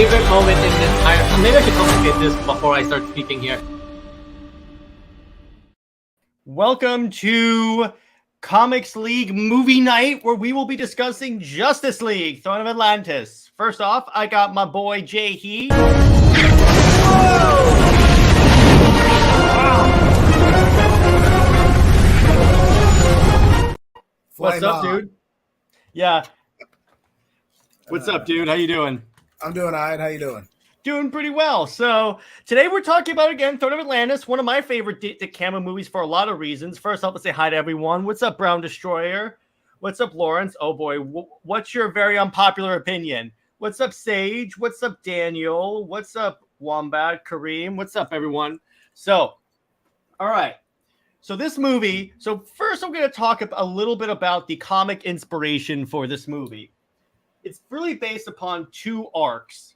favorite moment in this entire... Maybe I should complicate this before I start speaking here. Welcome to Comics League Movie Night, where we will be discussing Justice League, Throne of Atlantis. First off, I got my boy JJheat. What's up, dude? Yeah. What's up, dude? How you doing? I'm doing all right. How you doing? Doing pretty well. So today we're talking about, again, Throne of Atlantis, one of my favorite DCAMU movies for a lot of reasons. First off, let's say hi to everyone. What's up, Brown Destroyer? What's up, Lawrence? Oh boy, what's your very unpopular opinion? What's up, Sage? What's up, Daniel? What's up, Wombat? Kareem? What's up, everyone? So, all right. So this movie, so first I'm going to talk a little bit about the comic inspiration for this movie. It's really based upon two arcs.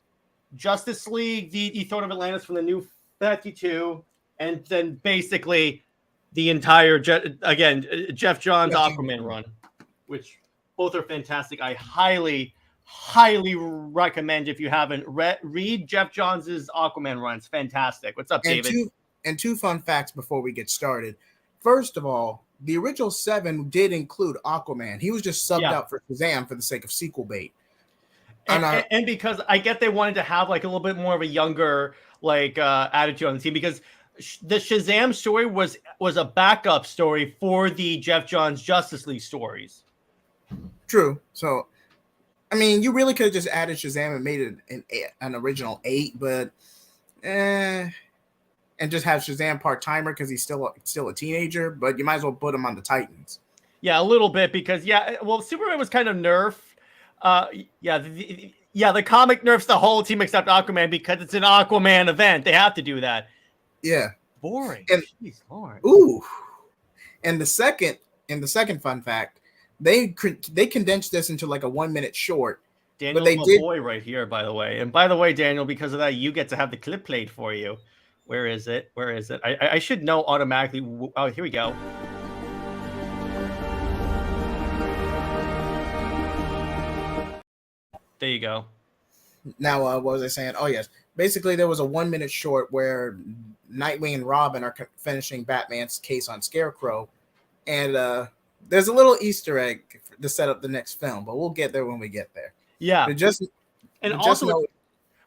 Justice League, the Throne of Atlantis from the New 52, and then basically the entire, Jeff Johns' Aquaman run, which both are fantastic. I highly recommend, if you haven't read Jeff Johns' Aquaman run. It's fantastic. What's up, David? Two fun facts before we get started. First of all, the original 7 did include Aquaman. He was just subbed out for Shazam for the sake of sequel bait. And because I get they wanted to have like a little bit more of a younger attitude on the team, because the Shazam story was a backup story for the Jeff Johns Justice League stories. True. So, I mean, you really could have just added Shazam and made it an original 8, but and just have Shazam part-timer because he's still a teenager, but you might as well put him on the Titans. Yeah, a little bit, because Superman was kind of nerfed. The comic nerfs the whole team except Aquaman because it's an Aquaman event. They have to do that. Yeah. Boring. And, jeez, Lord. Ooh. And the second fun fact, they condensed this into like a 1-minute short. Daniel's my boy right here, by the way. And by the way, Daniel, because of that, you get to have the clip played for you. Where is it? I should know automatically. Oh, here we go. There you go. Now, what was I saying? Oh, yes. Basically, there was a 1-minute short where Nightwing and Robin are finishing Batman's case on Scarecrow. And there's a little Easter egg to set up the next film, but we'll get there when we get there. Yeah.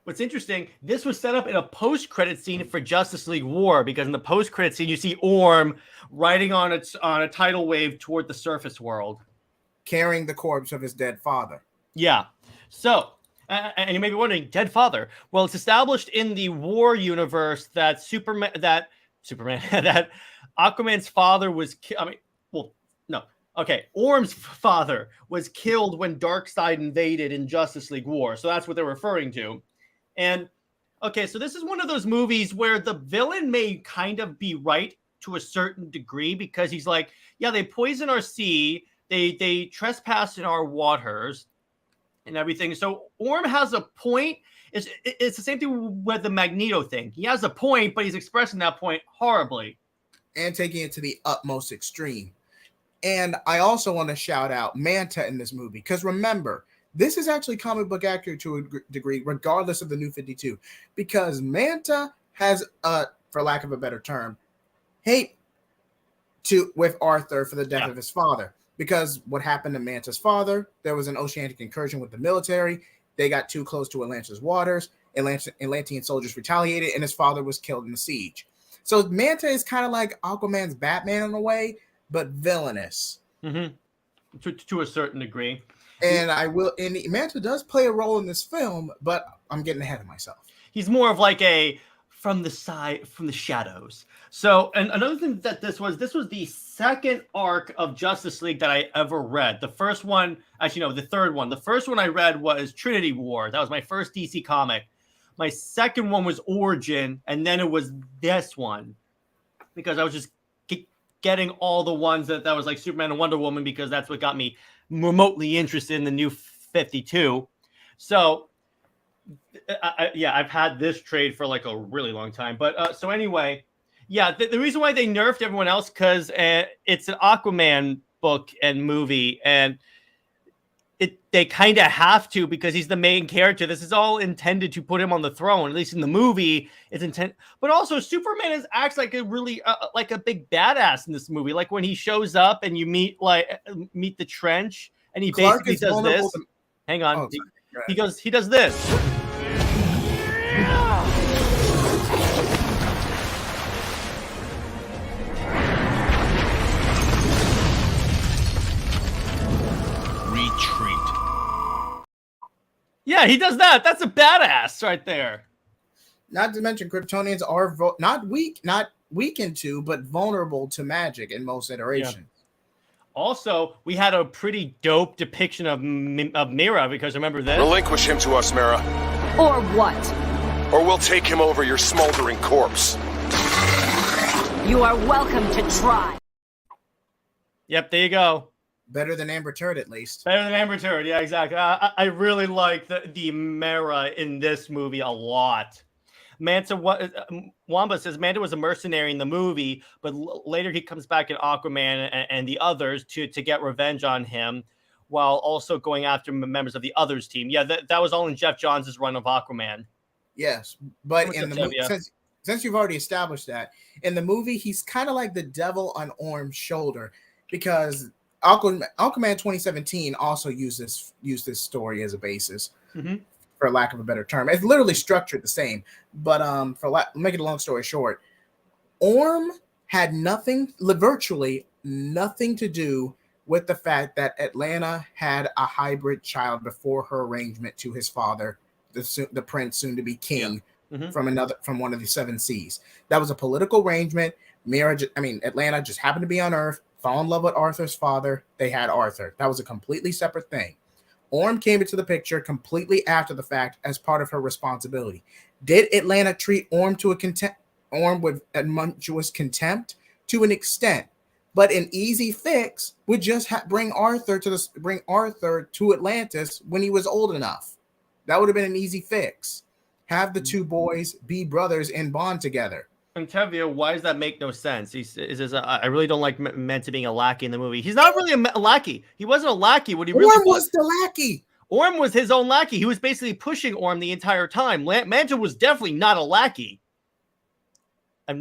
What's interesting, this was set up in a post-credit scene for Justice League War, because in the post-credit scene, you see Orm riding on a tidal wave toward the surface world, carrying the corpse of his dead father. Yeah. So, and you may be wondering, dead father. Well, it's established in the War universe that that Aquaman's father was Orm's father was killed when Darkseid invaded in Justice League War. So that's what they're referring to. And so this is one of those movies where the villain may kind of be right to a certain degree, because he's like, yeah, they poison our sea, they trespass in our waters and everything. So Orm has a point. It's the same thing with the Magneto thing. He has a point, but he's expressing that point horribly. And taking it to the utmost extreme. And I also want to shout out Manta in this movie, because remember, this is actually comic book accurate to a degree, regardless of the New 52, because Manta has, for lack of a better term, hate with Arthur for the death of his father. Because what happened to Manta's father, there was an oceanic incursion with the military. They got too close to Atlantis waters. Atlantean soldiers retaliated, and his father was killed in the siege. So Manta is kind of like Aquaman's Batman in a way, but villainous. Mm-hmm. To a certain degree. And Manta does play a role in this film, but I'm getting ahead of myself. He's more of like a from the shadows. So, and another thing that this was the second arc of Justice League that I ever read. The first one, the third one. The first one I read was Trinity War. That was my first DC comic. My second one was Origin, and then it was this one, because I was just getting all the ones that was like Superman and Wonder Woman, because that's what got me remotely interested in the New 52. So, I've had this trade for like a really long time. But so anyway, the reason why they nerfed everyone else, because it's an Aquaman book and movie, and they kind of have to because he's the main character. This is all intended to put him on the throne. At least in the movie, it's intent. But also, Superman acts like a really like a big badass in this movie. Like when he shows up and you meet the trench, and he Clark basically does this. Hang on, he does this. Yeah, he does that. That's a badass right there. Not to mention, Kryptonians are not weakened to, but vulnerable to magic in most iterations. Yeah. Also, we had a pretty dope depiction of Mira, because remember this? Relinquish him to us, Mira. Or what? Or we'll take him over your smoldering corpse. You are welcome to try. Yep, there you go. Better than Amber Turd, at least. Better than Amber Turd, yeah, exactly. I really like the Mera in this movie a lot. Wamba says Manta was a mercenary in the movie, but later he comes back in Aquaman and the others to get revenge on him, while also going after members of the others team. Yeah, that was all in Jeff Johns' run of Aquaman. Yes, but in the movie, since you've already established that, in the movie, he's kind of like the devil on Orm's shoulder, because Aquaman 2017 also used this story as a basis, for lack of a better term. It's literally structured the same, but make it a long story short, Orm had virtually nothing to do with the fact that Atlanta had a hybrid child before her arrangement to his father, the prince, soon to be king, from one of the seven seas. That was a political arrangement. Atlanta just happened to be on Earth. Fall in love with Arthur's father. They had Arthur. That was a completely separate thing. Orm came into the picture completely after the fact as part of her responsibility. Did Atlanta treat Orm with admonitous contempt? To an extent, but an easy fix would just bring Arthur to Atlantis when he was old enough. That would have been an easy fix. Have the two boys be brothers and bond together. And Tevye, why does that make no sense? He says, I really don't like Manta being a lackey in the movie. He's not really a lackey. He wasn't a lackey. What he really was the lackey. Orm was his own lackey. He was basically pushing Orm the entire time. Manta was definitely not a lackey. I've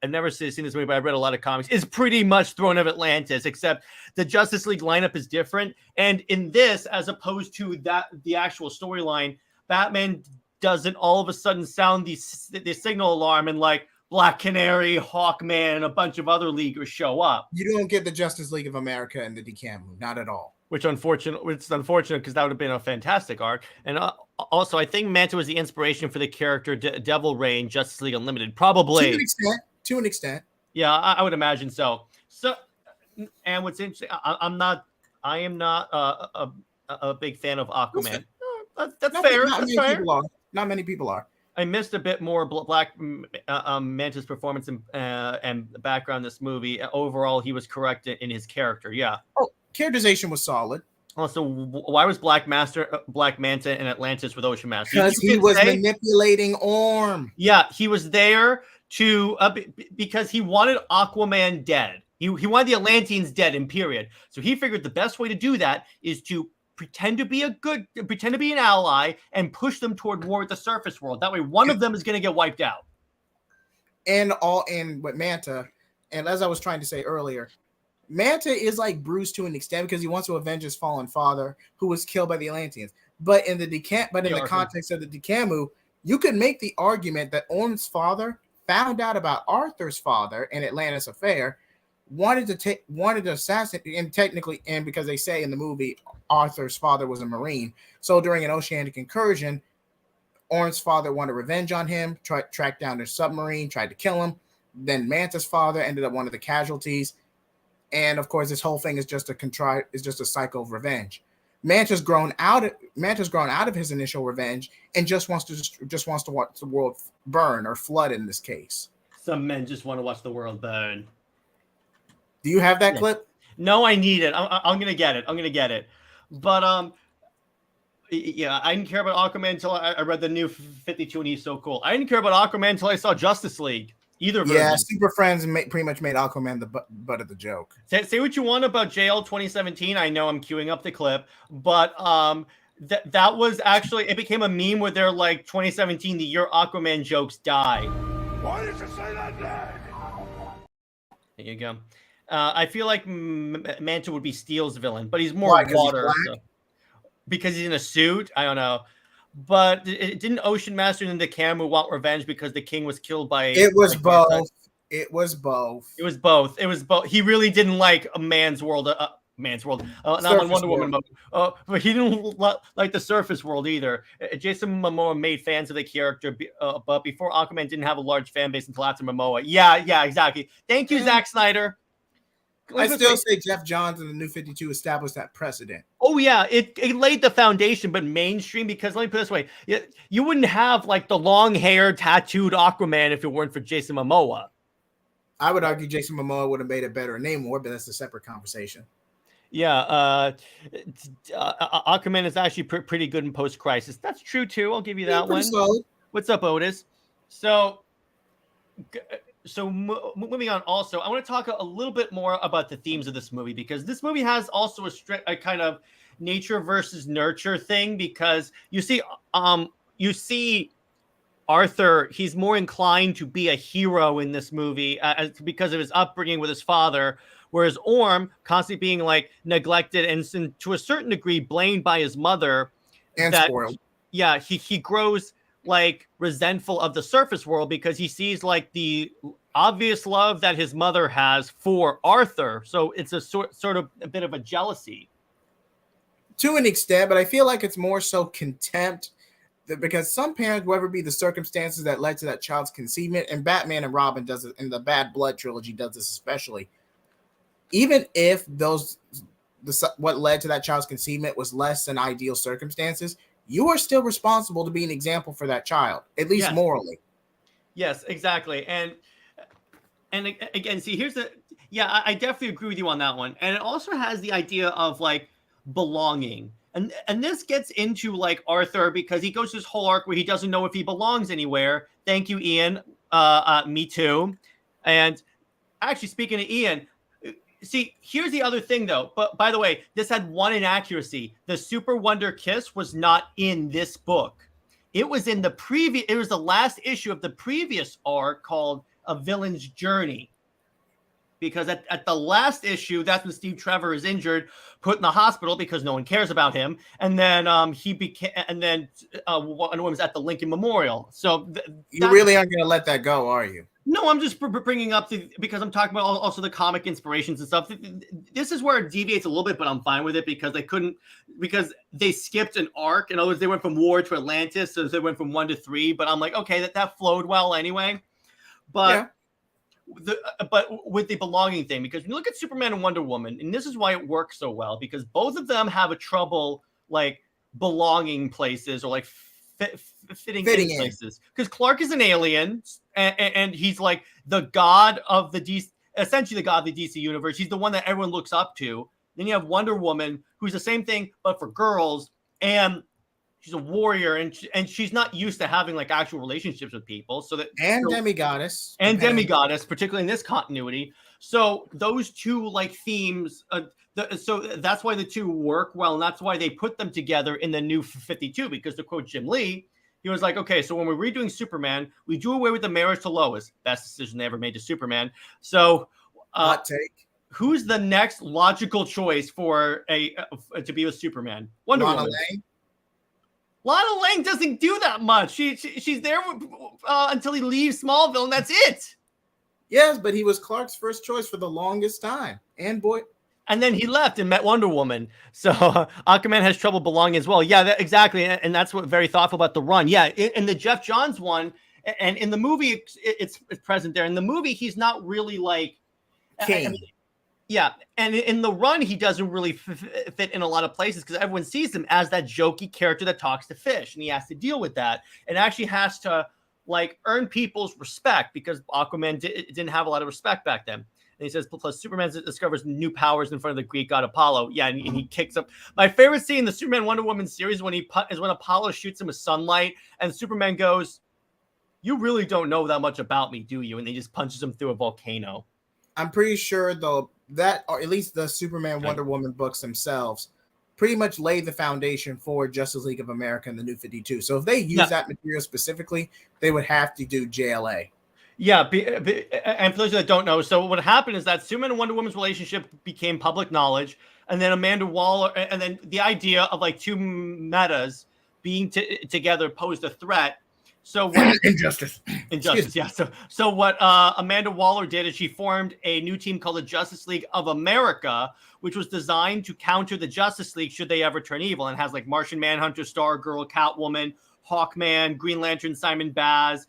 never seen this movie, but I've read a lot of comics. It's pretty much Throne of Atlantis, except the Justice League lineup is different. And in this, as opposed to the actual storyline, Batman doesn't all of a sudden sound the signal alarm and like Black Canary, Hawkman, and a bunch of other leaguers show up. You don't get the Justice League of America and the DCAMU, not at all. It's unfortunate because that would have been a fantastic arc. And also, I think Manta was the inspiration for the character Devil Ray in Justice League Unlimited. Probably. To an extent. Yeah, I would imagine so. And what's interesting, I am not a big fan of Aquaman. That's fair. Not many people are. I missed a bit more Black Manta's performance and background in this movie. Overall, he was correct in his character. Yeah. Oh, characterization was solid. Also, why was Black Manta in Atlantis with Ocean Master? Because he was manipulating Orm. Yeah, he was there to because he wanted Aquaman dead. He wanted the Atlanteans dead in period. So he figured the best way to do that is to pretend to be an ally and push them toward war with the surface world. That way, one of them is going to get wiped out. And with Manta, and as I was trying to say earlier, Manta is like Bruce to an extent because he wants to avenge his fallen father who was killed by the Atlanteans. But in the context of the DCAMU, you could make the argument that Orm's father found out about Arthur's father and Atlantis affair, wanted to assassinate, and because they say in the movie Arthur's father was a Marine, so during an oceanic incursion, Orm's father wanted revenge on him, tracked down their submarine, tried to kill him. Then Manta's father ended up one of the casualties, and of course, this whole thing is just a cycle of revenge. Manta's grown out of his initial revenge and just wants to watch the world burn or flood in this case. Some men just want to watch the world burn. Do you have that clip? No, I need it. I'm gonna get it. But yeah, I didn't care about Aquaman until I read the new 52, and he's so cool. I didn't care about Aquaman until I saw Justice League. Either version. Yeah, Super Friends pretty much made Aquaman the butt of the joke. Say what you want about JL 2017. I know I'm queuing up the clip, but that was actually, it became a meme where they're like 2017, the year Aquaman jokes die. Why did you say that name? There you go. I feel like Manta would be Steel's villain, but he's more water. So, because he's in a suit? I don't know. But didn't Ocean Master and the DCAMU want revenge because the king was killed by... It was both. It was both. It was both. It was both. He really didn't like a man's world. Man's world. Not on Wonder Woman mode. But he didn't like the surface world either. Jason Momoa made fans of the character, but before Aquaman didn't have a large fan base until after Momoa. Yeah, exactly. Thank you, Zack Snyder. I still say Jeff Johns and the New 52 established that precedent. Oh, yeah. It laid the foundation, but mainstream, because let me put it this way. You wouldn't have like the long hair tattooed Aquaman if it weren't for Jason Momoa. I would argue Jason Momoa would have made it better in Namor, but that's a separate conversation. Yeah, Aquaman is actually pretty good in post-crisis. That's true, too. I'll give you that one. Solid. What's up, Otis? So moving on also, I want to talk a little bit more about the themes of this movie, because this movie has also a kind of nature versus nurture thing, because you see Arthur, he's more inclined to be a hero in this movie because of his upbringing with his father, whereas Orm, constantly being like neglected and to a certain degree blamed by his mother, and spoiled. Yeah, he grows like resentful of the surface world because he sees like the obvious love that his mother has for Arthur. So it's a sort of a bit of a jealousy. To an extent, but I feel like it's more so contempt, because some parents, whatever be the circumstances that led to that child's conceivement, and Batman and Robin does it, and the Bad Blood trilogy does this especially. Even if what led to that child's conceivement was less than ideal circumstances, you are still responsible to be an example for that child, at least morally. Yes, exactly. And again, see, I definitely agree with you on that one. And it also has the idea of like belonging. And this gets into like Arthur, because he goes this whole arc where he doesn't know if he belongs anywhere. Thank you, Ian. Me too. And actually, speaking of Ian, see, here's the other thing, though. But by the way, this had one inaccuracy. The SuperWonder kiss was not in this book. It was in the previous. It was the last issue of the previous arc called A Villain's Journey. Because at the last issue, that's when Steve Trevor is injured, put in the hospital because no one cares about him, and then Wonder Woman's at the Lincoln Memorial. So you really aren't going to let that go, are you? No, I'm just bringing up because I'm talking about also the comic inspirations and stuff. This is where it deviates a little bit, but I'm fine with it because they skipped an arc. In other words, they went from War to Atlantis, so they went from 1 to 3. But I'm like, okay, that flowed well anyway. But. Yeah. But with the belonging thing, because when you look at Superman and Wonder Woman, and this is why it works so well, because both of them have a trouble like belonging places or like fitting in places. Because Clark is an alien, and he's like the god of the DC, essentially the god of the DC universe. He's the one that everyone looks up to. Then you have Wonder Woman, who's the same thing but for girls, and she's a warrior, and she's not used to having like actual relationships with people. Demigoddess, particularly in this continuity. So those two like themes, so that's why the two work well, and that's why they put them together in the New 52. Because to quote Jim Lee, he was like, okay, so when we're redoing Superman, we do away with the marriage to Lois. Best decision they ever made to Superman. So, hot take. Who's the next logical choice for to be with Superman? Wonder Woman. Lana Lang doesn't do that much. She's there until he leaves Smallville, and that's it. Yes, but he was Clark's first choice for the longest time. And then he left and met Wonder Woman. So Aquaman has trouble belonging as well. Yeah, exactly. And that's what very thoughtful about the run. Yeah, in the Jeff Johns one, and in the movie, it's present there. In the movie, he's not really like king. Yeah, and in the run, he doesn't really fit in a lot of places because everyone sees him as that jokey character that talks to fish, and he has to deal with that, and actually has to like earn people's respect because Aquaman didn't have a lot of respect back then. And he says, plus Superman discovers new powers in front of the Greek god Apollo. Yeah, and he kicks up. My favorite scene in the Superman Wonder Woman series is when Apollo shoots him with sunlight, and Superman goes, you really don't know that much about me, do you? And he just punches him through a volcano. I'm pretty sure though that, or at least the Superman Wonder Woman books themselves, pretty much lay the foundation for Justice League of America and the New 52. So if they use that material specifically, they would have to do JLA. Yeah, and for those that don't know, so what happened is that Superman and Wonder Woman's relationship became public knowledge, and then Amanda Waller, and then the idea of like two metas being together posed a threat. So what, Injustice, yeah. So what Amanda Waller did is she formed a new team called the Justice League of America, which was designed to counter the Justice League should they ever turn evil, and has like Martian Manhunter, Stargirl, Catwoman, Hawkman, Green Lantern, Simon Baz.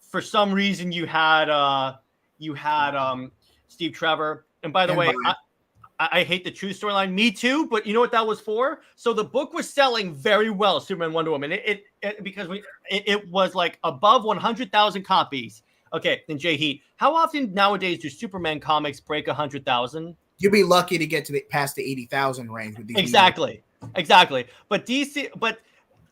For some reason, you had Steve Trevor. And by the way, I hate the true storyline. Me too. But you know what that was for? So the book was selling very well, Superman Wonder Woman. Because it was like above 100,000 copies. Okay, then JJheat. How often nowadays do Superman comics break 100,000? You'd be lucky to get to past the 80,000 range with these. Exactly. But DC,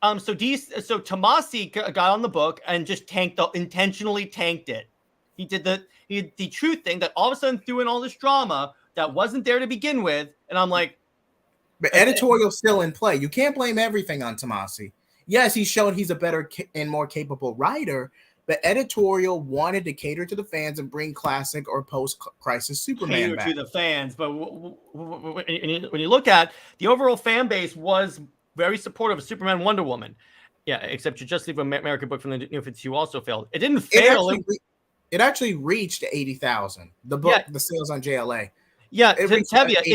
so Tomasi got on the book and just intentionally tanked it. He did the true thing that all of a sudden threw in all this drama that wasn't there to begin with, and I'm like, but editorial's still in play. You can't blame everything on Tomasi. Yes, he showed he's a better and more capable writer, but editorial wanted to cater to the fans and bring classic or post-crisis Superman back. To the fans. But when you look at the overall fan base was very supportive of Superman Wonder Woman. Yeah, except your Justice League of America book from the New 52 also failed. It didn't fail. It actually reached 80,000. The book, the sales on JLA. Yeah, it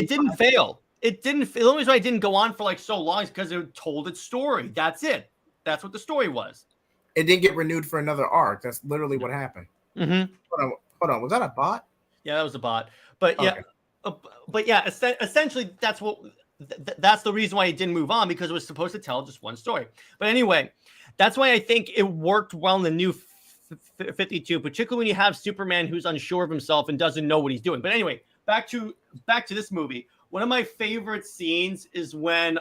didn't fail. It didn't. The only reason why it didn't go on for like so long is because it told its story. That's it. That's what the story was. It didn't get renewed for another arc. That's literally what happened. Mm-hmm. Hold on. Was that a bot? Yeah, that was a bot. But yeah, essentially that's what. That's the reason why it didn't move on, because it was supposed to tell just one story. But anyway, that's why I think it worked well in the New 52, particularly when you have Superman who's unsure of himself and doesn't know what he's doing. But anyway, back to this movie. One of my favorite scenes is when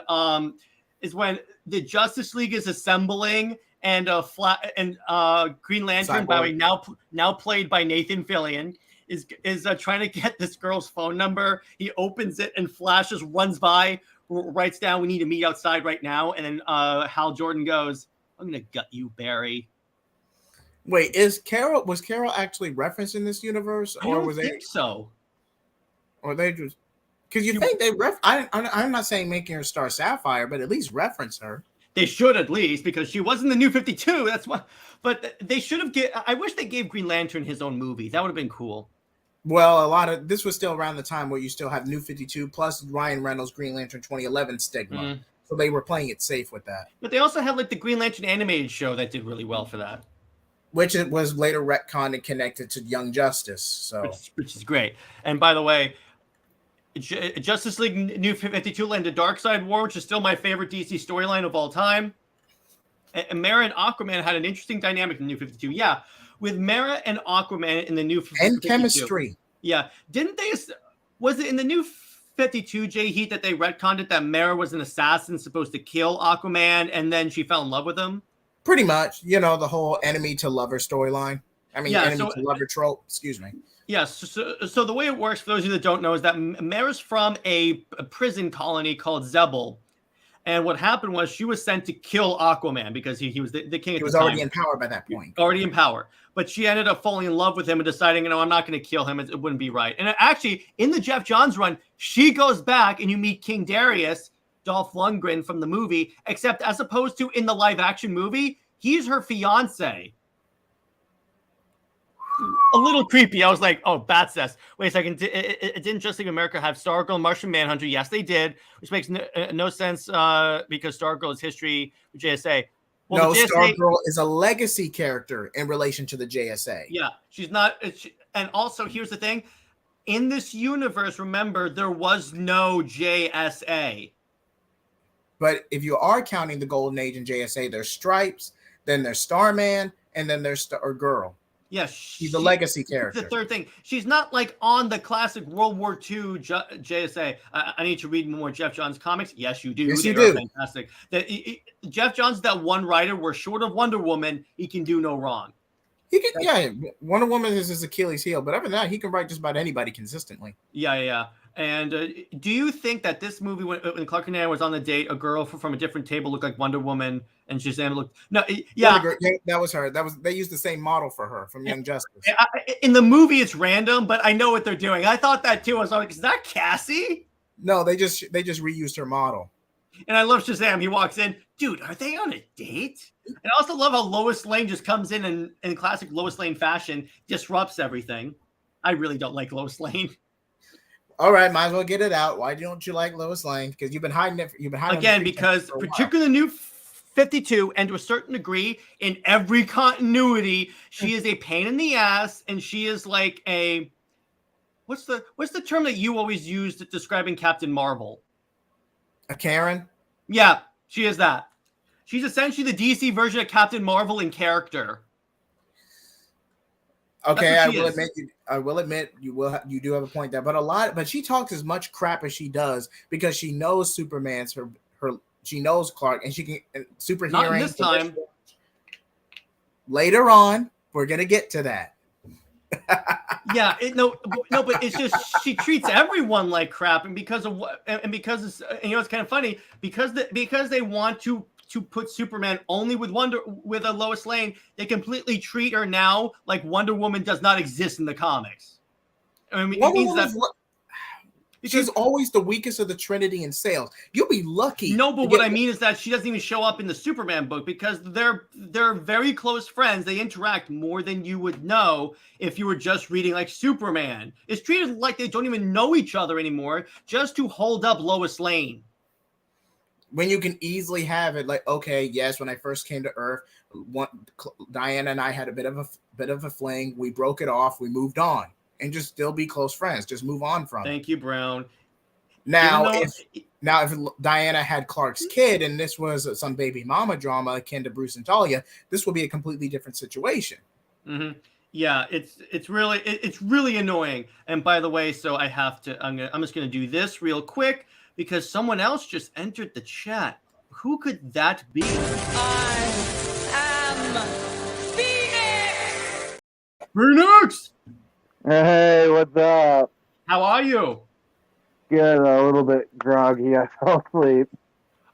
the Justice League is assembling and Green Lantern, by the way, now played by Nathan Fillion, is trying to get this girl's phone number. He opens it and Flash runs by, writes down, "We need to meet outside right now." And then Hal Jordan goes, "I'm gonna gut you, Barry." Wait, was Carol actually referenced in this universe, or was think so? Or they just because you think they I'm not saying making her Star Sapphire, but at least reference her. They should, at least, because she was in the New 52. That's why. But they should have. I wish they gave Green Lantern his own movie. That would have been cool. Well, this was still around the time where you still have New 52 plus Ryan Reynolds' Green Lantern 2011 stigma. Mm-hmm. So they were playing it safe with that. But they also had like the Green Lantern animated show that did really well for that. Which it was later retconned and connected to Young Justice. So which is great. And by the way, Justice League New 52 landed Darkseid War, which is still my favorite DC storyline of all time. And Mera and Aquaman had an interesting dynamic in New 52. Yeah, with Mera and Aquaman in the New 52. And chemistry. Yeah. Didn't they... Was it in the New 52 JJheat that they retconned it that Mera was an assassin supposed to kill Aquaman and then she fell in love with him? Pretty much. You know, the whole enemy to lover storyline. I mean, enemy to lover trope. Excuse me. Yes. So the way it works, for those of you that don't know, is that Mera's from a prison colony called Zebel. And what happened was she was sent to kill Aquaman because he was the king at the time. He was already in power by that point. Already in power. But she ended up falling in love with him and deciding, I'm not going to kill him. It wouldn't be right. And actually, in the Jeff Johns run, she goes back and you meet King Darius, Dolph Lundgren from the movie, except as opposed to in the live action movie, he's her fiance. A little creepy. I was like, oh, Bat says. Wait a second. Didn't Justice League of America have Stargirl and Martian Manhunter? Yes, they did, which makes no sense because Stargirl is history with JSA. Well, no, Stargirl is a legacy character in relation to the JSA. Yeah, she's not. And also, here's the thing. In this universe, remember, there was no JSA. But if you are counting the Golden Age in JSA, there's Stripes, then there's Starman, and then there's Stargirl. Yeah, she's a legacy character. The third thing, she's not like on the classic World War II JSA. I need to read more Jeff Johns comics. Yes, you do. Yes, you They are do. fantastic. Jeff Johns, that one writer, where short of Wonder Woman, he can do no wrong. He can, yeah. Wonder Woman is his Achilles heel, but other than that, he can write just about anybody consistently. Yeah. And do you think that this movie, when Clark and Anna was on the date, a girl from a different table looked like Wonder Woman, and Shazam looked? No, yeah, that was her. They used the same model for her from Young Justice. In the movie, it's random, but I know what they're doing. I thought that too. I was like, is that Cassie? No, they just reused her model. And I love Shazam. He walks in, dude. Are they on a date? And I also love how Lois Lane just comes in classic Lois Lane fashion, disrupts everything. I really don't like Lois Lane. All right, might as well get it out. Why don't you like Lois Lane? Because you've been hiding it. You've been hiding again because particularly the new 52, and to a certain degree in every continuity, she is a pain in the ass, and she is like a what's the term that you always used describing Captain Marvel? A Karen? Yeah, she is that. She's essentially the DC version of Captain Marvel in character. Okay, I will admit you do have a point there, but she talks as much crap as she does because she knows Superman's her she knows Clark, and she can superhero. Not in this time. Later on, we're gonna get to that. Yeah, but it's just she treats everyone like crap, and because it's, it's kind of funny because they want to put Superman only with a Lois Lane, they completely treat her now like Wonder Woman does not exist in the comics. I mean, it means that she's always the weakest of the Trinity in sales. You'll be lucky. No, but what I mean is that she doesn't even show up in the Superman book because they're very close friends. They interact more than you would know if you were just reading like Superman. It's treated like they don't even know each other anymore just to hold up Lois Lane. When you can easily have it like, okay, yes, when I first came to Earth, Diana and I had a bit of a fling. We broke it off. We moved on, and just still be close friends. Just move on from it. Thank you, Brown. Now, if Diana had Clark's kid and this was some baby mama drama akin to Bruce and Talia, this will be a completely different situation. Mm-hmm. Yeah, it's really annoying. And by the way, so I have to. I'm just gonna do this real quick, because someone else just entered the chat. Who could that be? I am Phoenix! Phoenix! Hey, what's up? How are you? Good, a little bit groggy. I fell asleep.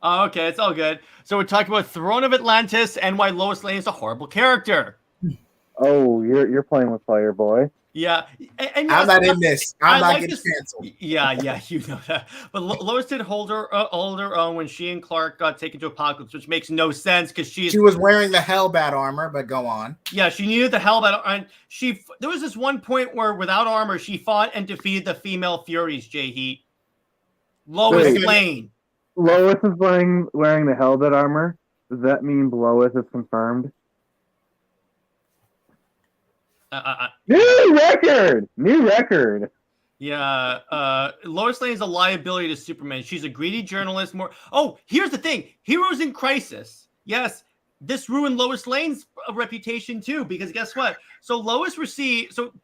Oh, okay, it's all good. So we're talking about Throne of Atlantis and why Lois Lane is a horrible character. Oh, you're playing with fire, boy. Yeah, and I'm not in this. I'm not getting canceled. Yeah, you know that. But Lois did hold her own when she and Clark got taken to Apocalypse, which makes no sense because she was wearing the Hellbat armor. But go on. Yeah, she needed the Hellbat, and there was this one point where without armor, she fought and defeated the female Furies. JJheat. Lois Lane. Lois is wearing the Hellbat armor. Does that mean Lois is confirmed? New record. Yeah, Lois Lane is a liability to Superman. She's a greedy journalist. Here's the thing: Heroes in Crisis. Yes, this ruined Lois Lane's reputation too, because guess what? So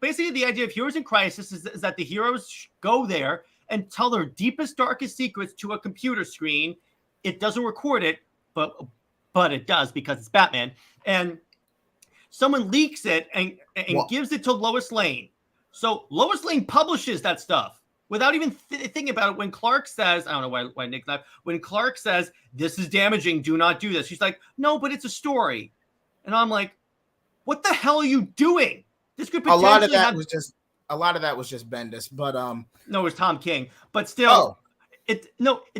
basically the idea of Heroes in Crisis is that the heroes go there and tell their deepest, darkest secrets to a computer screen. It doesn't record it, but it does because it's Batman. And someone leaks it and gives it to Lois Lane. So Lois Lane publishes that stuff without even thinking about it. When Clark says, I don't know why Nick laughed. When Clark says, this is damaging, do not do this. She's like, no, but it's a story. And I'm like, what the hell are you doing? This could potentially a lot of that was just Bendis, but no, it was Tom King. But still, it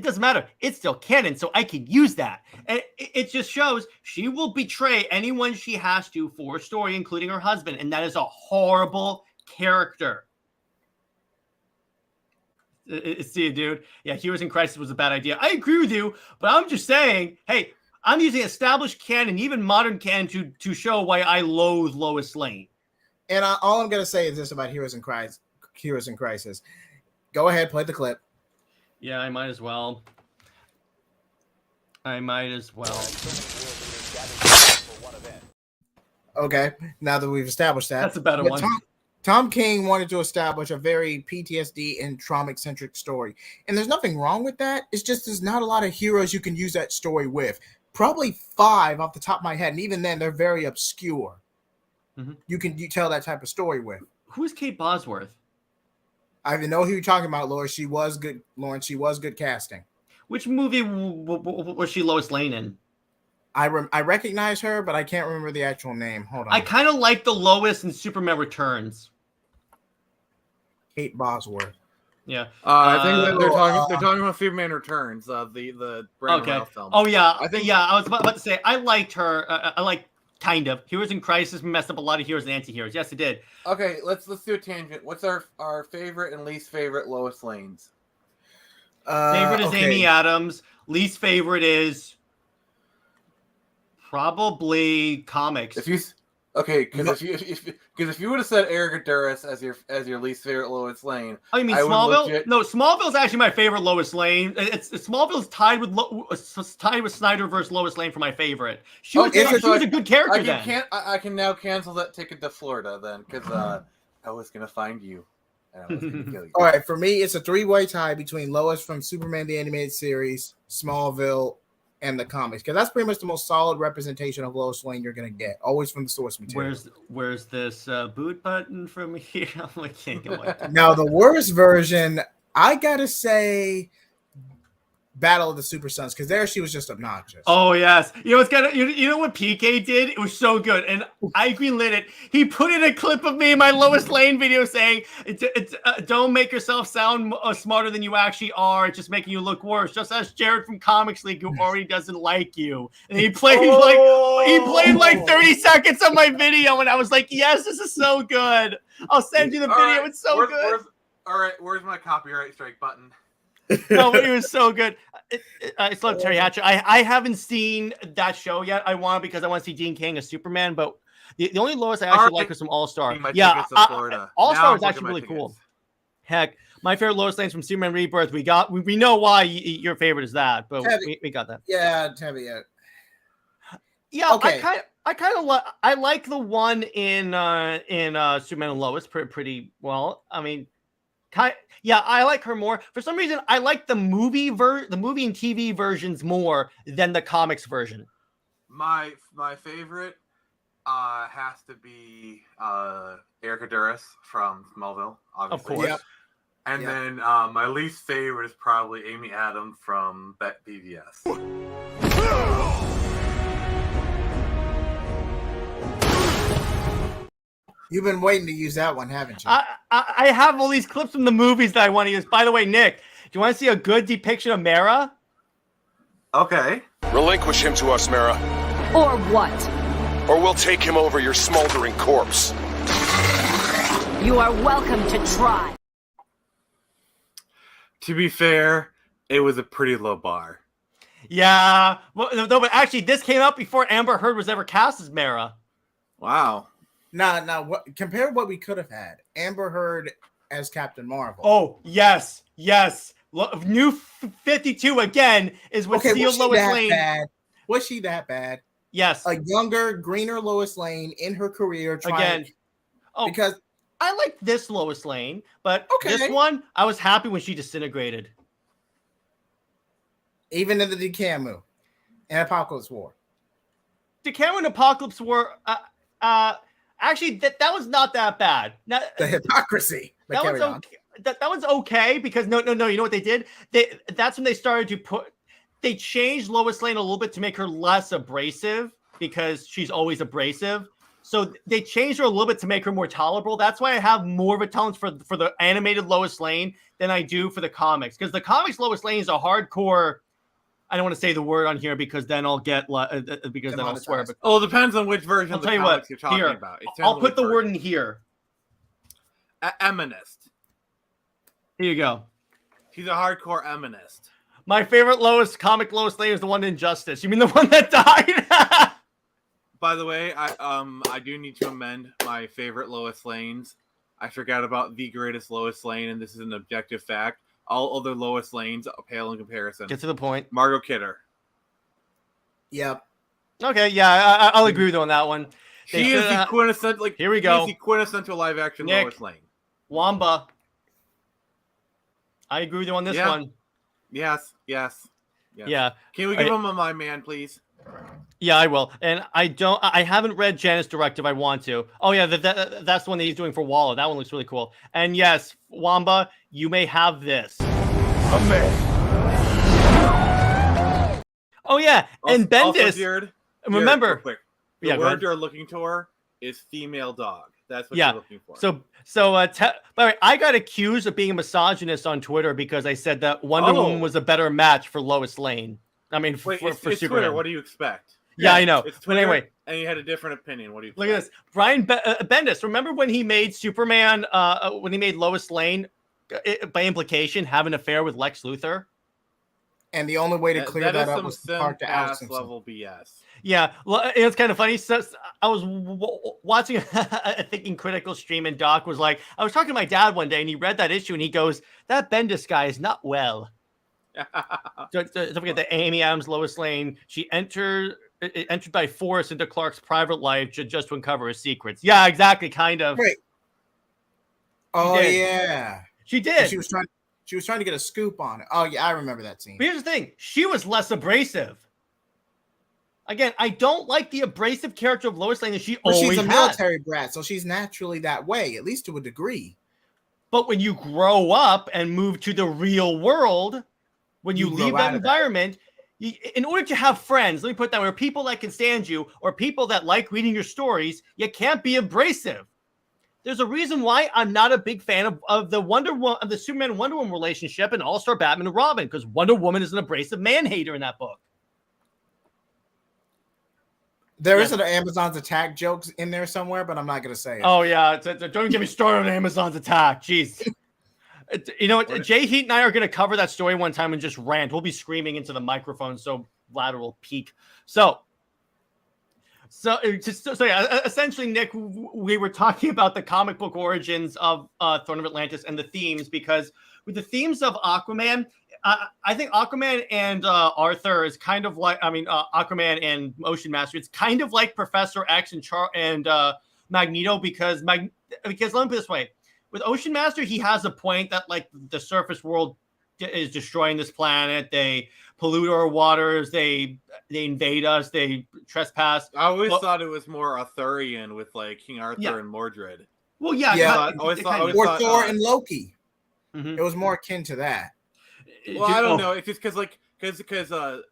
doesn't matter. It's still canon, so I can use that. And it just shows she will betray anyone she has to for a story, including her husband, and that is a horrible character. See you, dude. Yeah, Heroes in Crisis was a bad idea. I agree with you, but I'm just saying, hey, I'm using established canon, even modern canon, to show why I loathe Lois Lane. And all I'm going to say is this about Heroes in Crisis. Go ahead, play the clip. Yeah, I might as well. Okay, now that we've established that, That's a better But one. Tom King wanted to establish a very PTSD and trauma-centric story, and there's nothing wrong with that. It's just there's not a lot of heroes you can use that story with. Probably 5 off the top of my head, and even then, they're very obscure. Mm-hmm. You tell that type of story with. Who's Kate Bosworth? I even know who you're talking about, Laura. She was good, Lauren. She was good casting. Which movie was she Lois Lane in? I recognize her, but I can't remember the actual name. Hold on. I kind of like the Lois in Superman Returns. Kate Bosworth. Yeah. I think that they're talking about Superman Returns, the Brandon Routh film. Oh yeah, I think I was about to say I liked her. I like kind of Heroes in Crisis messed up a lot of heroes and anti-heroes. Yes, it did. Okay, let's do a tangent. What's our favorite and least favorite Lois Lanes? Favorite is Amy Adams. Least favorite is probably comics. If you would have said Erica Duras as your least favorite Lois Lane, oh, you mean Smallville? No, Smallville's actually my favorite Lois Lane. Smallville's tied with Snyder versus Lois Lane for my favorite. She was a good character. I can now cancel that ticket to Florida then because I was gonna find you and I was gonna kill you. All right, for me, it's a 3-way tie between Lois from Superman the Animated Series, Smallville, and the comics, because that's pretty much the most solid representation of Lois Lane you're gonna get, always from the source material. Where's this boot button from here? I can't go like that. Now the worst version, I gotta say, Battle of the Super Sons, because there she was just obnoxious. Oh yes, you know what PK did? It was so good, and I greenlit it. He put in a clip of me in my Lois Lane video saying, "Don't make yourself sound smarter than you actually are. It's just making you look worse." Just as Jared from Comics League, who already doesn't like you, and he played like 30 seconds of my video, and I was like, "Yes, this is so good. I'll send you the video. Right, it's so good." All right, where's my copyright strike button? No, but it was so good. It's love Terry Hatcher. I haven't seen that show yet. I want because I want to see Dean King as Superman. But the only Lois I actually like was from All Star. Yeah, All Star was actually really cool. Heck, my favorite Lois Lane's from Superman Rebirth. We know why your favorite is that, but we got that. Yeah, Tabby. Yeah, okay. I like the one in Superman and Lois pretty well. I mean. Yeah, I like her more. For some reason, I like the movie and TV versions more than the comics version. My favorite has to be Erica Duras from Smallville, obviously. Of course. Yep. And then my least favorite is probably Amy Adams from BVS. You've been waiting to use that one, haven't you? I have all these clips from the movies that I want to use. By the way, Nick, do you want to see a good depiction of Mara? Okay. Relinquish him to us, Mara, Or what? or we'll take him over your smoldering corpse. You are welcome to try. To be fair, it was a pretty low bar. Yeah. Well, no, but actually, this came out before Amber Heard was ever cast as Mara. Wow. Now, compare what we could have had. Amber Heard as Captain Marvel. Oh, yes. New 52 again is what sealed Lois Lane. Bad? Was she that bad? Yes. A younger, greener Lois Lane in her career. Because I like this Lois Lane, but Okay. this one, I was happy when she disintegrated. even in the DCAMU and Apocalypse War. DCAMU and Apocalypse War, actually, that was not that bad. The hypocrisy. That was okay. That was okay because no. You know what they did? That's when they started to they changed Lois Lane a little bit to make her less abrasive because she's always abrasive. So they changed her a little bit to make her more tolerable. That's why I have more of a tolerance for the animated Lois Lane than I do for the comics. Because the comics Lois Lane is a hardcore. I don't want to say the word on here because then I'll get because then I'll swear. But it depends on which version of the comics you're talking about. I'll put the word in here. Eminist. Here you go. She's a hardcore eminist. My favorite comic Lois Lane is the one in Injustice. You mean the one that died? By the way, I do need to amend my favorite Lois Lanes. I forgot about the greatest Lois Lane, and this is an objective fact. All other Lois Lanes pale in comparison. Get to the point. Margot Kidder. Yep. Okay, yeah, I'll agree with you on that one. She is the quintessential. Like, here we go. She's the quintessential live action Nick. Lois Lane. Wamba. I agree with you on this one. Yes. Yeah. Can we give him a My Man, please? Yeah, I will. And I haven't read Janet's directive. I want to. Oh yeah, that's the one that he's doing for Waller. That one looks really cool. And yes, Wamba, you may have this. Oh yeah, and Bendis. Also, Jared, remember, quick. The word you're looking for is female dog. That's what you're looking for. By the way, I got accused of being a misogynist on Twitter because I said that Wonder Woman was a better match for Lois Lane. I mean, for it's Superman. Twitter. What do you expect? Yeah, I know. It's Twitter, but anyway, and you had a different opinion. What do you look at this? Brian Bendis. Remember when he made Superman? When he made Lois Lane, by implication, have an affair with Lex Luthor? And the only way to clear that up was to park the Alex level BS. Yeah, well, it's kind of funny. So I was watching a Thinking Critical stream, and Doc was like, I was talking to my dad one day, and he read that issue, and he goes, "That Bendis guy is not well." Don't forget that Amy Adams, Lois Lane, she entered by force into Clark's private life just to uncover his secrets. Yeah, exactly, kind of. Wait. Oh yeah, she did. She was trying to get a scoop on it. Oh yeah, I remember that scene. But here's the thing: she was less abrasive. Again, I don't like the abrasive character of Lois Lane that she's a military brat, so she's naturally that way, at least to a degree. But when you grow up and move to the real world, when you leave that environment, in order to have friends, let me put it that way, or people that can stand you, or people that like reading your stories, you can't be abrasive. There's a reason why I'm not a big fan of the Superman Wonder Woman relationship and All-Star Batman and Robin, because Wonder Woman is an abrasive man-hater in that book. There is an Amazon's Attack jokes in there somewhere, but I'm not going to say it. Oh, yeah. Don't get me started on Amazon's Attack. Jeez. You know what? JJheat and I are going to cover that story one time and just rant. We'll be screaming into the microphone so Vlad will peak. So essentially, Nick, we were talking about the comic book origins of Throne of Atlantis and the themes, because with the themes of Aquaman, I think Aquaman and Arthur is kind of like, Aquaman and Ocean Master. It's kind of like Professor X and Magneto because let me put it this way. With Ocean Master, he has a point that like the surface world is destroying this planet. They pollute our waters. They invade us. They trespass. I always thought it was more Arthurian with like King Arthur and Mordred. Well, yeah. Or Thor and Loki. Mm-hmm. It was more akin to that. Well, I don't know. It's just because the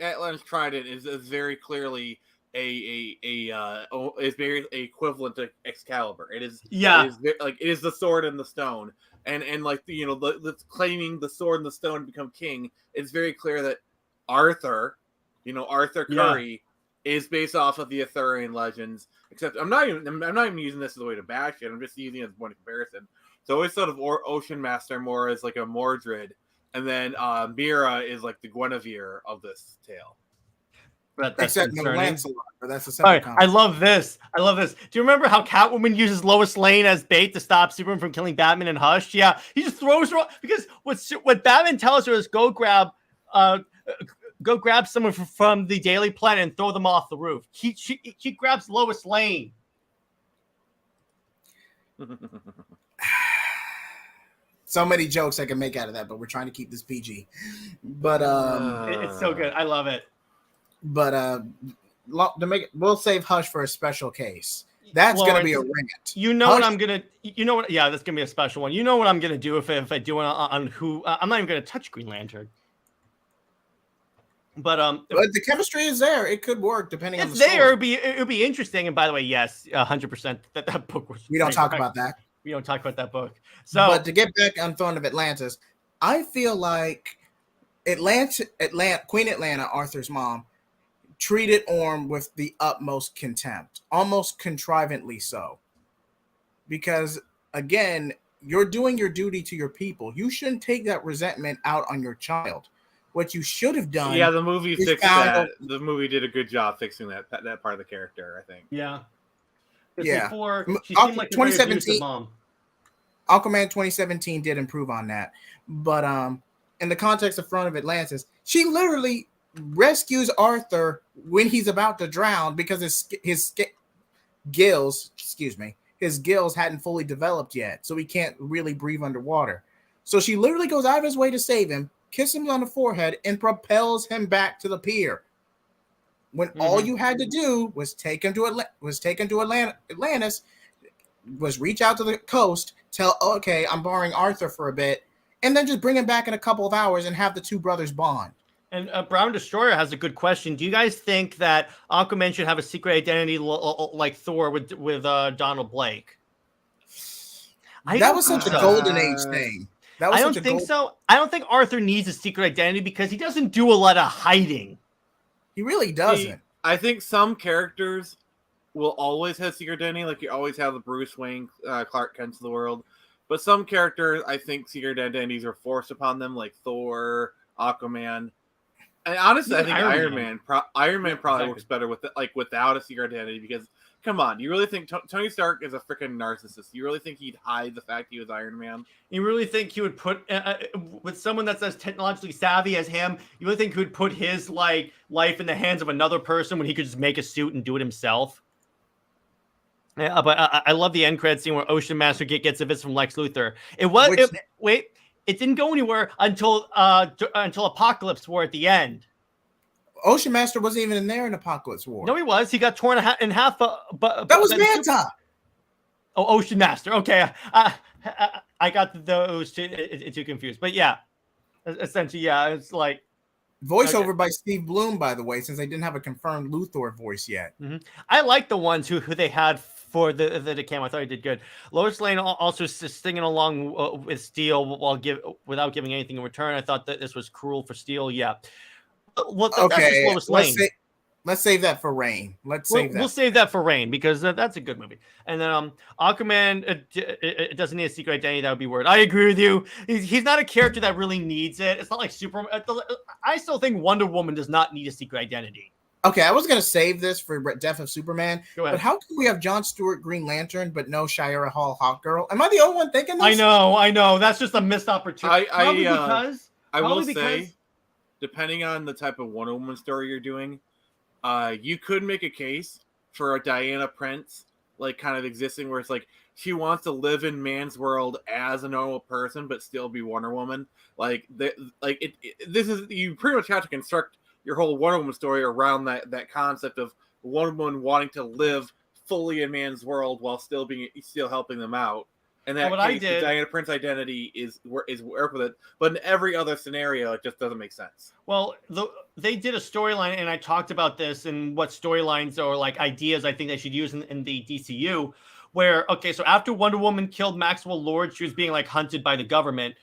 Atlantis Trident is very clearly is very equivalent to Excalibur. It is it is the sword and the stone, and like the claiming the sword and the stone to become king. It's very clear that Arthur Curry is based off of the Arthurian legends. Except I'm not even using this as a way to bash it. I'm just using it as one comparison. So always thought of Ocean Master more as like a Mordred, and then Mira is like the Guinevere of this tale. Except no Lancelot, but that's a separate comment. I love this. Do you remember how Catwoman uses Lois Lane as bait to stop Superman from killing Batman and Hush? Yeah, he just throws her off, because what Batman tells her is go grab someone from the Daily Planet and throw them off the roof. She grabs Lois Lane. So many jokes I can make out of that, but we're trying to keep this PG. But it's so good. I love it. But we'll save Hush for a special case. That's going to be a rant. That's going to be a special one. You know what I'm going to do if I do it on who I'm not even going to touch Green Lantern. But the chemistry is there. It could work depending on the story. It's there. It'd be interesting. And by the way, yes, 100% that book was. We don't talk about that. We don't talk about that book. So, but to get back on Throne of Atlantis, I feel like Queen Atlanta, Arthur's mom, treated Orm with the utmost contempt, almost contrivantly so. Because again, you're doing your duty to your people. You shouldn't take that resentment out on your child. What you should have done. Yeah, the movie fixed that. The movie did a good job fixing that part of the character, I think. Yeah. Yeah. Before, she seemed like 2017 mom. Aquaman 2017 did improve on that. But in the context of Throne of Atlantis, she literally rescues Arthur when he's about to drown because gills, his gills hadn't fully developed yet, so he can't really breathe underwater. So she literally goes out of his way to save him, kisses him on the forehead, and propels him back to the pier. When all you had to do was take him to Atlantis, was reach out to the coast, tell, okay, I'm borrowing Arthur for a bit, and then just bring him back in a couple of hours and have the two brothers bond. And Brown Destroyer has a good question. Do you guys think that Aquaman should have a secret identity like Thor with Donald Blake? That was such a golden age thing. I don't think so. I don't think Arthur needs a secret identity because he doesn't do a lot of hiding. He really doesn't. I think some characters will always have secret identity, like you always have the Bruce Wayne, Clark Kent of the world. But some characters, I think secret identities are forced upon them, like Thor, Aquaman. And honestly, I think Iron Man probably works better with it, like without a secret identity. Because come on, you really think Tony Stark is a freaking narcissist? You really think he'd hide the fact he was Iron Man? You really think he would put with someone that's as technologically savvy as him? You really think he would put his life in the hands of another person when he could just make a suit and do it himself? Yeah, but I love the end credit scene where Ocean Master gets a visit from Lex Luthor. It didn't go anywhere until Apocalypse War at the end. Ocean Master wasn't even in there in Apocalypse War. No, he was. He got torn in half. But that was Manta. Ocean Master. Okay, I got those two confused. But yeah, essentially, yeah, it's like voiceover by Steve Bloom, by the way, since they didn't have a confirmed Luthor voice yet. I like the ones who they had for the DCAMU. I thought he did good. Lois Lane also singing along with Steel without giving anything in return. I thought that this was cruel for Steel. Yeah. Well, okay, let's save that for Rain. We'll save that for Rain because that's a good movie. And then Aquaman, it doesn't need a secret identity. That would be weird. I agree with you. He's not a character that really needs it. It's not like Superman. I still think Wonder Woman does not need a secret identity. Okay, I was going to save this for Death of Superman, Go ahead. But how can we have Jon Stewart Green Lantern but no Shira Hall Hawkgirl? Am I the only one thinking this? I know. That's just a missed opportunity. I will say, depending on the type of Wonder Woman story you're doing, you could make a case for a Diana Prince, like kind of existing where it's like she wants to live in man's world as a normal person but still be Wonder Woman. This is you pretty much have to construct your whole Wonder Woman story around that concept of Wonder Woman wanting to live fully in man's world while still helping them out. And that case, the Diana Prince identity is work with it, but in every other scenario, it just doesn't make sense. Well, they did a storyline, and I talked about this and what storylines or like ideas I think they should use in the DCU. Where so after Wonder Woman killed Maxwell Lord, she was being like hunted by the government.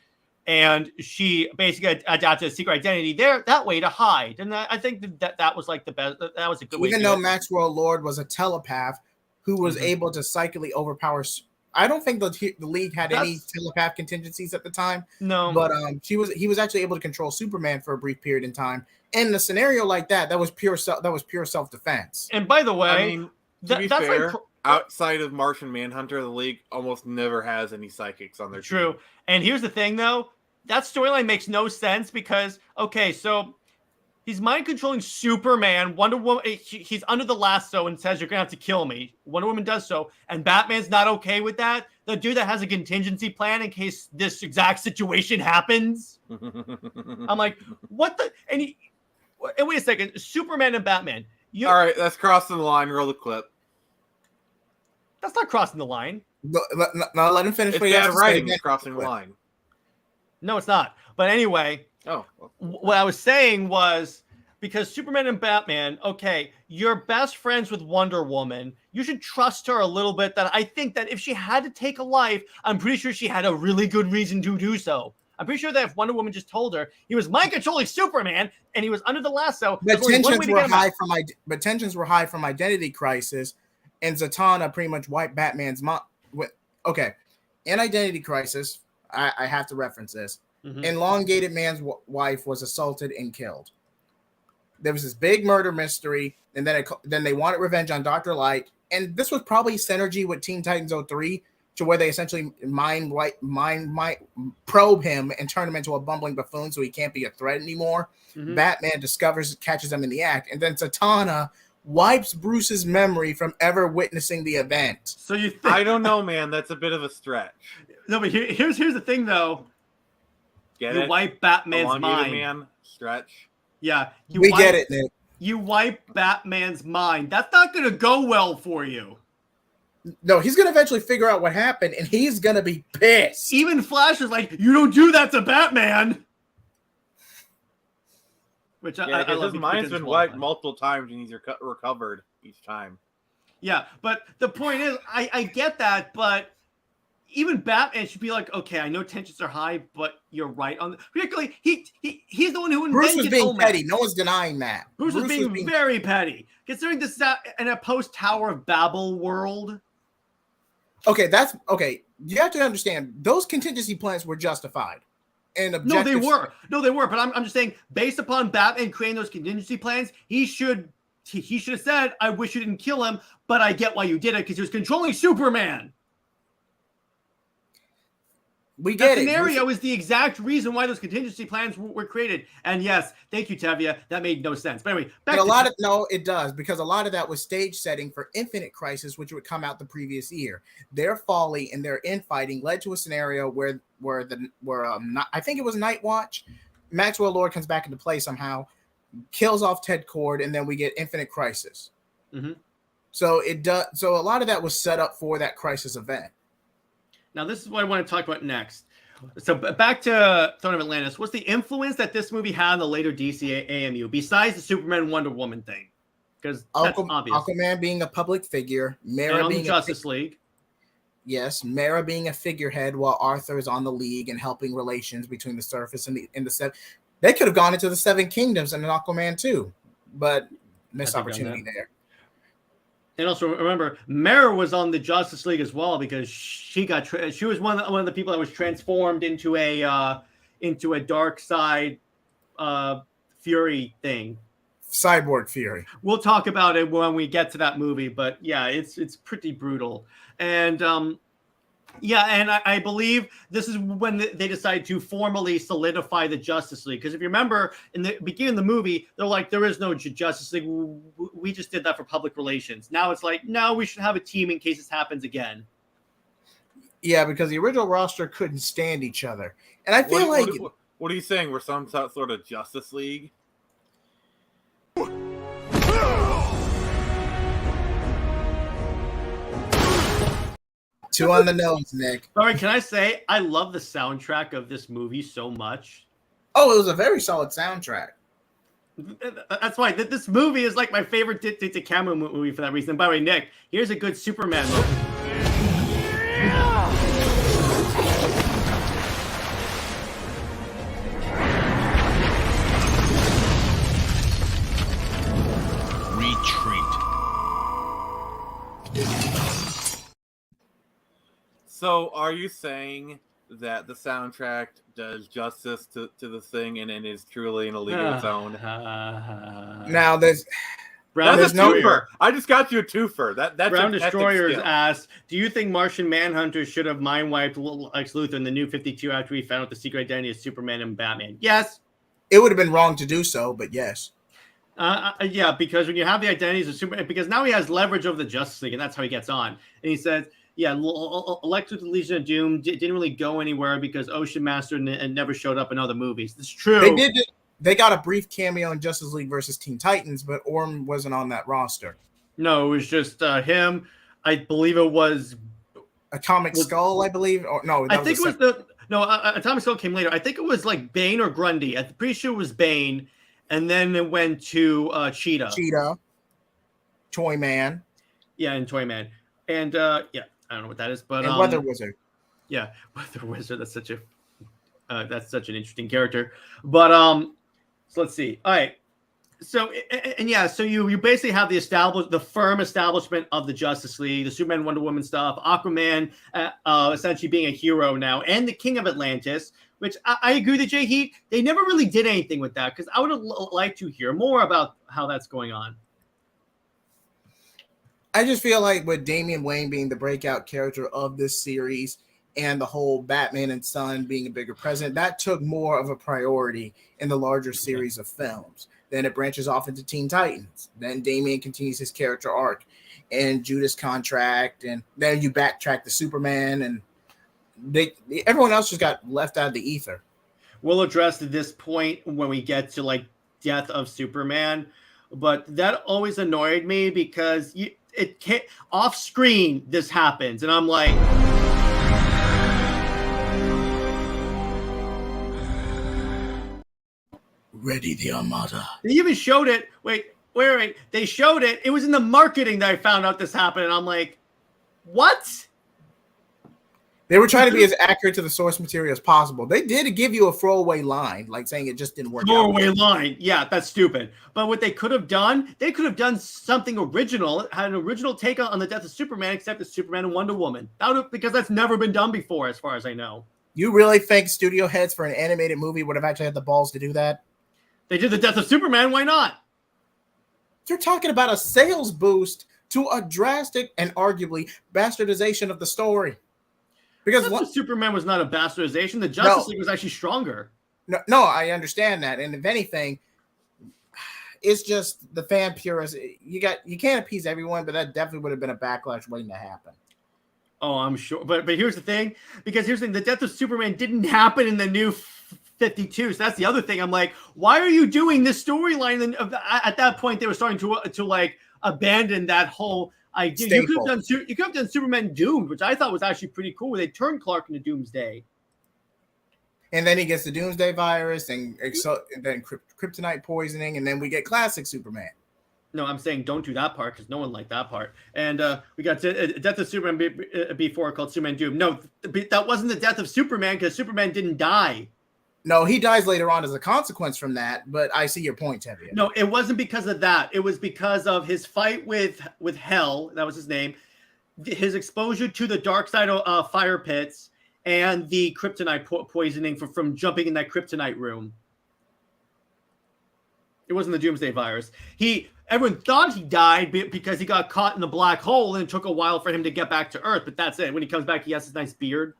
And she basically adopted a secret identity there that way to hide. And I think that was like the best. That was a good way. Even though Maxwell Lord was a telepath who was able to psychically overpower. I don't think the League had any telepath contingencies at the time. No, but he was actually able to control Superman for a brief period in time. In a scenario like that was pure self-defense. And by the way, I mean, to be fair, outside of Martian Manhunter, the League almost never has any psychics on their team. True. And here's the thing, though. That storyline makes no sense because, so he's mind controlling Superman. Wonder Woman, he's under the lasso and says, you're going to have to kill me. Wonder Woman does so. And Batman's not okay with that. The dude that has a contingency plan in case this exact situation happens. I'm like, what the? And wait a second. Superman and Batman. All right, that's crossing the line. Roll the clip. That's not crossing the line. No, let him finish. It's bad writing. It's crossing the line. No, it's not. But anyway, what I was saying was because Superman and Batman, you're best friends with Wonder Woman. You should trust her a little bit. That I think that if she had to take a life, I'm pretty sure she had a really good reason to do so. I'm pretty sure that if Wonder Woman just told her he was mind controlling Superman and he was under the lasso, but tensions were high from Identity Crisis, and Zatanna pretty much wiped Batman's mom. In Identity Crisis. I have to reference this. Elongated Man's wife was assaulted and killed. There was this big murder mystery, and then they wanted revenge on Dr. Light, and this was probably synergy with Teen Titans 03, to where they essentially mind probe him and turn him into a bumbling buffoon so he can't be a threat anymore. Batman catches them in the act, and then Zatanna wipes Bruce's memory from ever witnessing the event. So you think... I don't know, man. That's a bit of a stretch. No, but here's the thing, though. Get you it? wipe Batman's mind. Man. Stretch. Yeah. We get it, Nick. You wipe Batman's mind. That's not going to go well for you. No, he's going to eventually figure out what happened, and he's going to be pissed. Even Flash is like, you don't do that to Batman. Which I love. His mind's been wiped multiple times, and he's recovered each time. Yeah, but the point is, I get that, but even Batman should be like, okay, I know tensions are high, but you're right. Particularly, he's the one who invented Bruce was being Omen. petty. No one's denying that. Bruce was being very petty, considering this is in a post-Tower of Babel world. Okay, that's okay. You have to understand those contingency plans were justified. And No, they were. But I'm just saying, based upon Batman creating those contingency plans, he should have said, "I wish you didn't kill him, but I get why you did it because he was controlling Superman." We get that scenario is the exact reason why those contingency plans were created. And yes, thank you, Tevye. That made no sense. But anyway, it does, because a lot of that was stage setting for Infinite Crisis, which would come out the previous year. Their folly and their infighting led to a scenario where I think it was Night Watch, Maxwell Lord comes back into play somehow, kills off Ted Kord, and then we get Infinite Crisis. Mm-hmm. So it does. So a lot of that was set up for that Crisis event. Now, this is what I want to talk about next. So back to Throne of Atlantis. What's the influence that this movie had on the later DCAMU, besides the Superman Wonder Woman thing? Because that's obvious. Aquaman being a public figure, Mara being Justice League. Yes, Mara being a figurehead while Arthur is on the League and helping relations between the surface and the seven. They could have gone into the Seven Kingdoms and an Aquaman too, but missed opportunity there. And also remember, Mara was on the Justice League as well because she was one of the people that was transformed into a dark side Fury thing. Cyborg Fury. We'll talk about it when we get to that movie, but yeah, it's pretty brutal. And I believe this is when they decided to formally solidify the Justice League. Because if you remember, in the beginning of the movie, they're like, there is no Justice League. We just did that for public relations. Now it's like, no, we should have a team in case this happens again. Yeah, because the original roster couldn't stand each other. And I feel what are you saying? We're some sort of Justice League? Two on the nose, Nick. Sorry, can I say I love the soundtrack of this movie so much? Oh, it was a very solid soundtrack. That's why this movie is like my favorite DCAMU movie for that reason. By the way, Nick, here's a good Superman movie. So, are you saying that the soundtrack does justice to the thing and is truly in a league of its own? Now, that's a twofer. I just got you a twofer. That's Brown Destroyers asked, do you think Martian Manhunter should have mind-wiped Lex Luthor in the New 52 after he found out the secret identity of Superman and Batman? Yes. It would have been wrong to do so, but yes. Yeah, because when you have the identities of Superman, because now he has leverage over the Justice League, and that's how he gets on. And he says, yeah, Lex Luthor, Legion of Doom didn't really go anywhere because Ocean Master never showed up in other movies. It's true. They did. They got a brief cameo in Justice League versus Teen Titans, but Orm wasn't on that roster. No, it was just him. I believe it was Atomic Skull. I believe, or no, I think it was Atomic Skull came later. I think it was like Bane or Grundy. I'm pretty sure it was Bane, and then it went to Cheetah, Toy Man. Yeah, and Toy Man, and yeah. I don't know what that is, but Weather Wizard. Yeah, Weather Wizard. That's such an interesting character. But so let's see. All right. So so you basically have the firm establishment of the Justice League, the Superman, Wonder Woman stuff, Aquaman essentially being a hero now, and the King of Atlantis. Which I agree with JJheat. They never really did anything with that because I would have liked to hear more about how that's going on. I just feel like with Damian Wayne being the breakout character of this series and the whole Batman and Son being a bigger presence, that took more of a priority in the larger series of films. Then it branches off into Teen Titans. Then Damian continues his character arc and Judas Contract, and then you backtrack to Superman, and everyone else just got left out of the ether. We'll address this point when we get to like Death of Superman, but that always annoyed me because it can't off screen. This happens, and I'm like, ready the Armada. They even showed it. Wait. They showed it. It was in the marketing that I found out this happened, and I'm like, what? They were trying to be as accurate to the source material as possible. They did give you a throwaway line, like saying it just didn't work out. Throwaway line. Yeah, that's stupid. But what they could have done, they could have done something original, had an original take on the Death of Superman, except it's Superman and Wonder Woman. Because that's never been done before, as far as I know. You really think studio heads for an animated movie would have actually had the balls to do that? They did the Death of Superman. Why not? You're talking about a sales boost to a drastic and arguably bastardization of the story. Because Superman was not a bastardization. The Justice League was actually stronger. No, I understand that. And if anything, it's just the fan purists. You can't appease everyone, but that definitely would have been a backlash waiting to happen. Oh, I'm sure. But here's the thing. Because here's the thing. The Death of Superman didn't happen in the new 52. So that's the other thing. I'm like, why are you doing this storyline? At that point, they were starting to like abandon that whole idea. You could have done Superman Doomed, which I thought was actually pretty cool, where they turned Clark into Doomsday. And then he gets the Doomsday virus and then kryptonite poisoning, and then we get classic Superman. No, I'm saying don't do that part because no one liked that part. And we got Death of Superman before called Superman Doom. No, that wasn't the Death of Superman because Superman didn't die. No, he dies later on as a consequence from that, but I see your point, Tevye. No, it wasn't because of that. It was because of his fight with Hell, that was his name, his exposure to the dark side of fire pits, and the kryptonite poisoning from jumping in that kryptonite room. It wasn't the Doomsday virus. Everyone thought he died because he got caught in the black hole, and it took a while for him to get back to Earth, but that's it. When he comes back, he has his nice beard.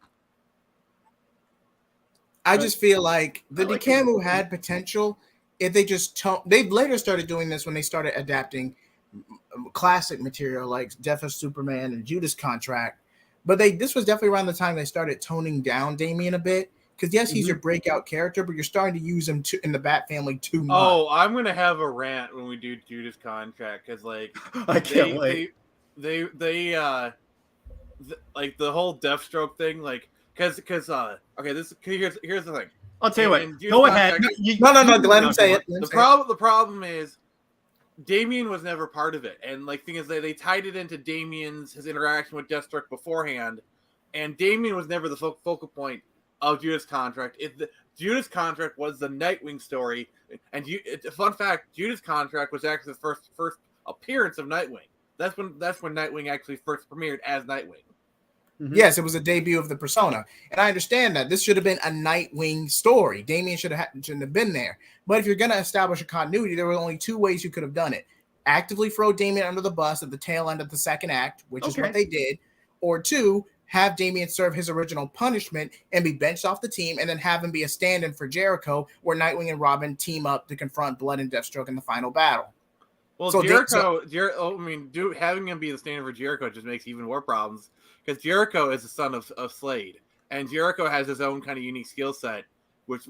I just feel like the DCAMU had potential if they just they've later started doing this when they started adapting classic material like Death of Superman and Judas Contract. But this was definitely around the time they started toning down Damian a bit. Because yes, he's your breakout character, but you're starting to use him in the Bat family too much. Oh, I'm gonna have a rant when we do Judas Contract because like I can't wait. They like the whole Deathstroke thing, like. Because here's the thing. I'll tell you what. Go ahead. No. Let him say it. The problem is Damian was never part of it, and like thing is they tied it into his interaction with Deathstroke beforehand, and Damian was never the focal point of Judas Contract. Judas Contract was the Nightwing story, and fun fact: Judas Contract was actually the first appearance of Nightwing. That's when Nightwing actually first premiered as Nightwing. Mm-hmm. Yes, it was a debut of the persona. And I understand that this should have been a Nightwing story. Damian shouldn't have been there. But if you're going to establish a continuity, there were only two ways you could have done it. Actively throw Damian under the bus at the tail end of the second act, which is what they did. Or two, have Damian serve his original punishment and be benched off the team and then have him be a stand-in for Jericho where Nightwing and Robin team up to confront Blood and Deathstroke in the final battle. Well, so having him be the stand-in for Jericho just makes even more problems. Because Jericho is the son of Slade, and Jericho has his own kind of unique skill set, which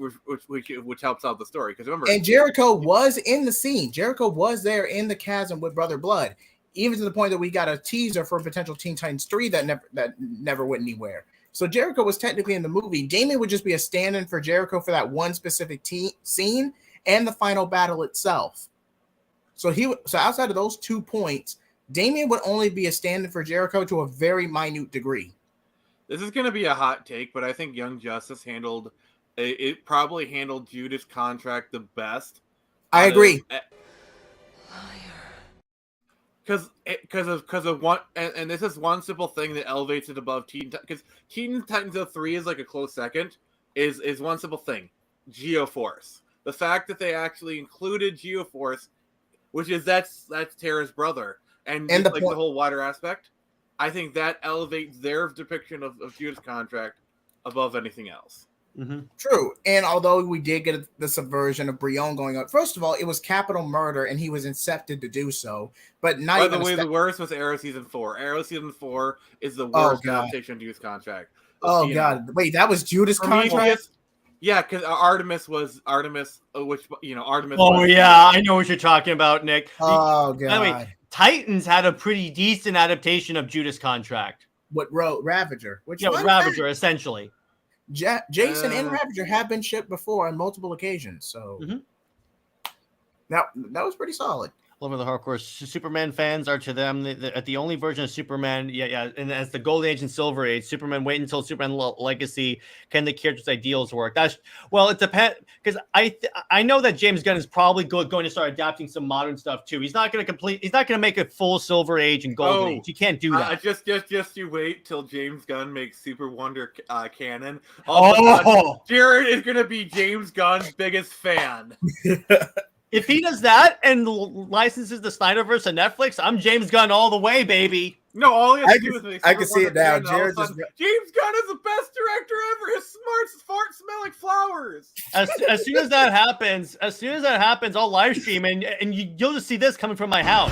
helps out the story. Because remember, and Jericho was in the scene. Jericho was there in the chasm with Brother Blood, even to the point that we got a teaser for a potential Teen Titans 3 that never went anywhere. So Jericho was technically in the movie. Damian would just be a stand-in for Jericho for that one specific scene and the final battle itself. So outside of those 2 points, Damian would only be a stand-in for Jericho to a very minute degree. This is going to be a hot take, but I think Young Justice probably handled Judas Contract the best. I agree. Because of one, and this is one simple thing that elevates it above Teen Titans. Because Teen Titans 3 is like a close second. Is one simple thing: Geoforce. The fact that they actually included Geoforce, which is that's Tara's brother. And the whole wider aspect, I think that elevates their depiction of Judas Contract above anything else. True. And although we did get the subversion of Brion going up, first of all, it was capital murder and he was incepted to do so. But not By even the way, the worst was Arrow Season 4. Arrow Season 4 is the Oh, worst God. adaptation of Judas Contract. Oh, You God. know, Wait, that was Judas Contract? Prometheus. Yeah, because Artemis, which, Artemis. Oh, was, yeah. I know what you're talking about, Nick. Oh, By the way, God. Titans had a pretty decent adaptation of Judas Contract. What wrote Ravager? Which Yeah, with Ravager, essentially. Jason and Ravager have been shipped before on multiple occasions. So that was pretty solid. Love of the hardcore Superman fans are to them the only version of Superman. Yeah. And as the Golden Age and Silver Age, Superman wait until Superman Legacy. Can the character's ideals work? It depends, because I know that James Gunn is probably going to start adapting some modern stuff too. He's not going to make a full Silver Age and Golden Age. You can't do that. Just you wait till James Gunn makes Superwonder canon. Jared is going to be James Gunn's biggest fan. If he does that and licenses the Snyderverse to Netflix, I'm James Gunn all the way, baby. No, all he has to do is make I can see it now. James Gunn is the best director ever. His smarts farts smell like flowers. As soon as that happens, I'll live stream and you'll just see this coming from my house.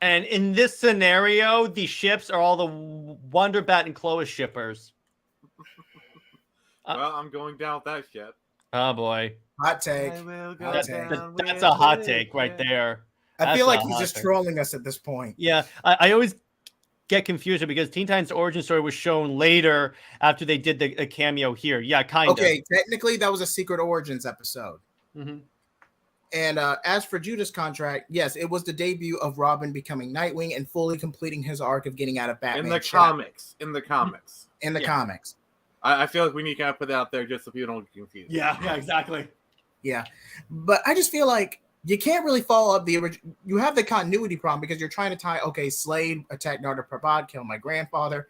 And in this scenario, the ships are all the Wonder Bat and Clois shippers. Well, I'm going down with that ship. Oh boy, hot take. That's a hot take right there. I feel like he's just trolling us at this point. Yeah, I always get confused because Teen Titans origin story was shown later after they did the cameo here. Yeah, kind of. Okay, technically that was a Secret Origins episode. And as for Judas Contract, yes, it was the debut of Robin becoming Nightwing and fully completing his arc of getting out of Batman. In the comics. In the comics. I feel like we need to kind of put that out there just so people don't get confused. Yeah, exactly. Yeah. But I just feel like you can't really follow up the original. You have the continuity problem because you're trying to tie, Slade attacked Narda Prabhat, killed my grandfather,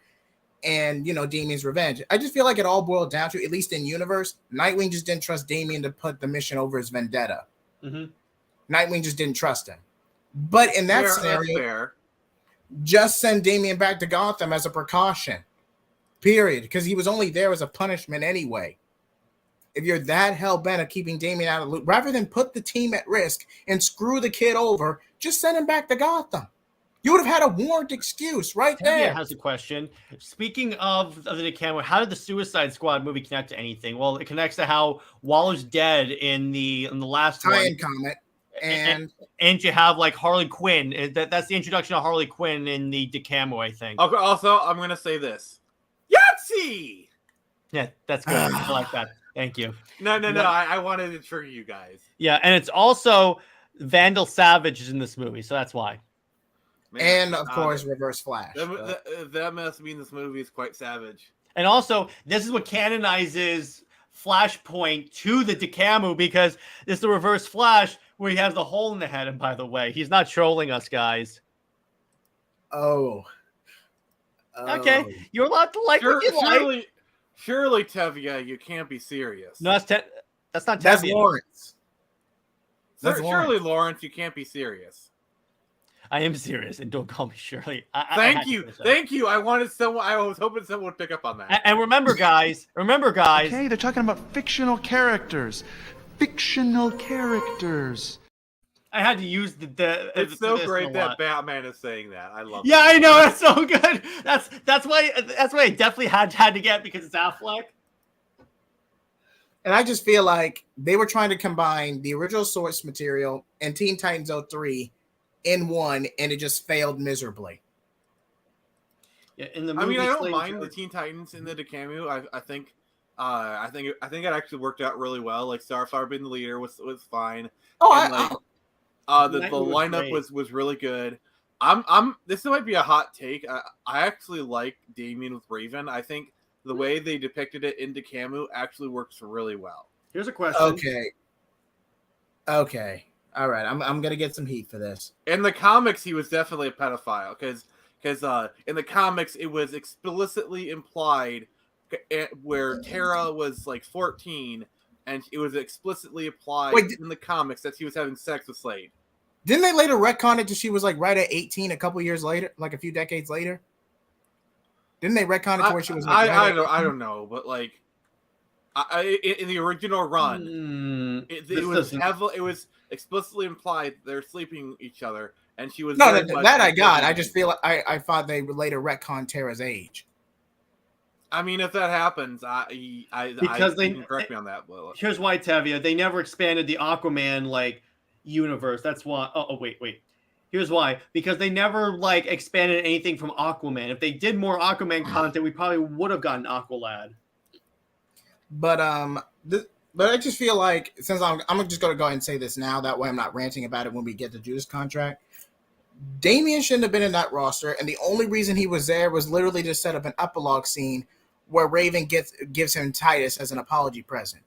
and, Damian's revenge. I just feel like it all boiled down to, at least in universe, Nightwing just didn't trust Damian to put the mission over his vendetta. Nightwing just didn't trust him. But in that scenario, just send Damian back to Gotham as a precaution. Period. Because he was only there as a punishment anyway. If you're that hell-bent of keeping Damian out of the loop, rather than put the team at risk and screw the kid over, just send him back to Gotham. You would have had a warranted excuse right there. Yeah, has a question. Speaking of the DCAMU, how did the Suicide Squad movie connect to anything? Well, it connects to how Waller's dead in the last tie-in comic, and you have like Harley Quinn. That's the introduction of Harley Quinn in the DCAMU, I think. Okay, also, I'm gonna say this: Yahtzee. Yeah, that's good. I like that. Thank you. No. I wanted to trigger you guys. Yeah, and it's also Vandal Savage is in this movie, so that's why. Man, and of course, Reverse Flash. That must mean this movie is quite savage. And also, this is what canonizes Flashpoint to the DCAMU, because this is the Reverse Flash where he has the hole in the head. And by the way, he's not trolling us, guys. Oh. Okay, you're allowed to like what you like. Surely, Tevye, you can't be serious. No, that's not Tevye. That's Lawrence. Surely, Lawrence, you can't be serious. I am serious, and don't call me Shirley. Thank you. I was hoping someone would pick up on that. And remember, guys. Okay, they're talking about fictional characters. I had to use the it's so great that Batman is saying that. I love it. Yeah, I know, that's so good. That's why I definitely had to get, because it's Affleck. And I just feel like they were trying to combine the original source material and Teen Titans 03 in one, and it just failed miserably. Yeah, in the movie, I don't mind the Teen Titans in the DCAMU. I think it actually worked out really well. Like Starfire being the leader was fine. The lineup was really good. This might be a hot take. I actually like Damian with Raven. I think the way they depicted it in DCAMU actually works really well. Here's a question. Okay. All right, I'm gonna get some heat for this. In the comics, he was definitely a pedophile because in the comics it was explicitly implied where Tara was like 14, and it was explicitly implied in the comics that he was having sex with Slade. Didn't they later retcon it to she was like right at 18 a couple years later, like a few decades later? Didn't they retcon it to where she was like I don't know, but like in the original run, it was explicitly implied they're sleeping each other, and she was that I got. I just feel like I thought they would later retcon Tara's age. I mean, if that happens, because they can correct me on that. But here's why, Tevia. They never expanded the Aquaman like universe. That's why. Oh, wait. Here's why. Because they never like expanded anything from Aquaman. If they did more Aquaman content, we probably would have gotten Aqualad. But I just feel like since I'm just gonna go ahead and say this now, that way I'm not ranting about it when we get the Judas contract. Damian shouldn't have been in that roster, and the only reason he was there was literally to set up an epilogue scene where Raven gives him Titus as an apology present.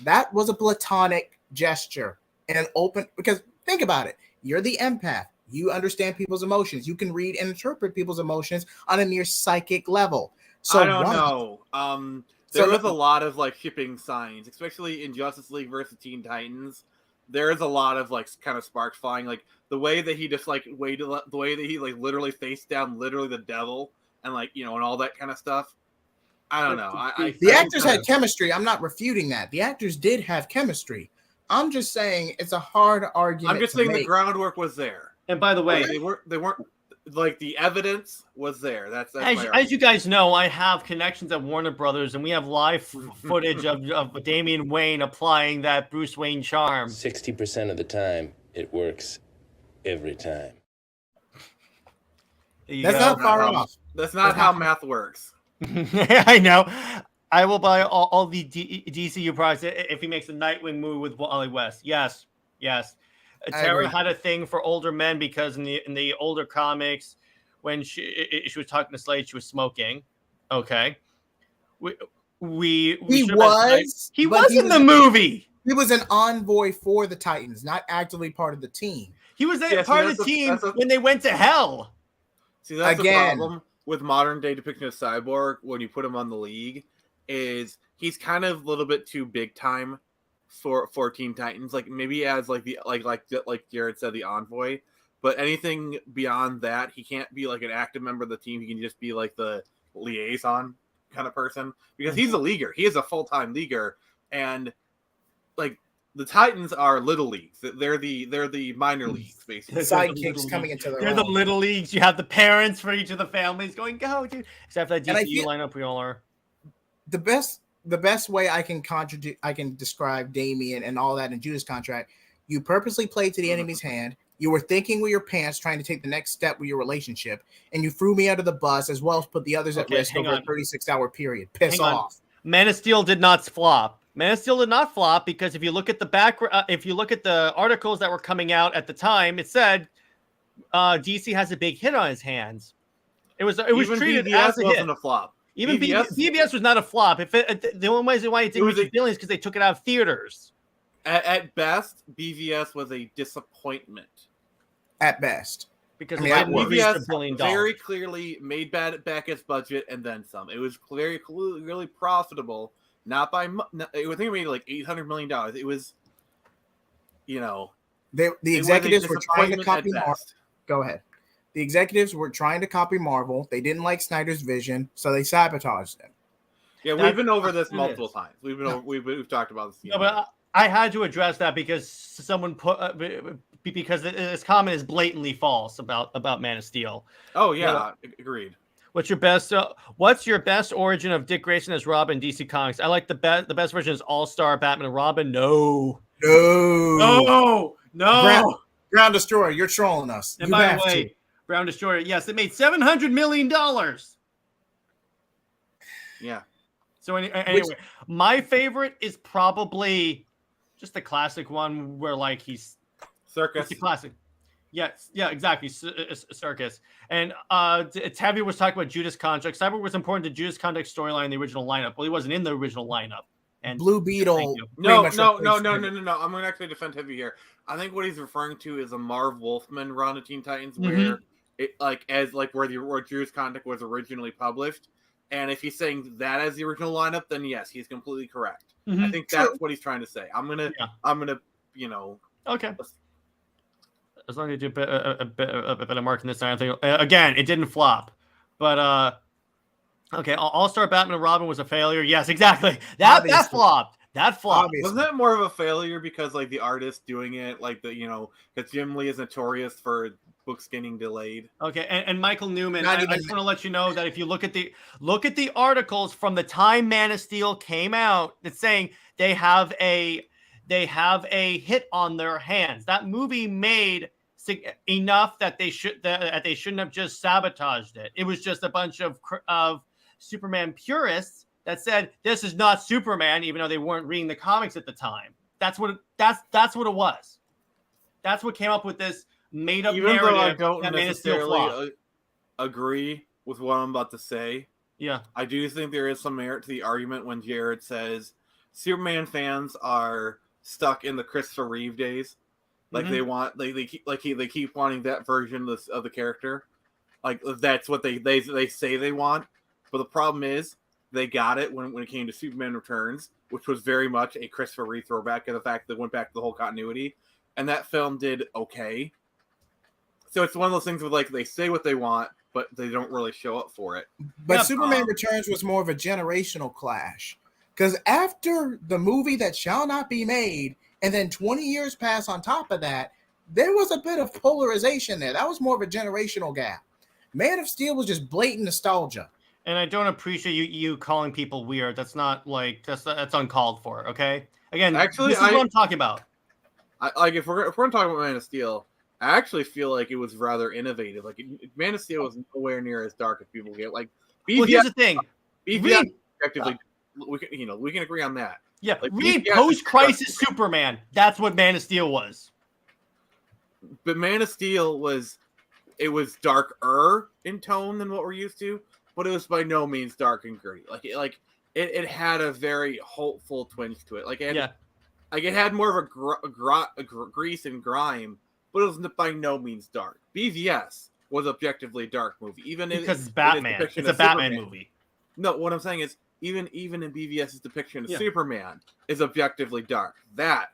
That was a platonic gesture and an open, because think about it. You're the empath. You understand people's emotions. You can read and interpret people's emotions on a mere psychic level. So I don't know. There was a lot of like shipping signs, especially in Justice League versus Teen Titans. There is a lot of like kind of sparks flying, like the way that he just like waited, the way that he like literally faced down literally the devil, and like and all that kind of stuff. I don't know. The actors had chemistry. I'm not refuting that. The actors did have chemistry. I'm just saying it's a hard argument. I'm just saying the groundwork was there. And by the way, they weren't like the evidence was there. That's as you guys know, I have connections at Warner Brothers, and we have live footage of Damian Wayne applying that Bruce Wayne charm. 60% of the time, it works every time. That's not far off. That's not how math works. I know. I will buy all the DCU products if he makes a Nightwing movie with Wally West. Yes. Tara had a thing for older men because in the older comics, when she was talking to Slade, she was smoking. Okay. He was in the movie. He was an envoy for the Titans, not actively part of the team. He was part of the team when they went to hell. See, that's the problem with modern day depiction of Cyborg when you put him on the League, is he's kind of a little bit too big time for Teen Titans. Like maybe as like Jared said, the envoy, but anything beyond that, he can't be like an active member of the team. He can just be like the liaison kind of person, because he's a leaguer. He is a full-time leaguer, and like the Titans are little leagues. They're the minor leagues, basically. Sidekicks coming into their own. The little leagues. You have the parents for each of the families going, go, dude. Except for that DCU lineup, we all are. The best way I can describe Damian and all that in Judas contract, you purposely played to the enemy's hand. You were thinking with your pants, trying to take the next step with your relationship, and you threw me under the bus as well as put the others at risk over a 36-hour period. Piss off. Man of Steel did not flop. Man of Steel did not flop because if you look at the if you look at the articles that were coming out at the time, it said DC has a big hit on his hands. It was treated BVS as a wasn't hit. A flop. Even BVS was not a flop. The only reason why it didn't reach billions because they took it out of theaters. At best, BVS was a disappointment. At best, because BVS very clearly made back its budget and then some. It was really profitable. Not by, I think it made like $800 million. It was, the executives were trying to copy Marvel. Go ahead. The executives were trying to copy Marvel. They didn't like Snyder's vision, so they sabotaged it. Yeah, we've been over this multiple times. We've talked about this. No, but I had to address that because someone because this comment is blatantly false about Man of Steel. Oh yeah, agreed. What's your best origin of Dick Grayson as Robin DC Comics? I like the best version is All-Star Batman and Robin. No. Ground Destroyer, you're trolling us. And by the way, Ground Destroyer, yes, it made $700 million. Yeah. So anyway, my favorite is probably just the classic one where like he's Circus. It's the classic. Yes, yeah, exactly. Circus. And Tabby was talking about Judas Contract. Cyborg was important to Judas Contract storyline in the original lineup. Well, he wasn't in the original lineup. And Blue Beetle. No. I'm going to actually defend Heavy here. I think what he's referring to is a Marv Wolfman run of Teen Titans where it where Judas Contract was originally published. And if he's saying that as the original lineup, then yes, he's completely correct. I think that's what he's trying to say. I'm gonna okay. as long as you do a bit of marking this time, I think again it didn't flop, but okay, All-Star Batman and Robin was a failure. Yes, exactly. That flopped. That flopped. Obviously. Wasn't that more of a failure because like the artist doing it, like the because Jim Lee is notorious for books getting delayed. Okay, and Michael Newman, I just want to let you know that if you look at the articles from the time Man of Steel came out, it's saying they have a hit on their hands. That movie made enough that they shouldn't have just sabotaged it. It was just a bunch of Superman purists that said this is not Superman, even though they weren't reading the comics at the time. That's what it was. That's what came up with this made up narrative. Even though I don't necessarily agree with what I'm about to say, yeah, I do think there is some merit to the argument when Jared says Superman fans are stuck in the Christopher Reeve days. Like they want, they keep wanting that version of the character. Like that's what they say they want. But the problem is they got it when it came to Superman Returns, which was very much a Christopher Reeve throwback, and the fact that it went back to the whole continuity. And that film did okay. So it's one of those things where like they say what they want, but they don't really show up for it. But Superman Returns was more of a generational clash. Because after the movie that shall not be made, and then 20 years pass on top of that, there was a bit of polarization there. That was more of a generational gap. Man of Steel was just blatant nostalgia. And I don't appreciate you calling people weird. That's not like that's uncalled for. Okay. Again, actually, this is what I'm talking about. If we're going to talk about Man of Steel, I actually feel like it was rather innovative. Like Man of Steel was nowhere near as dark as people get. Like, well, here's the thing. Effectively, we can agree on that. Yeah, like, read post-crisis Superman. That's what Man of Steel was. But Man of Steel was darker in tone than what we're used to, but it was by no means dark and gritty. It had a very hopeful twinge to it. It had more of a grease and grime, but it was by no means dark. BVS was objectively a dark movie, even because it's Batman. It's a Batman movie. No, what I'm saying is even in BVS's depiction of Superman is objectively dark. That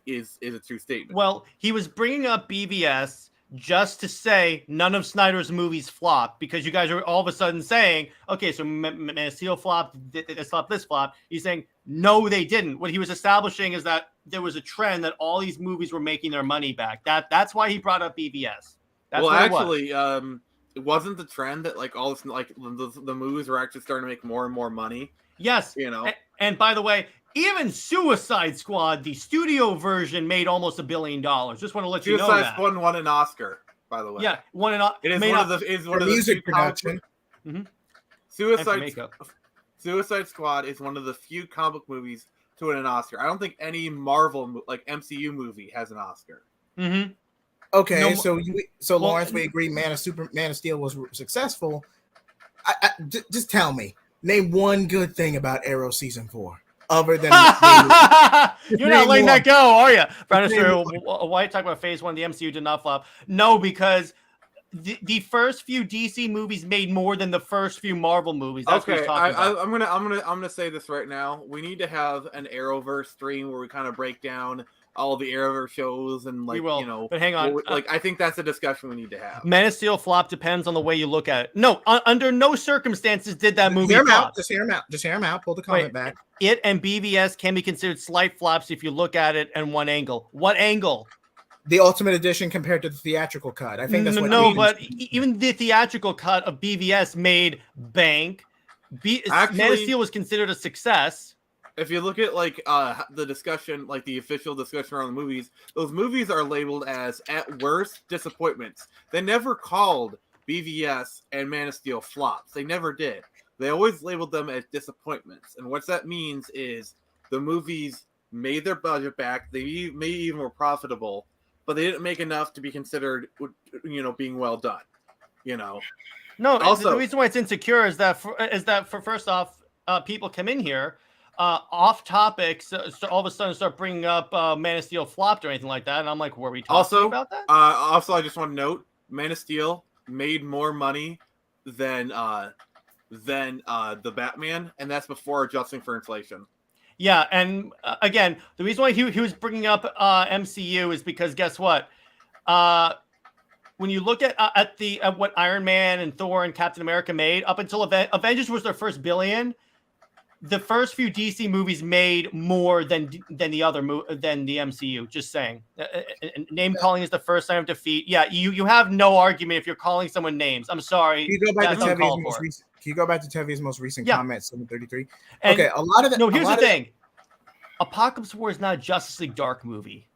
is a true statement. Well, he was bringing up BVS just to say none of Snyder's movies flopped, because you guys are all of a sudden saying, okay, so Man of Steel flopped, this flopped. He's saying, no, they didn't. What he was establishing is that there was a trend that all these movies were making their money back. That's why he brought up BVS. It wasn't the trend that like all this like the movies were actually starting to make more and more money. Yes, and by the way, even Suicide Squad, the studio version, made almost $1 billion. Just want to let you know that. Suicide Squad won an Oscar, by the way. Yeah, won an Oscar. It is one of the music production. Suicide Squad is one of the few comic movies to win an Oscar. I don't think any Marvel like MCU movie has an Oscar. Mm-hmm. Okay, so Lawrence, we agree. Man of Steel was successful. Just tell me, name one good thing about Arrow season 4, other than you're not letting that go, are you? Why talk about Phase 1? The MCU did not flop. No, because the first few DC movies made more than the first few Marvel movies. That's what he's talking about. I'm gonna say this right now. We need to have an Arrowverse stream where we kind of break down all the Arrowverse shows and but hang on. I think that's a discussion we need to have. Man of Steel flop depends on the way you look at it. No, under no circumstances did that movie flop. Just hear him out. Pull the comment back. It and BVS can be considered slight flops if you look at it in one angle. What angle? The Ultimate Edition compared to the theatrical cut. I think that's what. No, but even the theatrical cut of BVS made bank. Man of Steel was considered a success. If you look at the discussion, like the official discussion around the movies, those movies are labeled as at worst disappointments. They never called BVS and Man of Steel flops. They never did. They always labeled them as disappointments. And what that means is the movies made their budget back. They maybe even were profitable, but they didn't make enough to be considered, being well done. No. Also, the reason why it's insecure is that for first off, people come in here off topic, so all of a sudden start bringing up Man of Steel flopped or anything like that, and I'm like, were we talking about that? Also, I just want to note, Man of Steel made more money than the Batman, and that's before adjusting for inflation. Yeah, and again, the reason why he was bringing up MCU is because guess what? when you look at what Iron Man and Thor and Captain America made, up until Avengers was their first billion, the first few DC movies made more than the MCU. Just saying. Name calling is the first sign of defeat. Yeah, you have no argument if you're calling someone names. I'm sorry. Can you go back to Tevi's most recent comment, 733? And okay, a lot of that. No, here's the thing. Apocalypse War is not a Justice League Dark movie.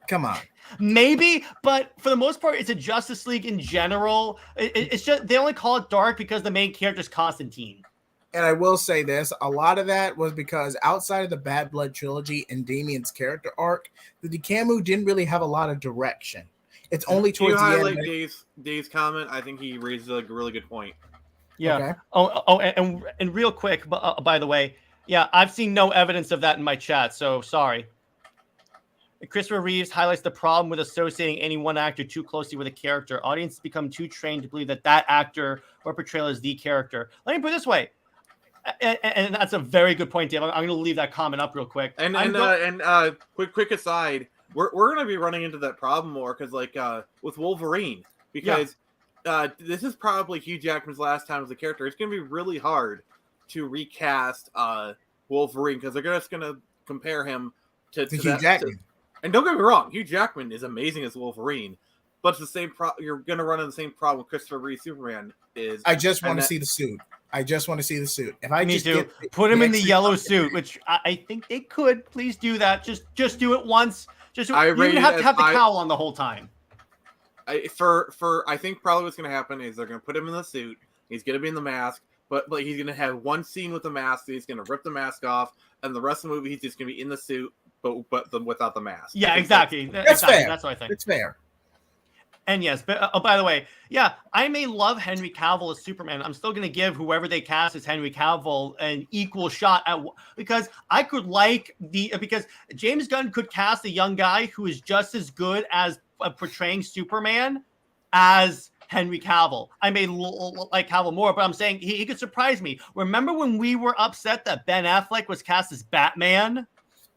Come on. Maybe, but for the most part, it's a Justice League in general. It's just they only call it dark because the main character is Constantine. And I will say this, a lot of that was because outside of the Bad Blood trilogy and Damian's character arc, the DCAMU didn't really have a lot of direction. It's only towards the end. Highlight Dave's comment. I think he raises a really good point. Yeah. Okay. And real quick, by the way, yeah, I've seen no evidence of that in my chat, so sorry. Christopher Reeves highlights the problem with associating any one actor too closely with a character. Audiences become too trained to believe that actor or portrayal is the character. Let me put it this way. And that's a very good point, Dave. I'm going to leave that comment up real quick. And quick aside, we're going to be running into that problem more because with Wolverine, because this is probably Hugh Jackman's last time as a character. It's going to be really hard to recast Wolverine because they're just going to compare him to Hugh Jackman. And don't get me wrong, Hugh Jackman is amazing as Wolverine, but it's the same. You're going to run into the same problem Christopher Reeve Superman is. I just want to see the suit. If I put him in the yellow suit, which I think they could. Please do that. Just do it once. You don't have to have the cowl on the whole time. I think probably what's going to happen is they're going to put him in the suit. He's going to be in the mask, but he's going to have one scene with the mask. He's going to rip the mask off, and the rest of the movie he's just going to be in the suit, but without the mask. Yeah, exactly. That's fair. That's what I think. It's fair. And yes, but by the way, yeah, I may love Henry Cavill as Superman. I'm still going to give whoever they cast as Henry Cavill an equal shot because I could because James Gunn could cast a young guy who is just as good as portraying Superman as Henry Cavill. I may like Cavill more, but I'm saying he could surprise me. Remember when we were upset that Ben Affleck was cast as Batman?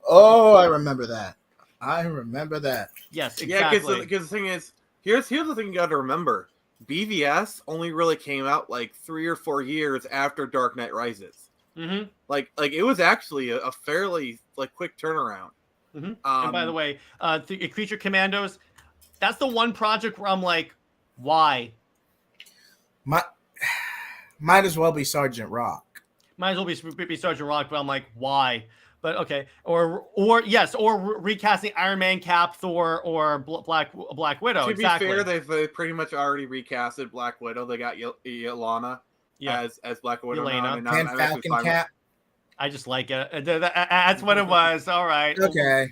Oh, I remember that. Yes, exactly. Yeah, because the thing is, Here's the thing you got to remember. BVS only really came out 3 or 4 years after Dark Knight Rises. Mm-hmm. Like it was actually a fairly quick turnaround. Mm-hmm. And by the way, the Creature Commandos, that's the one project where I'm like, why? Might as well be Sergeant Rock. Might as well be Sergeant Rock, but I'm like, why? But okay, or recasting Iron Man, Cap, Thor, or Black Widow. To be fair, they've pretty much already recasted Black Widow. They got Yelena as Black Widow. And Falcon Cap. I just like it. That's what it was. All right. Okay.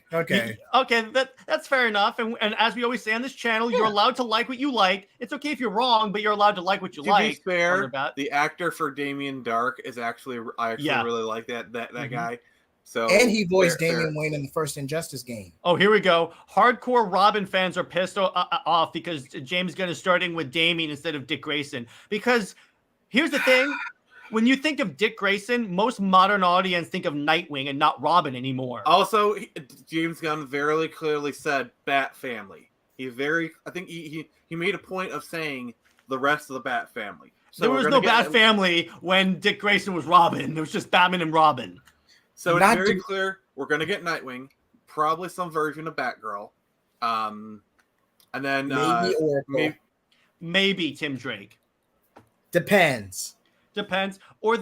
That's fair enough. And as we always say on this channel, you're allowed to like what you like. It's okay if you're wrong, but you're allowed to like what you like. To be fair, the actor for Damien Dark is actually really like that guy. So, and he voiced Damian Wayne in the first Injustice game. Oh, here we go. Hardcore Robin fans are pissed off because James Gunn is starting with Damian instead of Dick Grayson. Because here's the thing. When you think of Dick Grayson, most modern audience think of Nightwing and not Robin anymore. Also, James Gunn very clearly said Bat Family. I think he made a point of saying the rest of the Bat Family. So there was no Bat Family when Dick Grayson was Robin. There was just Batman and Robin. So it's very clear we're going to get Nightwing, probably some version of Batgirl, and then maybe Oracle, maybe Tim Drake. Depends. Or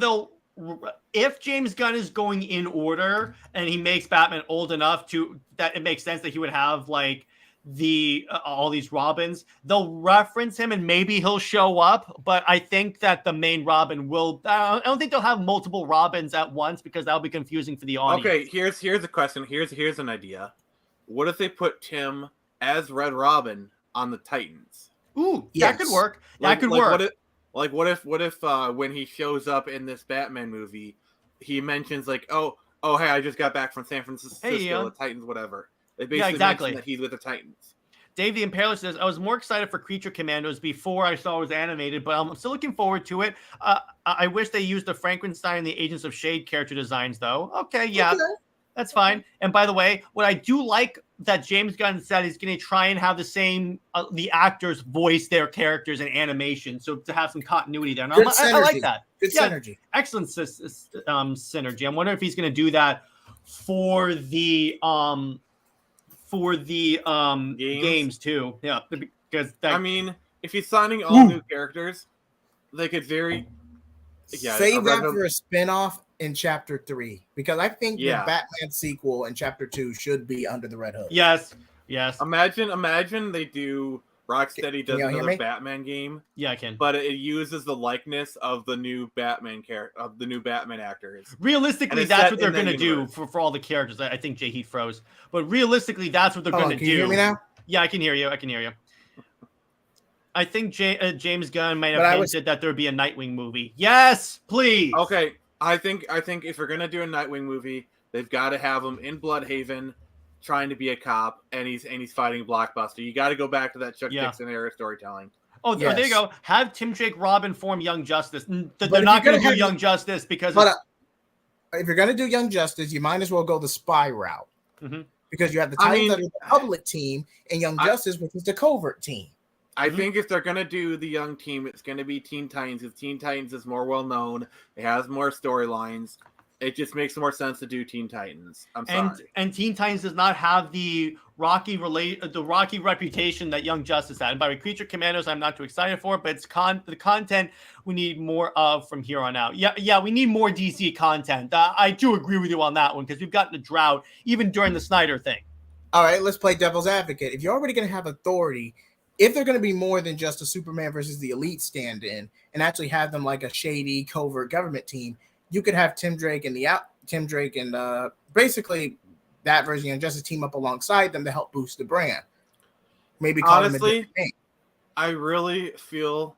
if James Gunn is going in order and he makes Batman old enough that it makes sense that he would have all these Robins, they'll reference him and maybe he'll show up. But I think that the main Robin will. I don't think they'll have multiple Robins at once because that'll be confusing for the audience. Okay, here's a question. Here's an idea. What if they put Tim as Red Robin on the Titans? Ooh, yes. That could work. That could work. What if when he shows up in this Batman movie, he mentions oh hey, I just got back from San Francisco, the Titans, whatever. They basically mention that he's with the Titans. Dave the Impaler says, I was more excited for Creature Commandos before I saw it was animated, but I'm still looking forward to it. I wish they used the Frankenstein and the Agents of S.H.I.E.L.D. character designs, though. Okay, yeah, that's fine. And by the way, what I do like that James Gunn said he's going to try and have the same the actors voice their characters in animation, so to have some continuity there. And I like that. Good synergy. Excellent synergy. I'm wondering if he's going to do that for the games too. Yeah, because I mean, if he's signing all new characters, they could save that for a spinoff in Chapter 3, because I think the Batman sequel in Chapter 2 should be under the Red Hood. Yes. Imagine they do Rocksteady does another Batman game. Yeah, I can. But it uses the likeness of the new Batman of the new Batman actors. Realistically, that's what they're going to do for all the characters. I think JJheat froze, but realistically, that's what they're going to do. Can you hear me now? Yeah, I can hear you. I think James Gunn might have hinted that there would be a Nightwing movie. Yes, please. Okay, I think if we're gonna do a Nightwing movie, they've got to have him in Bloodhaven, trying to be a cop, and he's fighting Blockbuster. You got to go back to that Chuck Dixon era storytelling. Oh, yes. There you go. Have Tim Drake Robin form Young Justice. They're not going to do Young Justice because. But if you're going to do Young Justice, you might as well go the spy route, because you have the Titans that are the public team and Young Justice, which is the covert team. I think if they're going to do the young team, it's going to be Teen Titans. Because Teen Titans is more well-known. It has more storylines. It just makes more sense to do Teen Titans. I'm sorry. And Teen Titans does not have the Rocky reputation that Young Justice had. And by the way, Creature Commandos, I'm not too excited for, but it's the content we need more of from here on out. Yeah, we need more DC content. I do agree with you on that one, because we've gotten a drought even during the Snyder thing. All right, let's play devil's advocate. If you're already going to have authority, if they're going to be more than just a Superman versus the Elite stand-in and actually have them like a shady, covert government team, you could have Tim Drake and basically that version of Young Justice team up alongside them to help boost the brand. Maybe call them a different name. I really feel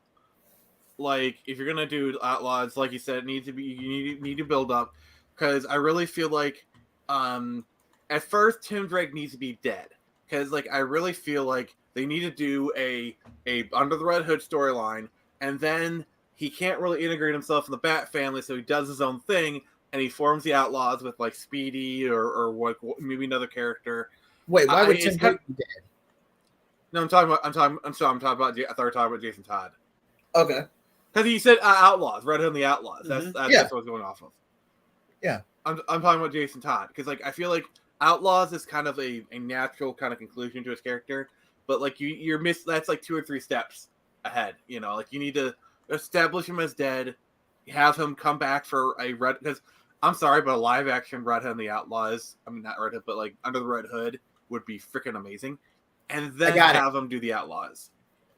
like if you're gonna do Outlaws, like you said, you need to build up, because I really feel like at first Tim Drake needs to be dead, because I really feel like they need to do a Under the Red Hood storyline, and then he can't really integrate himself in the Bat family, so he does his own thing, and he forms the Outlaws with Speedy or maybe another character. Wait, why would Tim Drake be dead? No, I'm talking about. I thought we were talking about Jason Todd. Okay. Because he said Outlaws, Red Hood and the Outlaws. That's what I was going off of. Yeah. I'm talking about Jason Todd, because I feel like Outlaws is kind of a natural kind of conclusion to his character, but you're that's 2 or 3 steps ahead. You need to establish him as dead, have him come back for a Red. Because I'm sorry, but a live action Red Hood and the Outlaws. I mean, not Red Hood, but Under the Red Hood would be freaking amazing. And then have him do the Outlaws.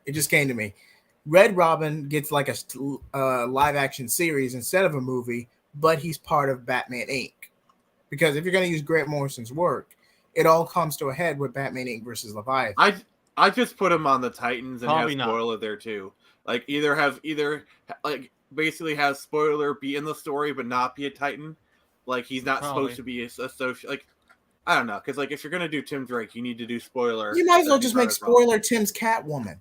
It just came to me. Red Robin gets a live action series instead of a movie, but he's part of Batman Inc. Because if you're going to use Grant Morrison's work, it all comes to a head with Batman Inc. versus Leviathan. I just put him on the Titans and have Spoiler there too. Basically have Spoiler be in the story but not be a Titan. He's not supposed to be associated. I don't know, because if you're gonna do Tim Drake, you need to do Spoiler. You might as well just make Spoiler Tim's Catwoman.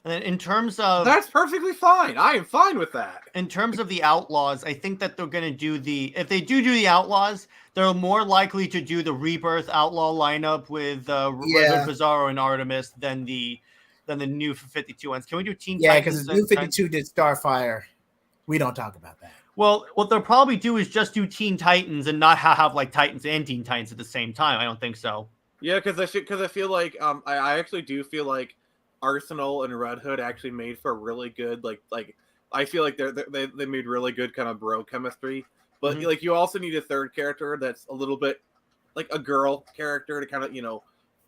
And then in terms of... That's perfectly fine. I am fine with that. In terms of the Outlaws, I think that they're going to do if they do the Outlaws, they're more likely to do the Rebirth Outlaw lineup with Bizarro and Artemis than the new 52 ones. Can we do Teen Titans? Yeah, because the new 52 did Starfire. We don't talk about that. Well, what they'll probably do is just do Teen Titans and not have Titans and Teen Titans at the same time. I don't think so. Yeah, because I feel like I actually do feel like Arsenal and Red Hood actually made for really good I feel like they made really good kind of bro chemistry, but you also need a third character that's a little bit like a girl character to kind of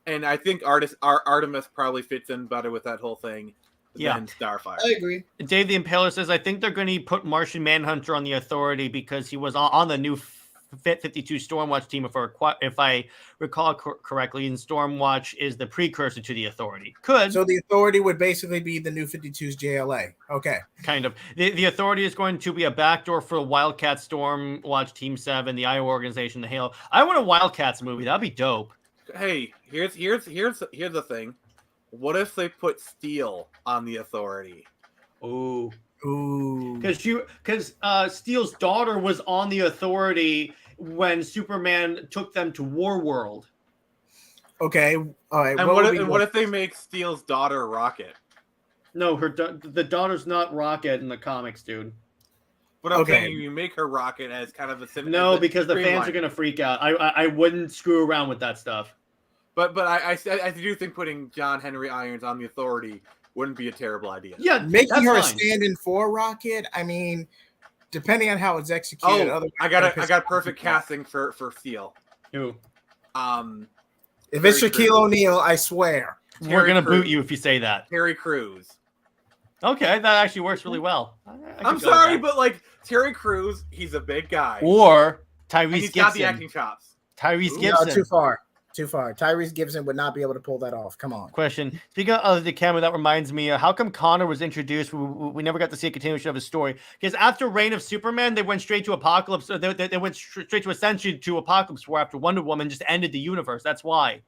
and I think Artemis probably fits in better with that whole thing than Starfire. I agree. Dave the Impaler says I think they're going to put Martian Manhunter on the Authority because he was on the new 52 Stormwatch team, if I recall correctly, and Stormwatch is the precursor to the Authority. So the Authority would basically be the new 52's JLA. Okay. Kind of. The Authority is going to be a backdoor for Wildcat, Stormwatch, Team 7, the Iowa Organization, the Halo. I want a Wildcats movie. That'd be dope. Hey, here's the thing. What if they put Steel on the Authority? Ooh. Because Steel's daughter was on the Authority when Superman took them to Warworld. Okay, all right. And what if they make Steel's daughter Rocket? No, the daughter's not Rocket in the comics, dude. But I'm saying you make her Rocket as kind of a no, because the fans are gonna freak out. I wouldn't screw around with that stuff. But I do think putting John Henry Irons on the Authority wouldn't be a terrible idea. Yeah, making her a stand-in for Rocket. I mean, depending on how it's executed. I got perfect casting for Steel. Who? If it's Shaquille O'Neal, I swear we're gonna boot you if you say that. Terry Crews. Okay, that actually works really well. I'm sorry, but like Terry Crews, he's a big guy. Or Tyrese Gibson. He's got the acting chops. Tyrese Gibson. No, too far. Tyrese Gibson would not be able to pull that off. Come on. Question. Speaking of the camera, that reminds me, how come Connor was introduced? We never got to see a continuation of his story. Because after Reign of Superman, they went straight to Apocalypse. They went straight to Ascension to Apocalypse War after Wonder Woman just ended the universe. That's why.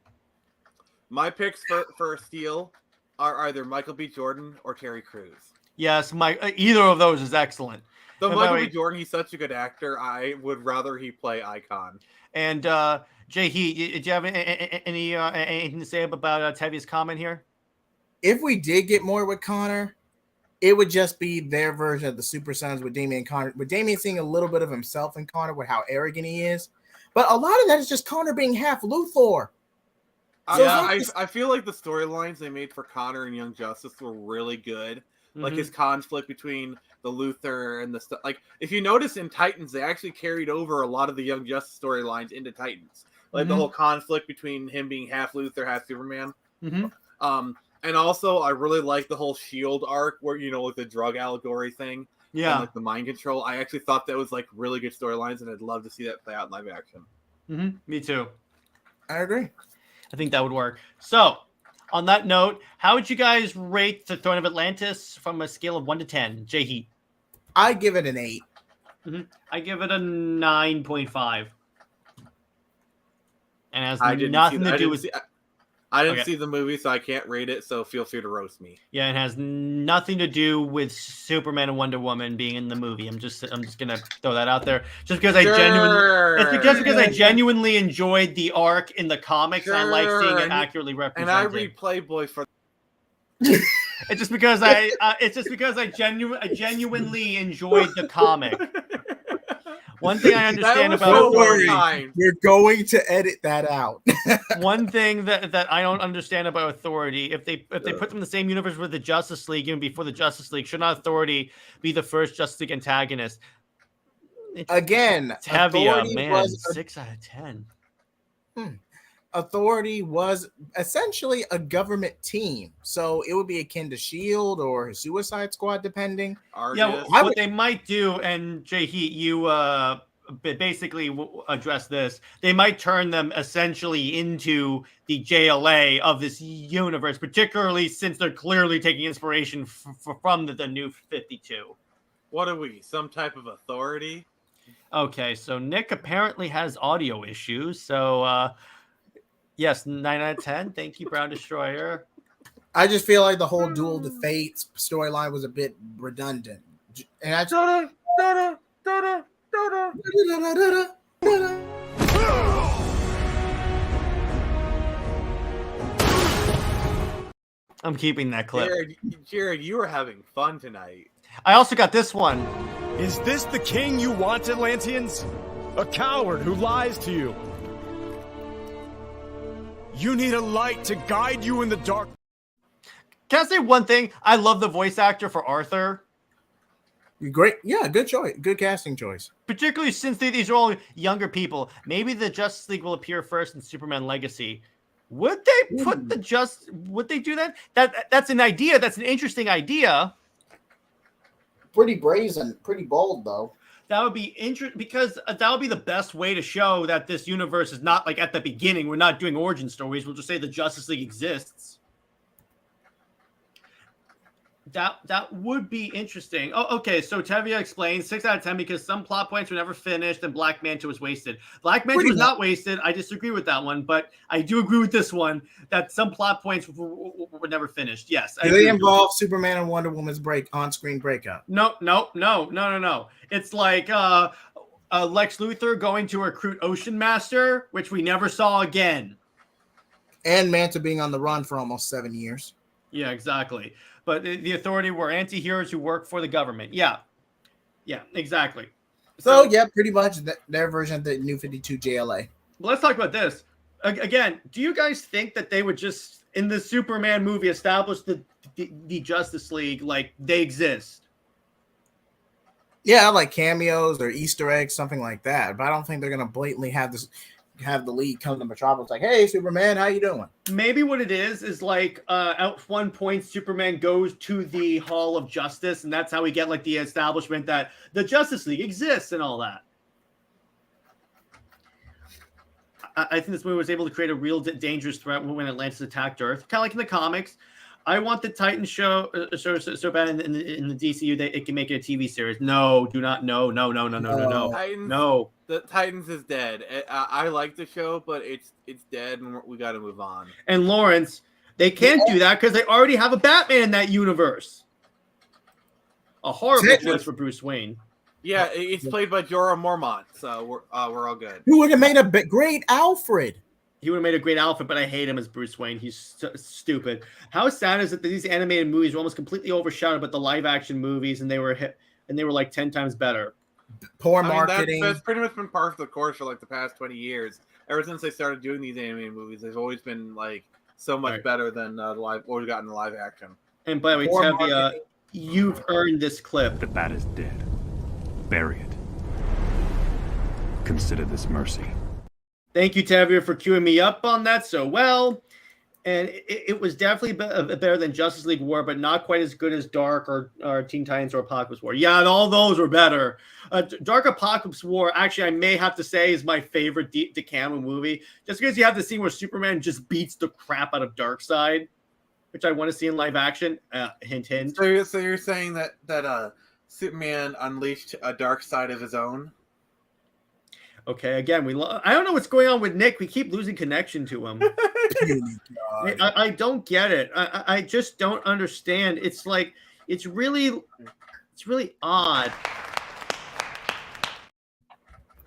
My picks for Steel are either Michael B. Jordan or Terry Crews. Yes, either of those is excellent. Though Michael B. Jordan, he's such a good actor, I would rather he play Icon. And JHeat, did you have anything to say about Tevia's comment here? If we did get more with Connor, it would just be their version of the Super Sons with Damian Connor. With Damian seeing a little bit of himself in Connor with how arrogant he is. But a lot of that is just Connor being half Luthor. So I feel like the storylines they made for Connor and Young Justice were really good. Mm-hmm. Like his conflict between the Luthor and the stuff. Like if you notice in Titans, they actually carried over a lot of the Young Justice storylines into Titans. Like the whole conflict between him being half Luthor, half Superman. Mm-hmm. And also I really like the whole Shield arc where, you know, like the drug allegory thing. Yeah. And like the mind control. I actually thought that was like really good storylines and I'd love to see that play out in live action. Mm-hmm. Me too. I agree. I think that would work. So, on that note, how would you guys rate the Throne of Atlantis from a scale of 1 to 10? JHeat. I give it an 8. Mm-hmm. I give it a 9.5. And has nothing to do with... I didn't see the movie, so I can't rate it, so feel free to roast me. Yeah, it has nothing to do with Superman and Wonder Woman being in the movie. I'm just gonna throw that out there. Just because I genuinely enjoyed the arc in the comics. I like seeing it accurately represented. And I read Playboy for it's just because I genuinely enjoyed the comic. One thing I understand about Authority, we're going to edit that out. One thing that I don't understand about Authority, if they put them in the same universe with the Justice League, even before the Justice League, should not Authority be the first Justice League antagonist? Again, Tevia, man, 6 out of 10. Authority was essentially a government team, so it would be akin to Shield or Suicide Squad, depending. Yeah, what they might do, and JHeat, you basically address this. They might turn them essentially into the JLA of this universe, particularly since they're clearly taking inspiration from the New 52. What are we? Some type of authority? Okay, so Nick apparently has audio issues, so. Yes, 9 out of 10. Thank you, Brown Destroyer. I just feel like the whole Duel to Fates storyline was a bit redundant. And I'm keeping that clip. Jared, you are having fun tonight. I also got this one. Is this the king you want, Atlanteans? A coward who lies to you. You need a light to guide you in the dark. Can I say one thing? I love the voice actor for Arthur. Great. Yeah, good choice. Good casting choice. Particularly since these are all younger people. Maybe the Justice League will appear first in Superman Legacy. Would they put would they do that? That's an idea. That's an interesting idea. Pretty brazen, pretty bold though. That would be interesting because that would be the best way to show that this universe is not like at the beginning. We're not doing origin stories. We'll just say the Justice League exists. That would be interesting. Oh, okay. So Tevia explains 6 out of 10 because some plot points were never finished and Black Manta was wasted. Black Manta was not wasted. I disagree with that one, but I do agree with this one that some plot points were never finished. Yes. Do they involve Superman and Wonder Woman's on-screen breakup? No. It's like Lex Luthor going to recruit Ocean Master, which we never saw again. And Manta being on the run for almost 7 years. Yeah, exactly. But the Authority were anti-heroes who work for the government. Yeah, exactly. So yeah, pretty much their version of the New 52 JLA. Well, let's talk about this. Again, do you guys think that they would just, in the Superman movie, establish the Justice League like they exist? Yeah, like cameos or Easter eggs, something like that. But I don't think they're gonna blatantly have the League come to Metropolis like, "Hey, Superman, how you doing?" Maybe what it is like at one point Superman goes to the Hall of Justice, and that's how we get like the establishment that the Justice League exists and all that. I think this movie was able to create a real dangerous threat when Atlantis attacked Earth, kind of like in the comics. I want the Titans show so bad in the DCU that it can make it a TV series. No, do not. No. Titans, no. The Titans is dead. I like the show, but it's dead, and we got to move on. And Lawrence, they can't do that because they already have a Batman in that universe. A horrible choice for Bruce Wayne. Yeah, it's played by Jorah Mormont, so we're all good. Who would have made a great Alfred? He would have made a great outfit, but I hate him as Bruce Wayne. He's stupid. How sad is it that these animated movies were almost completely overshadowed by the live-action movies, and they were like 10 times better? Poor marketing. That's pretty much been part of the course for like the past 20 years. Ever since they started doing these animated movies, they've always been like so much better than what we got in the live action. And by the way, Tevia, you've earned this clip. The bat is dead. Bury it. Consider this mercy. Thank you, Tevia, for queuing me up on that so well. And it was definitely better than Justice League War, but not quite as good as Dark or Teen Titans or Apocalypse War. Yeah, and all those were better. Dark Apocalypse War, actually, I may have to say, is my favorite DCAMU movie. Just because you have the scene where Superman just beats the crap out of Darkseid, which I want to see in live action. Hint, hint. So you're saying that Superman unleashed a dark side of his own? Okay, again, I don't know what's going on with Nick. We keep losing connection to him. I don't get it. I just don't understand. It's like it's really odd.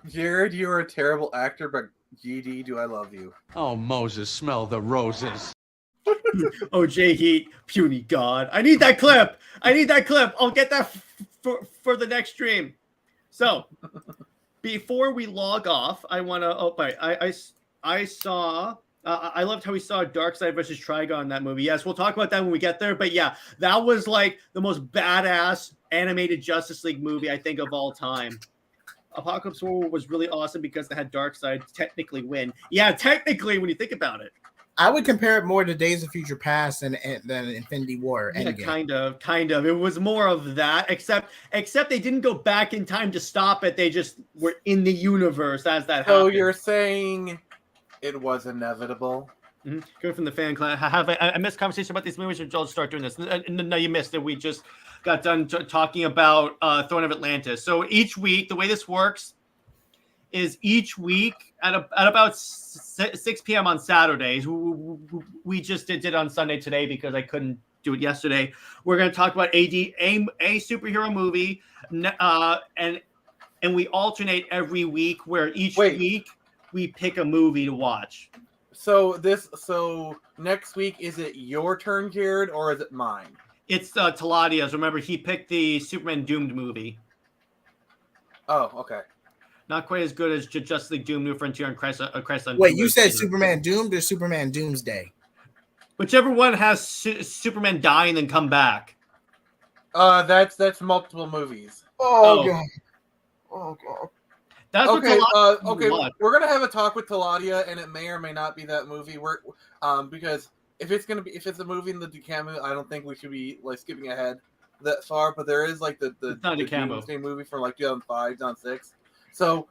Jared, you are a terrible actor, but GD, do I love you? Oh, Moses, smell the roses. Oh, JJheat, puny god. I need that clip. I'll get that for the next stream. So, before we log off, I want to. I saw. I loved how we saw Darkseid versus Trigon in that movie. Yes, we'll talk about that when we get there. But yeah, that was like the most badass animated Justice League movie I think of all time. Apocalypse War was really awesome because they had Darkseid technically win. Yeah, technically when you think about it. I would compare it more to Days of Future Past than Infinity War. Yeah, kind of. It was more of that, except they didn't go back in time to stop it. They just were in the universe as that happened. So you're saying it was inevitable? Mm-hmm. Going from the fan class. I missed conversation about these movies, or I'll start doing this. No, you missed it. We just got done talking about Throne of Atlantis. So each week, the way this works is each week at about 6 p.m. on Saturdays. We just did it on Sunday today because I couldn't do it yesterday. We're going to talk about a superhero movie, and we alternate every week where each week we pick a movie to watch. So next week, is it your turn, Jared, or is it mine? It's Teladia's. Remember, he picked the Superman Doomed movie. Oh, okay. Not quite as good as Justice League Doom, New Frontier, and Christ on. Wait, you said Superman Doomed or Superman Doomsday? Whichever one has Superman die and then come back. That's multiple movies. Oh god. Oh god. That's okay. What We're gonna have a talk with Teladia, and it may or may not be that movie. Because if it's a movie in the DCAMU, I don't think we should be like skipping ahead that far. But there is like the Doomsday movie from like 2005, 2006. So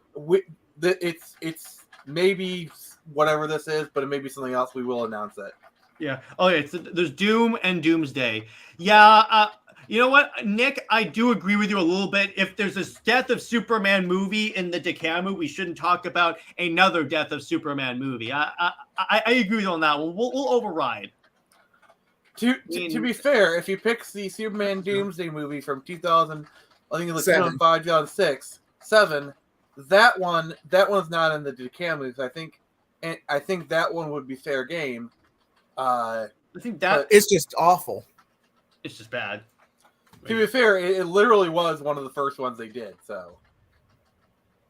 it's maybe whatever this is, but it may be something else. We will announce it. Yeah. Oh, yeah. There's Doom and Doomsday. Yeah. You know what, Nick? I do agree with you a little bit. If there's a Death of Superman movie in the DCAMU, we shouldn't talk about another Death of Superman movie. I agree with you on that one. We'll override. To be fair, if he picks the Superman Doomsday movie from 2000, I think it was 2005, 2006, 7. That one's not in the DCAMU. I think and I think that one would be fair game. I think that it's just awful. It's just bad. To be fair, it literally was one of the first ones they did. So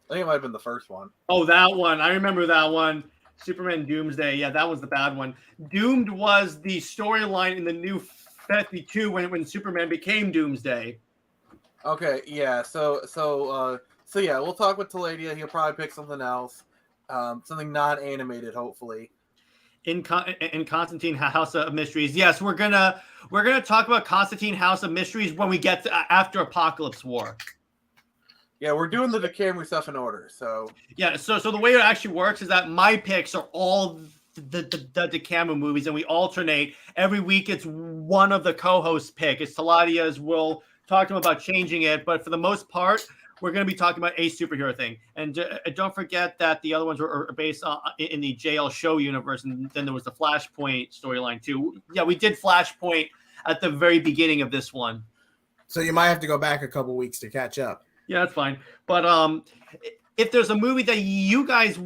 I think it might have been the first one. Oh, that one. I remember that one. Superman Doomsday. Yeah, that was the bad one. Doomed was the storyline in the New 52 when Superman became Doomsday. Okay, yeah. So yeah, we'll talk with Teladia. He'll probably pick something else, something non-animated, hopefully. In Constantine House of Mysteries. Yes, we're gonna talk about Constantine House of Mysteries when we get to after Apocalypse War. Yeah, we're doing the DCAMU stuff in order. So yeah, so the way it actually works is that my picks are all the DCAMU movies, and we alternate every week. It's one of the co-hosts pick. It's Teladia's. We'll talk to him about changing it, but for the most part, we're going to be talking about a superhero thing. And don't forget that the other ones are based on, in the JL show universe, and then there was the Flashpoint storyline too. Yeah, we did Flashpoint at the very beginning of this one. So you might have to go back a couple weeks to catch up. Yeah, that's fine. But if there's a movie that you guys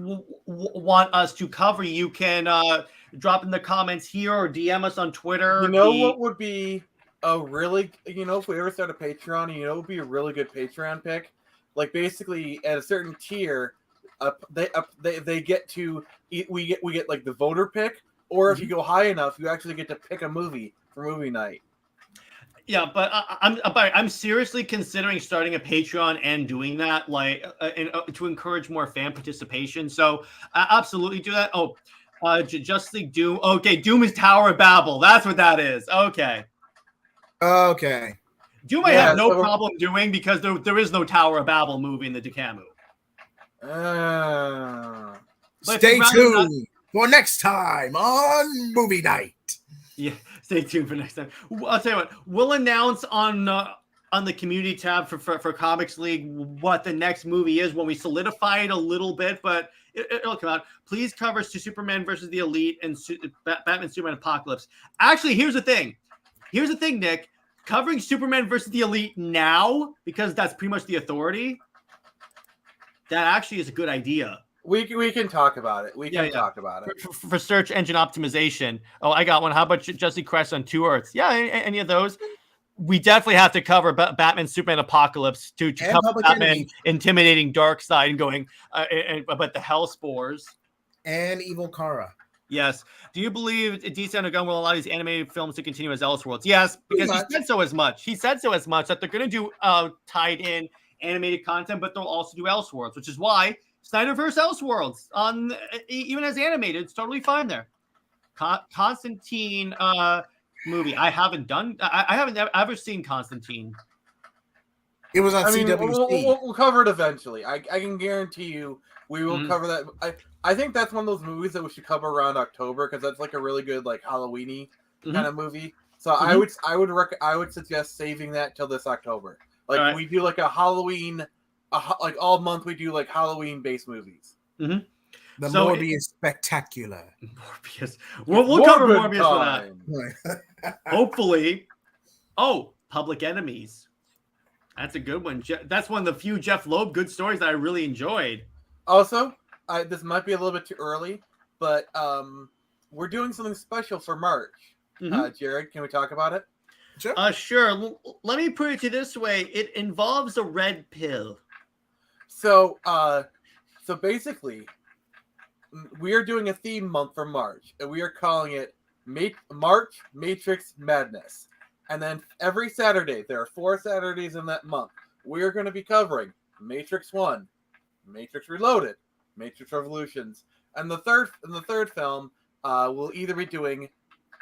want us to cover, you can drop in the comments here or DM us on Twitter. You know what would be a really, if we ever start a Patreon, it would be a really good Patreon pick. Like basically at a certain tier, they get to we get like the voter pick, or if you go high enough, you actually get to pick a movie for movie night. Yeah, but I'm seriously considering starting a Patreon and doing that, like, to encourage more fan participation. So absolutely do that. Oh, Justice League Doom. Okay, Doom is Tower of Babel. That's what that is. Okay. Doom I have no problem doing because there is no Tower of Babel movie in the DCAMU. Stay tuned for next time on Movie Night. Yeah, stay tuned for next time. I'll tell you what, we'll announce on the community tab for Comics League what the next movie is when we solidify it a little bit, but it'll come out. Please cover Superman versus the Elite and Batman Superman Apocalypse. Actually, here's the thing, Nick. Covering Superman versus the Elite now, because that's pretty much the authority, that actually is a good idea. We can talk about it. We can talk about it. For search engine optimization. Oh, I got one. How about Jesse Crest on Two Earths? Yeah, any of those. We definitely have to cover Batman, Superman, Apocalypse to cover Batman intimidating Darkseid and going about the Hell Spores. And Evil Kara. Yes. Do you believe DC Underground will allow these animated films to continue as Elseworlds? Yes, because he said so as much. He said so as much that they're going to do tied in animated content, but they'll also do Elseworlds, which is why Snyderverse Elseworlds even as animated, it's totally fine there. Constantine movie. I haven't ever seen Constantine. It was on CWC. We'll cover it eventually. I can guarantee you we will cover that. I think that's one of those movies that we should cover around October because that's like a really good like Halloween-y kind of movie. So I would suggest saving that till this October. Like we do like a Halloween, like all month we do like Halloween-based movies. The Morbius Spectacular. Morbius. We'll cover Morbius for that. Hopefully. Oh, Public Enemies. That's a good one. That's one of the few Jeff Loeb good stories that I really enjoyed. Also, this might be a little bit too early, but we're doing something special for March. Jared, can we talk about it? Sure. Sure. Let me put it to you this way. It involves a red pill. So basically, we are doing a theme month for March, and we are calling it March Matrix Madness. And then every Saturday, there are 4 Saturdays in that month, we are going to be covering Matrix 1, Matrix Reloaded, Matrix Revolutions, and the third film we'll either be doing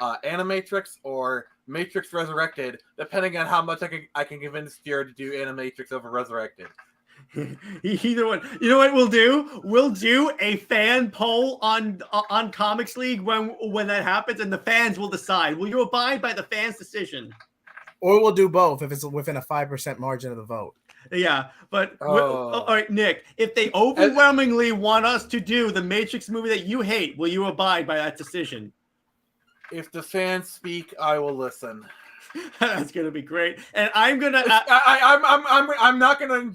Animatrix or Matrix Resurrected, depending on how much I can convince Jared to do Animatrix over Resurrected. Either one. You know what we'll do? We'll do a fan poll on Comics League when that happens, and the fans will decide. Will you abide by the fans' decision? Or we'll do both if it's within a 5% margin of the vote. Yeah, but all right, Nick, if they overwhelmingly want us to do the Matrix movie that you hate, will you abide by that decision? If the fans speak, I will listen. That's gonna be great, and I'm gonna. I'm not gonna.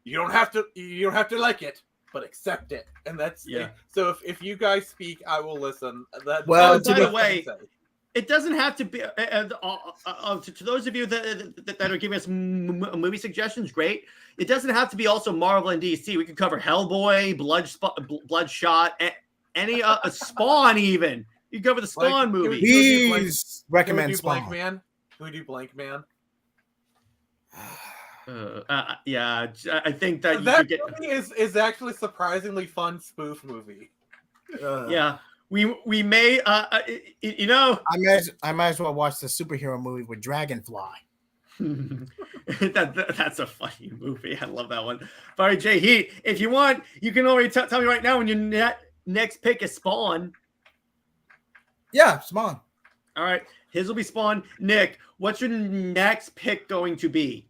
You don't have to like it, but accept it. And that's Yeah. So if you guys speak, I will listen. By the way, it doesn't have to be. To those of you that are giving us movie suggestions, great. It doesn't have to be also Marvel and DC. We could cover Hellboy, Bloodshot, any Spawn even. You cover the Spawn movie. Please recommend Spawn. Blank Man? Can we do Blank Man? Yeah, I think that movie is actually a surprisingly fun spoof movie. Yeah, we may you know, I might as well watch the superhero movie with Dragonfly. That's a funny movie. I love that one. All right, JJheat, if you want, you can already tell me right now when your next pick is Spawn. Yeah, Spawn. All right, his will be Spawn. Nick, what's your next pick going to be?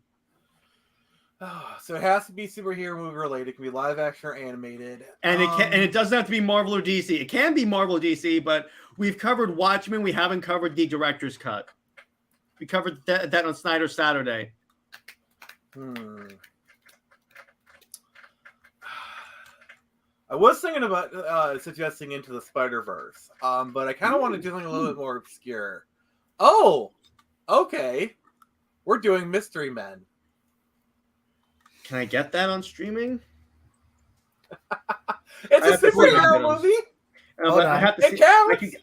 So it has to be superhero movie related. It can be live action or animated. And it doesn't have to be Marvel or DC. It can be Marvel or DC, but we've covered Watchmen. We haven't covered the director's cut. We covered that on Snyder Saturday. I was thinking about suggesting Into the Spider-Verse, but I kind of want to do something a little bit more obscure. Oh, okay. We're doing Mystery Men. Can I get that on streaming? It's a superhero movie. I have to see.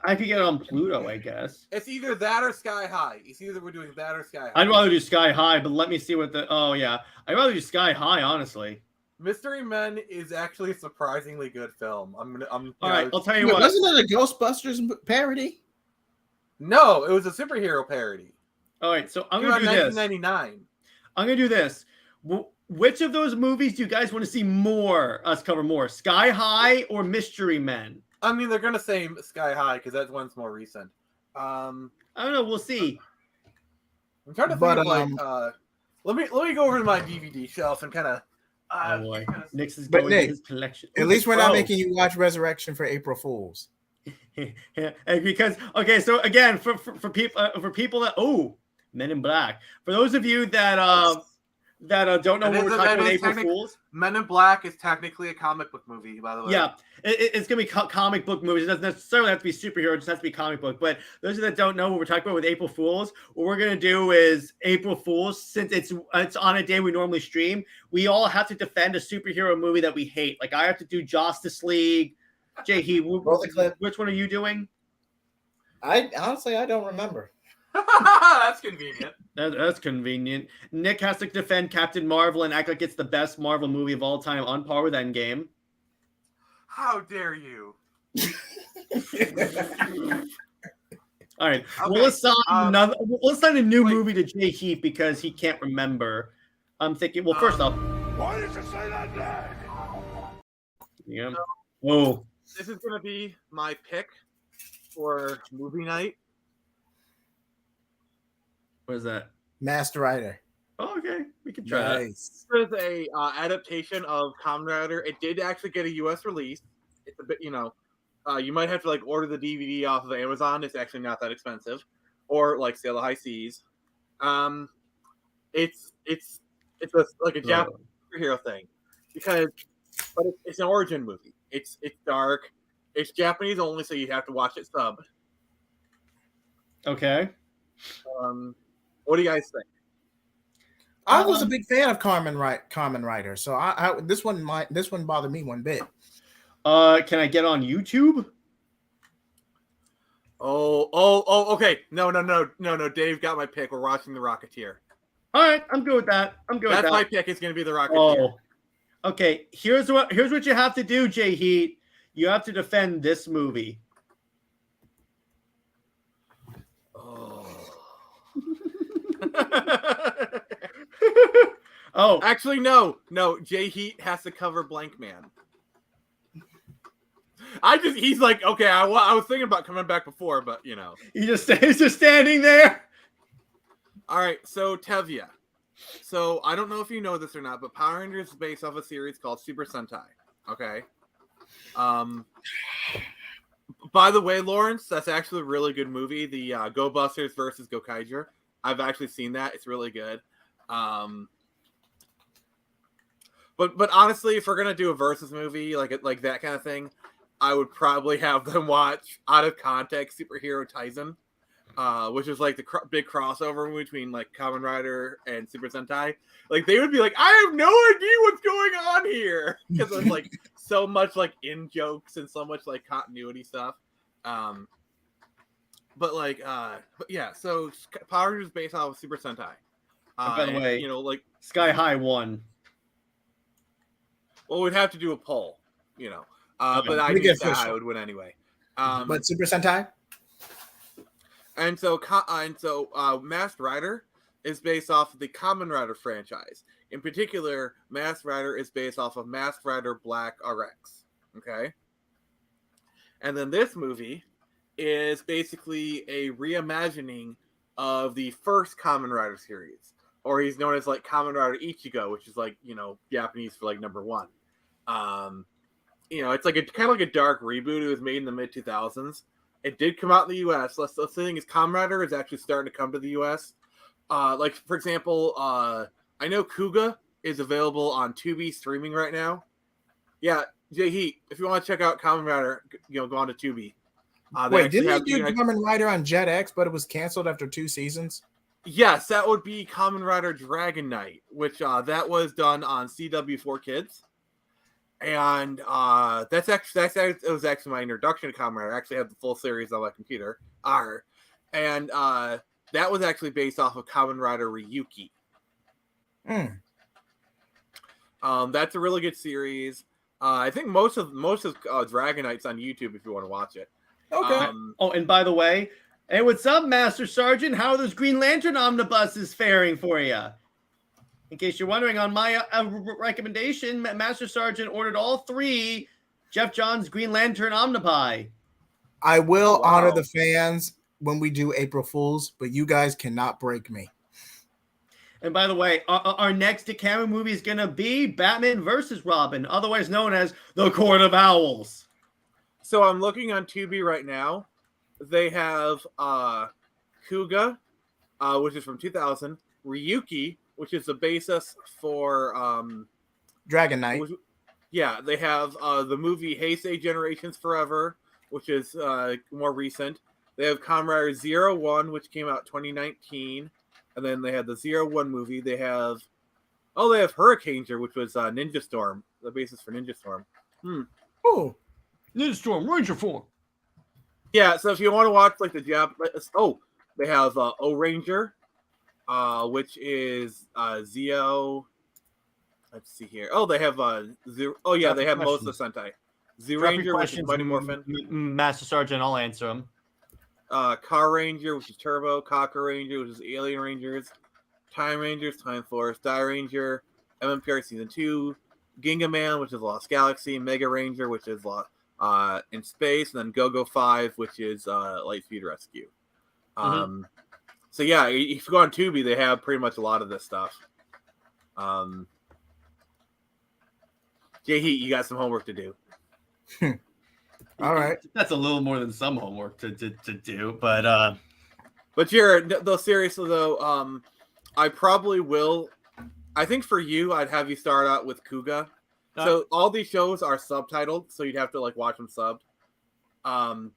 I could get it on Pluto, I guess. It's either that or Sky High. It's either we're doing that or Sky High. I'd rather do Sky High, but let me see what the. Oh yeah, I'd rather do Sky High, honestly. Mystery Men is actually a surprisingly good film. All right, I'll tell you what. Wasn't it a Ghostbusters parody? No, it was a superhero parody. All right, so I'm gonna do this. 1999. I'm gonna do this. Which of those movies do you guys want to see us cover more? Sky High or Mystery Men? I mean, they're gonna say Sky High because that one's more recent. I don't know. We'll see. I'm trying to think of let me go over to my DVD shelf and kind of. Oh boy, Nick's is going to his collection. At least we're not making you watch Resurrection for April Fools. Yeah, because okay, so again, for people that Men in Black. For those of you that don't know what we're talking about, April Fools. Men in Black is technically a comic book movie, by the way. Yeah, it's going to be comic book movies. It doesn't necessarily have to be superhero. It just has to be comic book. But those that don't know what we're talking about with April Fools, what we're going to do is April Fools, since it's on a day we normally stream, we all have to defend a superhero movie that we hate. Like I have to do Justice League. JJheat, which one are you doing? I honestly don't remember. That's convenient. That's convenient. Nick has to defend Captain Marvel and act like it's the best Marvel movie of all time, on par with Endgame. How dare you? All right. Okay. We'll assign a new movie to JJheat because he can't remember. I'm thinking. Well, first off, why did you say that name? Yeah. Whoa. This is gonna be my pick for movie night. What is that? Master Rider. Oh, okay, we can try that. This is a adaptation of Kamen Rider. It did actually get a U.S. release. It's a bit, you might have to order the DVD off of Amazon. It's actually not that expensive, or Sail the High Seas. It's a Japanese superhero thing but it's an origin movie. It's dark. It's Japanese only, so you have to watch it subbed. Okay. What do you guys think? I was a big fan of Kamen Rider, so this one bothered me one bit. Can I get on YouTube? Oh, okay. No. Dave got my pick. We're watching The Rocketeer. All right, I'm good with that. That's my pick. It's going to be The Rocketeer. Oh. Okay, here's what you have to do, JJheat. You have to defend this movie. Oh, actually, no. JJheat has to cover Blank Man. He's like, okay. I was thinking about coming back before, but he's just standing there. All right, so Tevya. So I don't know if you know this or not, but Power Rangers is based off a series called Super Sentai. Okay. By the way, Lawrence, that's actually a really good movie. The Go Busters versus Go Kaiger. I've actually seen that. It's really good. But honestly, if we're gonna do a versus movie like that kind of thing, I would probably have them watch out of context Superhero Taisen, which is like the big crossover between like Kamen Rider and Super Sentai. Like they would be like, I have no idea what's going on here because there's like so much like in jokes and so much like continuity stuff. But yeah, so Power Rangers is based off of Super Sentai. By the way, you know, like Sky High won. Well, we'd have to do a poll, you know. But I think Sky High would win anyway. But Super Sentai. And so Masked Rider is based off of the Kamen Rider franchise. In particular, Masked Rider is based off of Masked Rider Black RX. Okay. And then this movie is basically a reimagining of the first Kamen Rider series, or he's known as like Kamen Rider Ichigo, which is like, you know, Japanese for like number 1. You know, it's like kind of like a dark reboot. It was made in the mid 2000s. It did come out in the U.S. The thing is, Kamen Rider is actually starting to come to the U.S. Like for example, I know Kuga is available on Tubi streaming right now. Yeah, JJheat, if you want to check out Kamen Rider, you know, go on to Tubi. Wait, didn't you do Kamen Rider on Jetix, but it was canceled after 2 seasons? Yes, that would be Kamen Rider Dragon Knight, which that was done on CW4 Kids. And it was actually my introduction to Kamen Rider. I actually had the full series on my computer. And that was actually based off of Kamen Rider Ryuki. That's a really good series. I think most of Dragon Knight's on YouTube if you want to watch it. Okay. And by the way, hey, what's up, Master Sergeant? How are those Green Lantern omnibuses faring for you? In case you're wondering, on my recommendation, Master Sergeant ordered all 3 Jeff Johns Green Lantern omnibuy. I will honor the fans when we do April Fools, but you guys cannot break me. And by the way, our next DCAMU movie is going to be Batman versus Robin, otherwise known as The Court of Owls. So I'm looking on Tubi right now. They have Kuga, which is from 2000, Ryuki, which is the basis for Dragon Knight. They have the movie Heisei Generations Forever, which is more recent. They have Kamen Rider 01, which came out 2019. And then they have the 01 movie. They have Hurricaneer, which was Ninja Storm, the basis for Ninja Storm. Oh, Ninja Storm, Ranger form. Yeah, so if you want to watch like the they have O-Ranger, which is Zeo. Let's see here. Oh, they have Zero. Oh yeah, they have most of the Sentai. Z-Ranger, which is Mighty Morphin. Master Sergeant, I'll answer them. Car Ranger, which is Turbo. Cocker Ranger, which is Alien Rangers. Time Rangers, Time Force. Die Ranger, MMPR Season 2. Ginga Man, which is Lost Galaxy. Mega Ranger, which is in space. And then Go-Go 5, which is Lightspeed Rescue. So yeah, if you go on Tubi, they have pretty much a lot of this stuff. JJheat, you got some homework to do. All right, that's a little more than some homework to do, but Jared, though, seriously though, I probably will. I think for you, I'd have you start out with Kuga. So all these shows are subtitled, so you'd have to like watch them subbed.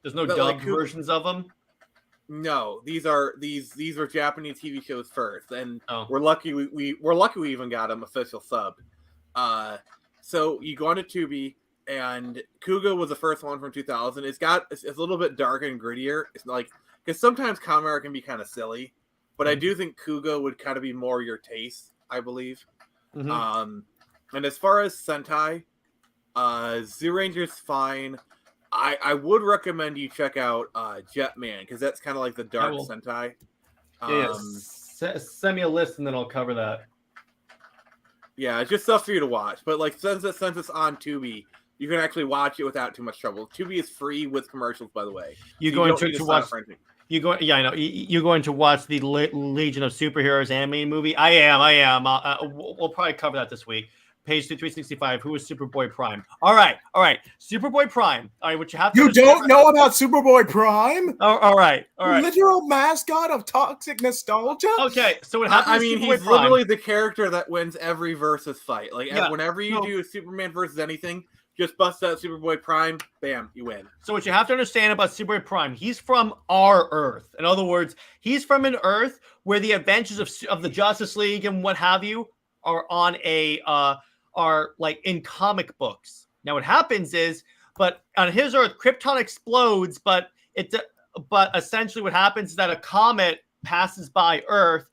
There's no dubbed versions of them. No, these were Japanese TV shows first, and we're lucky we even got them official subbed. So you go on to Tubi, and Kuga was the first one from 2000. It's a little bit darker and grittier. It's like, because sometimes Kamen Rider can be kind of silly, but I do think Kuga would kind of be more your taste, I believe. And as far as Sentai, Z-Ranger's fine. I would recommend you check out Jetman, because that's kind of like the dark Sentai. Send me a list and then I'll cover that. Yeah, it's just stuff for you to watch. But like since it's on Tubi, you can actually watch it without too much trouble. Tubi is free with commercials, by the way. You're going to watch. I know. You're going to watch the Legion of Superheroes animated movie. I am. We'll probably cover that this week. page 365. Who is Superboy Prime? All right. Superboy Prime. All right, what you have to You don't know about Superboy Prime? All right. Literal mascot of toxic nostalgia? Okay, so what happens? I mean, he's literally the character that wins every versus fight. Like, whenever you do Superman versus anything, just bust out Superboy Prime, bam, you win. So what you have to understand about Superboy Prime, he's from our Earth. In other words, he's from an Earth where the adventures of the Justice League and what have you are on are like in comic books. Now what happens is, but on his Earth, Krypton explodes, but essentially what happens is that a comet passes by Earth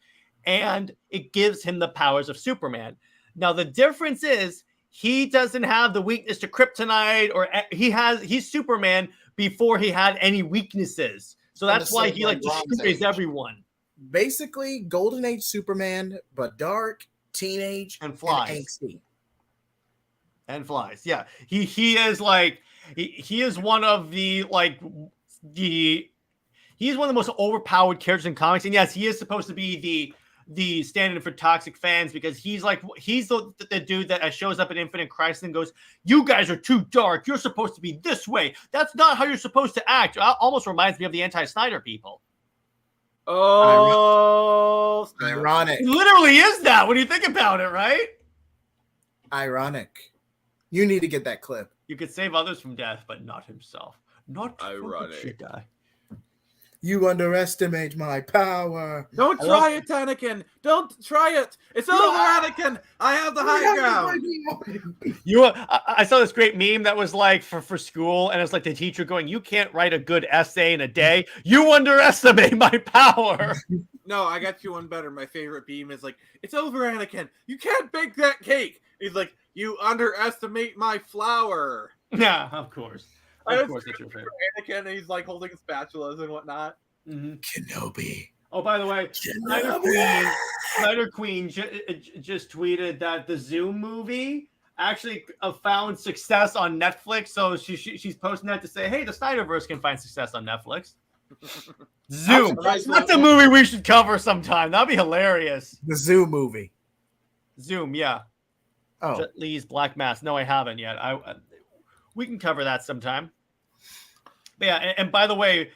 and it gives him the powers of Superman. Now the difference is, he doesn't have the weakness to kryptonite, or he's Superman before he had any weaknesses. So that's why he like destroys everyone. Basically, Golden Age Superman, but dark, teenage, and flies. And angsty. And flies. Yeah. He is like he is one of the he's one of the most overpowered characters in comics. And yes, he is supposed to be the stand-in for toxic fans, because he's the dude that shows up in Infinite Crisis and goes, "You guys are too dark. You're supposed to be this way. That's not how you're supposed to act." Almost reminds me of the anti-Snyder people. Oh, ironic. It literally is that when you think about it, right? Ironic. You need to get that clip. You could save others from death, but not himself. Not ironic. Guy. You underestimate my power. Don't try it, Anakin. Don't try it. It's over, Anakin. I have the high ground. I saw this great meme that was like for school, and it's like the teacher going, "You can't write a good essay in a day. You underestimate my power." No, I got you one better. My favorite meme is like, "It's over, Anakin. You can't bake that cake." He's like, "You underestimate my flour." Yeah, of course. Of course, that's your favorite. Anakin, and he's like holding spatulas and whatnot. Mm-hmm. Kenobi. Oh, by the way, Snyder Queen just tweeted that the Zoom movie actually found success on Netflix. So she's posting that to say, "Hey, the Snyderverse can find success on Netflix." Zoom. That's a movie we should cover sometime. That'd be hilarious. The Zoom movie. Zoom, yeah. Oh, Jet Li's Black Mass. No, I haven't yet. We can cover that sometime. But yeah, and by the way,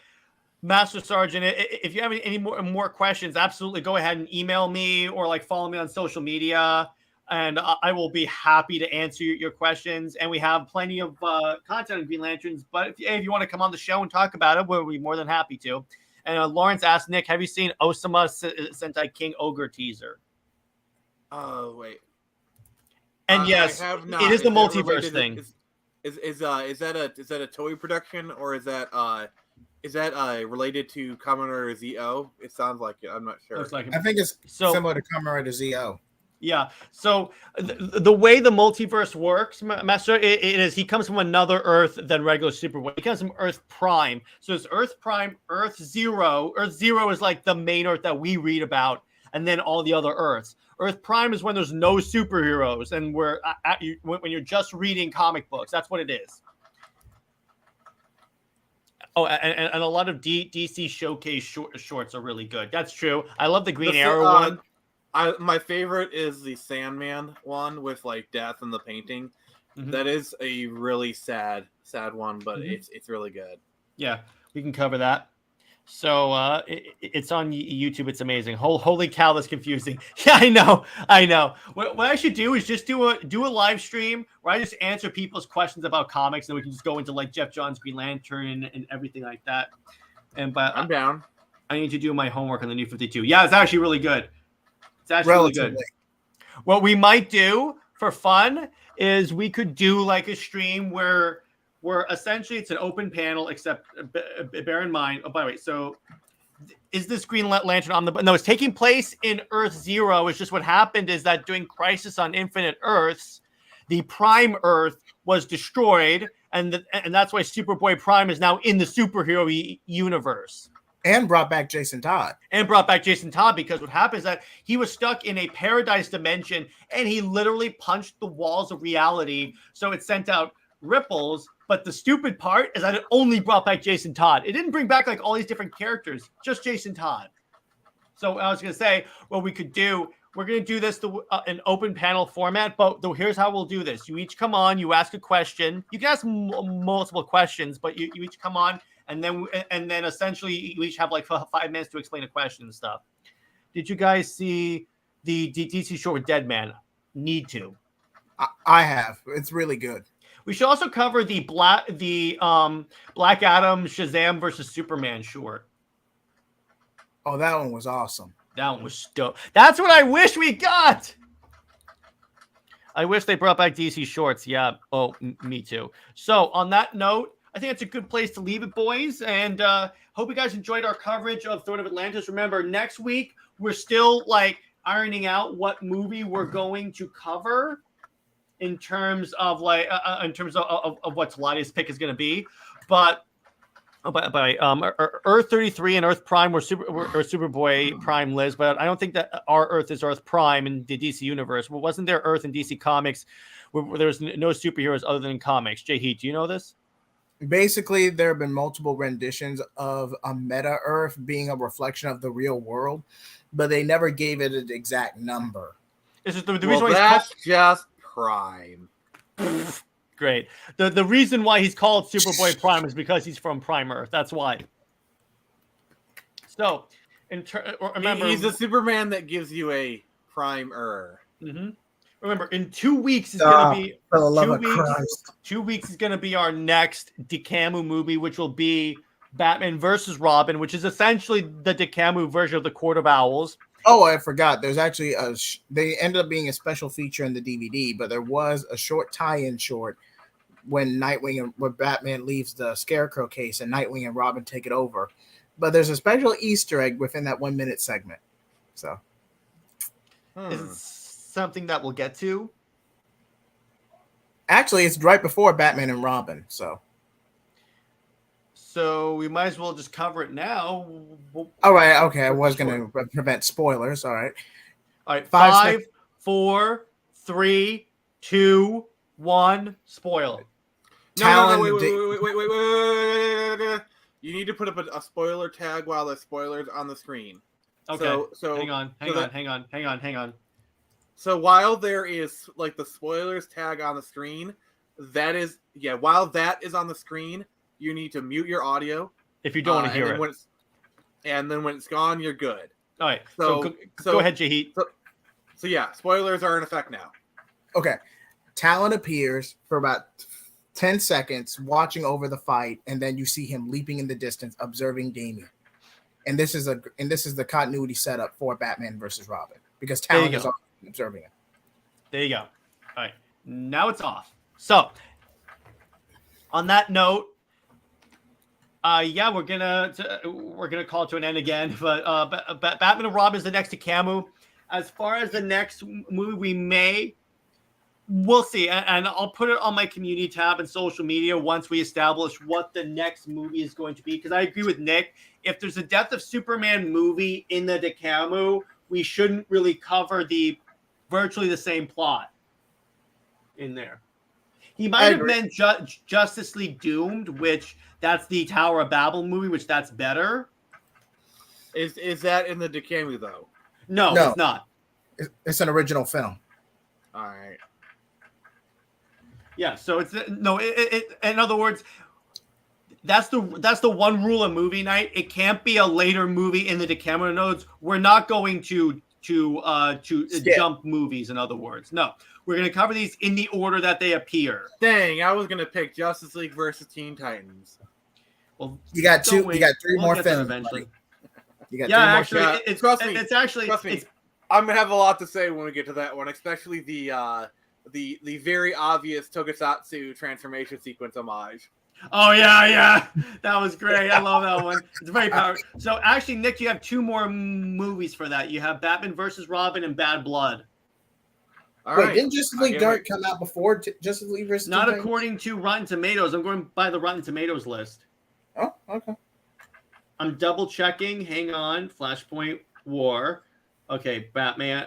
Master Sergeant, if you have any more questions, absolutely go ahead and email me or like follow me on social media, and I will be happy to answer your questions. And we have plenty of content on Green Lanterns, but if you want to come on the show and talk about it, we'll be more than happy to. And Lawrence asked Nick, have you seen Osama Sentai King Ogre teaser? Oh, wait. And yes, it is the multiverse thing. Is that a Toei production, or is that related to Kamen Rider ZO? It sounds like it. I'm not sure. I think it's similar to Kamen Rider ZO. Yeah. So the way the multiverse works, Master, it is he comes from another Earth than regular Superboy. He comes from Earth Prime. So it's Earth Prime, Earth Zero. Earth Zero is like the main Earth that we read about, and then all the other Earths. Earth Prime is when there's no superheroes, and when you're just reading comic books. That's what it is. Oh, and a lot of DC Showcase shorts are really good. That's true. I love the Green Arrow one. My favorite is the Sandman one with like death in the painting. Mm-hmm. That is a really sad one, but it's really good. Yeah, we can cover that. So it's on YouTube. It's amazing. Holy cow, that's confusing. Yeah, I know. What I should do is just do a live stream where I just answer people's questions about comics, and we can just go into like Jeff Johns' Green Lantern and everything like that. But I'm down. I need to do my homework on the New 52. Yeah, it's actually really good. It's actually really good. What we might do for fun is we could do like a stream where essentially it's an open panel, except bear in mind, oh, by the way, so is this Green Lantern on the... No, it's taking place in Earth Zero. It's just what happened is that during Crisis on Infinite Earths, the Prime Earth was destroyed, and that's why Superboy Prime is now in the superhero universe. And brought back Jason Todd. Because what happens is that he was stuck in a paradise dimension, and he literally punched the walls of reality, so it sent out ripples. But the stupid part is that it only brought back Jason Todd. It didn't bring back like all these different characters, just Jason Todd. So I was going to say, what we could do, we're going to do this an open panel format, but here's how we'll do this. You each come on, you ask a question. You can ask multiple questions, but you each come on, and then essentially you each have like 5 minutes to explain a question and stuff. Did you guys see the DC short with Dead Man? Need to. I have. It's really good. We should also cover the Black Adam Shazam versus Superman short. Oh, that one was awesome. That one was dope. That's what I wish we got. I wish they brought back DC shorts. Yeah. Oh, me too. So on that note, I think it's a good place to leave it, boys. And hope you guys enjoyed our coverage of Throne of Atlantis. Remember, next week we're still like ironing out what movie we're going to cover in terms of what Teladia's pick is going to be, but Earth 33 and Earth Prime were Superboy Prime Liz, but I don't think that our Earth is Earth Prime in the DC universe. Well, wasn't there Earth in DC Comics where there's no superheroes other than comics? JJheat, do you know this? Basically, there have been multiple renditions of a meta Earth being a reflection of the real world, but they never gave it an exact number. This is the reason why that's just Prime. Great. The reason why he's called Superboy Prime is because he's from Prime Earth. That's why. So, remember, he's a Superman that gives you a Prime Mm-hmm. Remember, in 2 weeks is going to be 2 weeks is going to be our next DCAMU movie, which will be Batman versus Robin, which is essentially the DCAMU version of the Court of Owls. Oh, I forgot. There's actually they ended up being a special feature in the DVD, but there was a short tie-in short when Batman leaves the Scarecrow case and Nightwing and Robin take it over. But there's a special Easter egg within that 1 minute segment. So, is it something that we'll get to? Actually, it's right before Batman and Robin. So we might as well just cover it now. All right. Okay. I was going to prevent spoilers. All right. All right. 5, 4, 3, 2, 1. Spoil. No, wait. You need to put up a spoiler tag while the spoiler's on the screen. Okay. So hang on. So while there is like the spoilers tag on the screen, while that is on the screen, you need to mute your audio if you don't want to hear it. And then when it's gone, you're good. All right. So go ahead, JJheat. So yeah, spoilers are in effect now. Okay. Talon appears for about 10 seconds, watching over the fight, and then you see him leaping in the distance, observing Damian. And this is the continuity setup for Batman versus Robin because Talon is observing him. There you go. All right. Now it's off. So on that note, we're gonna call it to an end again. But Batman and Robin is the next DCAMU. As far as the next movie, we'll see, and I'll put it on my community tab and social media once we establish what the next movie is going to be. Because I agree with Nick, if there's a Death of Superman movie in the DCAMU, we shouldn't really cover virtually the same plot in there. He might have meant Justice League Doomed, which that's the Tower of Babel movie, which that's better. Is that in the DCAMU though? No, it's not. It's an original film. All right. Yeah, so it's in other words, that's the one rule of movie night. It can't be a later movie in the DCAMU notes. We're not going to jump movies. In other words, no. We're going to cover these in the order that they appear. Dang, I was going to pick Justice League versus Teen Titans. Well, you got 3 more films eventually. You got 3 more. I'm going to have a lot to say when we get to that one, especially the very obvious Tokusatsu transformation sequence homage. Oh yeah, that was great. I love that one. It's very powerful. So actually, Nick, you have 2 more movies for that. You have Batman versus Robin and Bad Blood. Wait, didn't Justice League Dark come out before Justice League versus? Not according to Rotten Tomatoes. I'm going by the Rotten Tomatoes list. Oh, okay. I'm double checking. Hang on. Flashpoint War. Okay, Batman,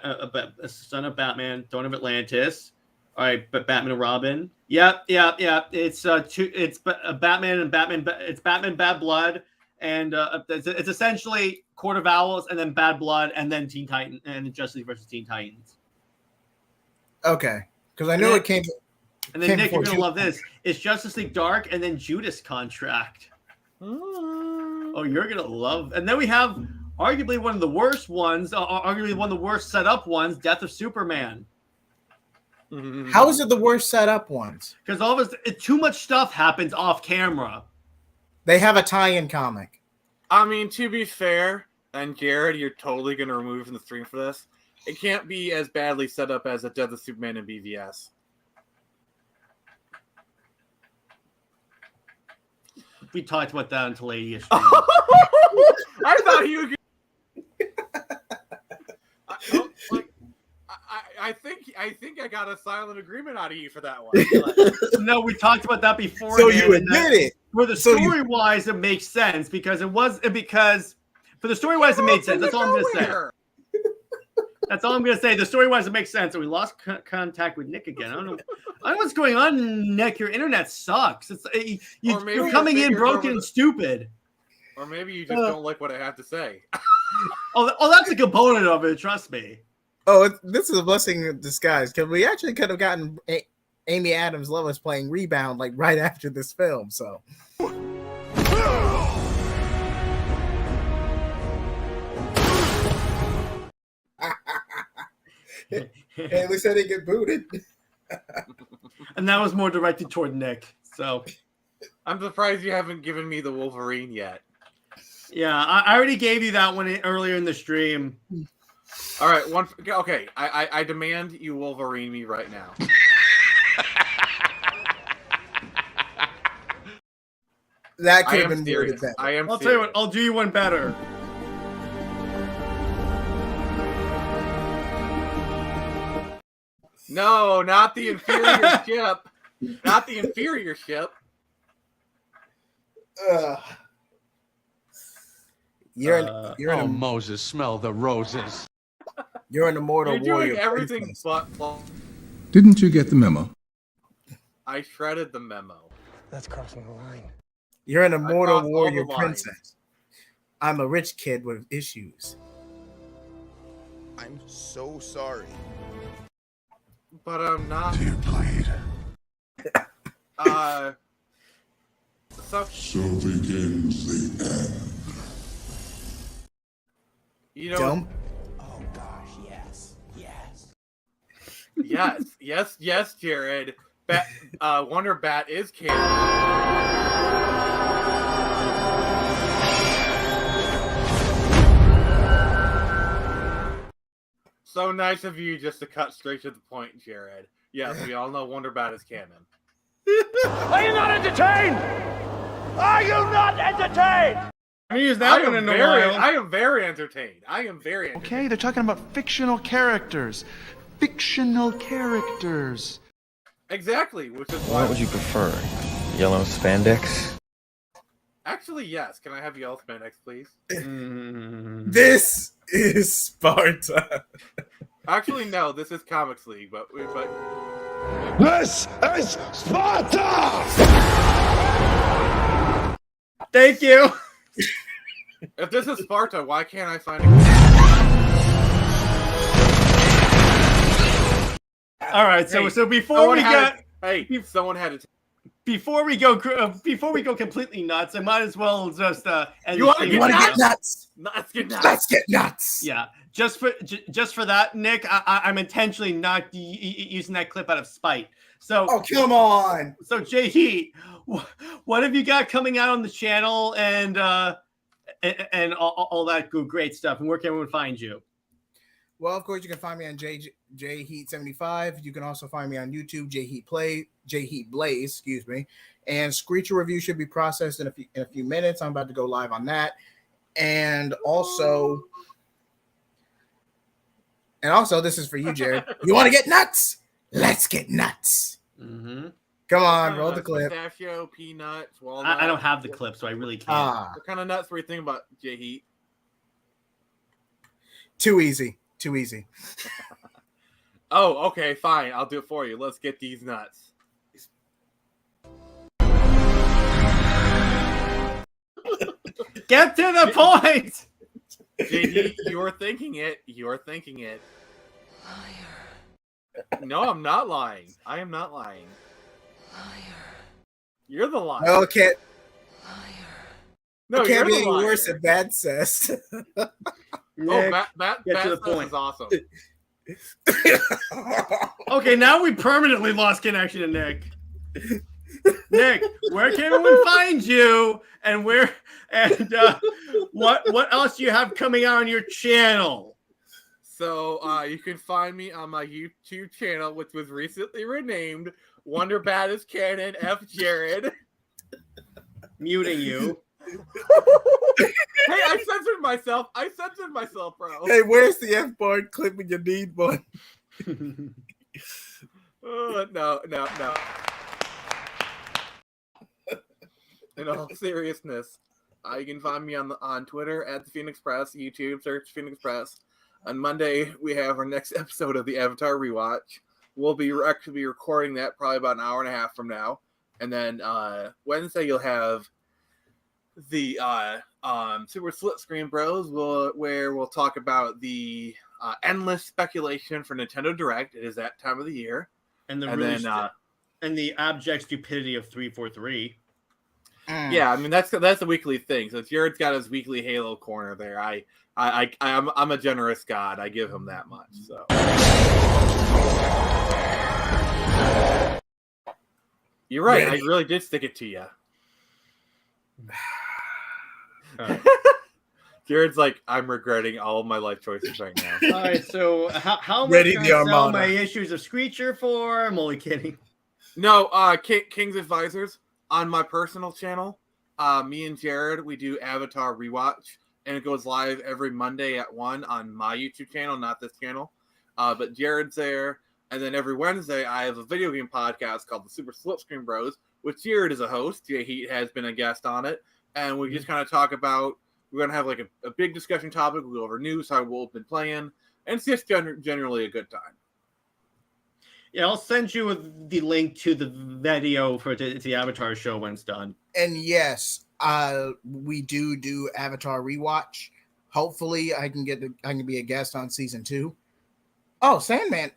Son of Batman, Throne of Atlantis. All right, but Batman and Robin. Yep. It's Batman and Batman. It's Batman Bad Blood and it's essentially Court of Owls, and then Bad Blood, and then Teen Titan, and then Justice League versus Teen Titans. Okay, because I know it came. And then Nick, you're gonna love this. It's Justice League Dark, and then Judas Contract. Oh, you're gonna love. And then we have arguably one of the worst ones, arguably one of the worst set up ones, Death of Superman. How is it the worst set up ones? Because all of it, too much stuff happens off camera. They have a tie-in comic. I mean, to be fair, and Jared, you're totally going to remove from the stream for this. It can't be as badly set up as a Death of Superman and BVS. We talked about that on Teladia. I thought you would. I think I got a silent agreement out of you for that one. No, we talked about that before. So you admit it. For the story wise, it makes sense because for the story wise, it made sense. That's all I'm gonna say. That's all I'm gonna say. The story wise, it makes sense. And we lost contact with Nick again. I don't know what's going on, Nick. Your internet sucks. You're coming in broken and stupid. Or maybe you just don't like what I have to say. Oh, that's a component of it. Trust me. Oh, this is a blessing in disguise because we actually could have gotten Amy Adams Lois playing Rebound like right after this film. So. At least I didn't get booted. And that was more directed toward Nick. So I'm surprised you haven't given me the Wolverine yet. Yeah, I already gave you that one earlier in the stream. All right, okay. I demand you Wolverine me right now. That could have been serious. Better. I am. I'll tell you what. I'll do you one better. No, not the inferior ship. Not the inferior ship. You're in Moses, smell the roses. You're an immortal warrior. You're doing everything but. Didn't you get the memo? I shredded the memo. That's crossing the line. You're an immortal warrior princess. I'm a rich kid with issues. I'm so sorry. But I'm not. Dear Blade. So begins the end. You know. Dumb? Oh gosh, yes. Yes, Jared. Wonder Bat is canon. So nice of you just to cut straight to the point, Jared. Yes, we all know Wonder Bat is canon. Are you not entertained? Are you not entertained? I use that one in a while. I am very entertained. Okay, they're talking about fictional characters. Fictional characters. Exactly, which is why. What would you prefer? Yellow spandex? Actually, yes. Can I have yellow spandex, please? This is Sparta. Actually, no. This is Comics League, but This is Sparta! Thank you. If this is Sparta, why can't I sign it? All right, so before we get someone had to. Before we go completely nuts, I might as well just end you want to get nuts? Let's get nuts. Yeah, just for that, Nick, I'm intentionally not using that clip out of spite. So, oh come on. So JJheat, what have you got coming out on the channel and all that great stuff? And where can everyone find you? Well, of course, you can find me on JJheat75. You can also find me on YouTube, JJheat Plays, excuse me. And Screecher review should be processed in a few minutes. I'm about to go live on that. And also, this is for you, Jared. You want to get nuts? Let's get nuts. Mm-hmm. Come on, roll the clip. Pistachio, peanuts, walnut. I don't have the clip, so I really can't. What kind of nuts were you thinking about, JJheat? Too easy. Oh, okay, fine. I'll do it for you. Let's get these nuts. Get to the point. JD, you're thinking it. You're thinking it. No, I'm not lying. I am not lying. You're the liar. No, it can't. No, it can't be you're the any liar. worse than Bad says. Nick, Bat get to the says point. is awesome. Okay, now we permanently lost connection to Nick. Nick, where can everyone find you? And what else do you have coming out on your channel? So you can find me on my YouTube channel, which was recently renamed Wonder Bad is Canon F. Jared. Muting you. Hey, I censored myself. Bro. Hey, where's the F-bar clipping your need button? No. In all seriousness, you can find me on Twitter at the Phoenix Press, YouTube, search Phoenix Press. On Monday, we have our next episode of the Avatar Rewatch. We'll be actually recording that probably about an hour and a half from now. And then Wednesday, you'll have the Super Split Screen Bros, where we'll talk about the endless speculation for Nintendo Direct. It is that time of the year. And the abject stupidity of 343. Yeah, I mean that's a weekly thing. So Jared's got his weekly Halo corner there. I'm a generous god. I give him that much. So you're right. I really did stick it to you. Jared's like, I'm regretting all of my life choices right now. All right, so how much Ready can the I sell Armada. my issues of Screecher for? I'm only kidding. No, King's Advisors on my personal channel. Me and Jared, we do Avatar Rewatch, and it goes live every Monday at 1 on my YouTube channel, not this channel. But Jared's there, and then every Wednesday I have a video game podcast called the Super Split Screen Bros, which Jared is a host. JJheat has been a guest on it, and we just kind of talk about. We're gonna have like a big discussion topic. We'll go over news, how we've been playing, and it's just generally a good time. Yeah, I'll send you the link to the video for the Avatar show when it's done. And yes, we do Avatar Rewatch. Hopefully, I can be a guest on season 2. Oh, Sandman.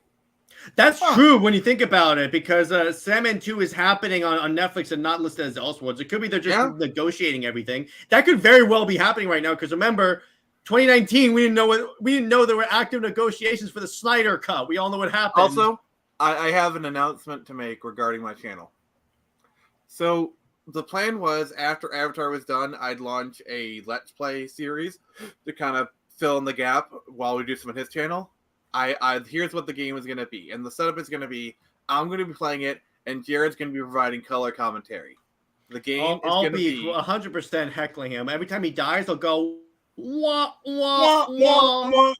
That's true when you think about it, because Sandman 2 is happening on Netflix and not listed as Elseworlds. It could be they're just negotiating everything. That could very well be happening right now, because remember, 2019, we didn't know there were active negotiations for the Snyder Cut. We all know what happened. Also, I have an announcement to make regarding my channel. So the plan was after Avatar was done, I'd launch a Let's Play series to kind of fill in the gap while we do some on his channel. Here's what the game is going to be. And the setup is going to be, I'm going to be playing it, and Jared's going to be providing color commentary. The game is going to be 100% heckling him. Every time he dies, I'll go, wah, wah, wah.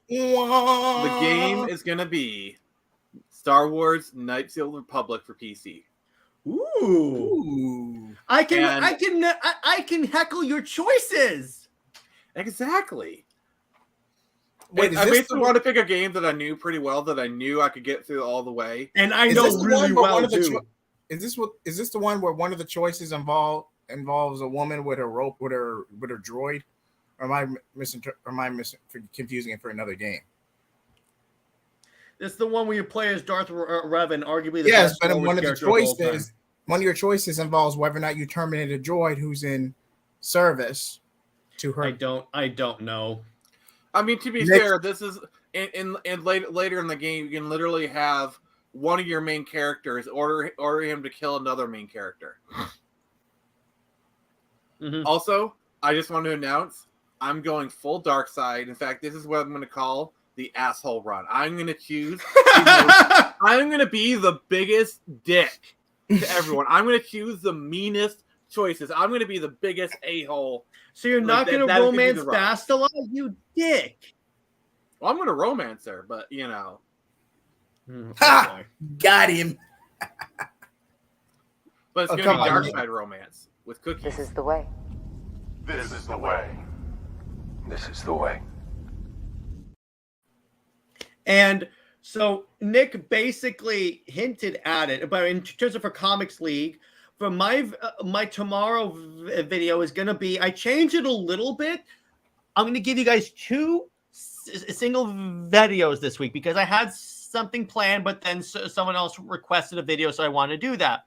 The game is going to be Star Wars Knights of the Republic for PC. Ooh. I can heckle your choices. Exactly. Wait, I basically want to pick a game that I knew pretty well, that I knew I could get through all the way. And I know really well too. Is this the one where one of the choices involves a woman with her rope with her droid? Or am I confusing it for another game? It's the one where you play as Darth Revan, arguably the yes, best but Star Wars character of all time. One of your choices involves whether or not you terminate a droid who's in service to her. I don't know. I mean, to be fair, this is in later in the game, you can literally have one of your main characters order him to kill another main character. Mm-hmm. Also, I just want to announce I'm going full dark side. In fact, this is what I'm going to call the asshole run. I'm going to choose. I'm going to be the biggest dick to everyone. I'm going to choose the meanest choices. I'm going to be the biggest a-hole. So you're not going to romance Bastila, you dick. Well, I'm going to romance her, but you know. Ha! Got him. But it's going to be dark side romance with cookies. This is the way. This is the way. This is the way. And so Nick basically hinted at it, but in terms of her Comics League, for my tomorrow video is going to be, I changed it a little bit. I'm going to give you guys 2 single videos this week because I had something planned, but then someone else requested a video, so I want to do that.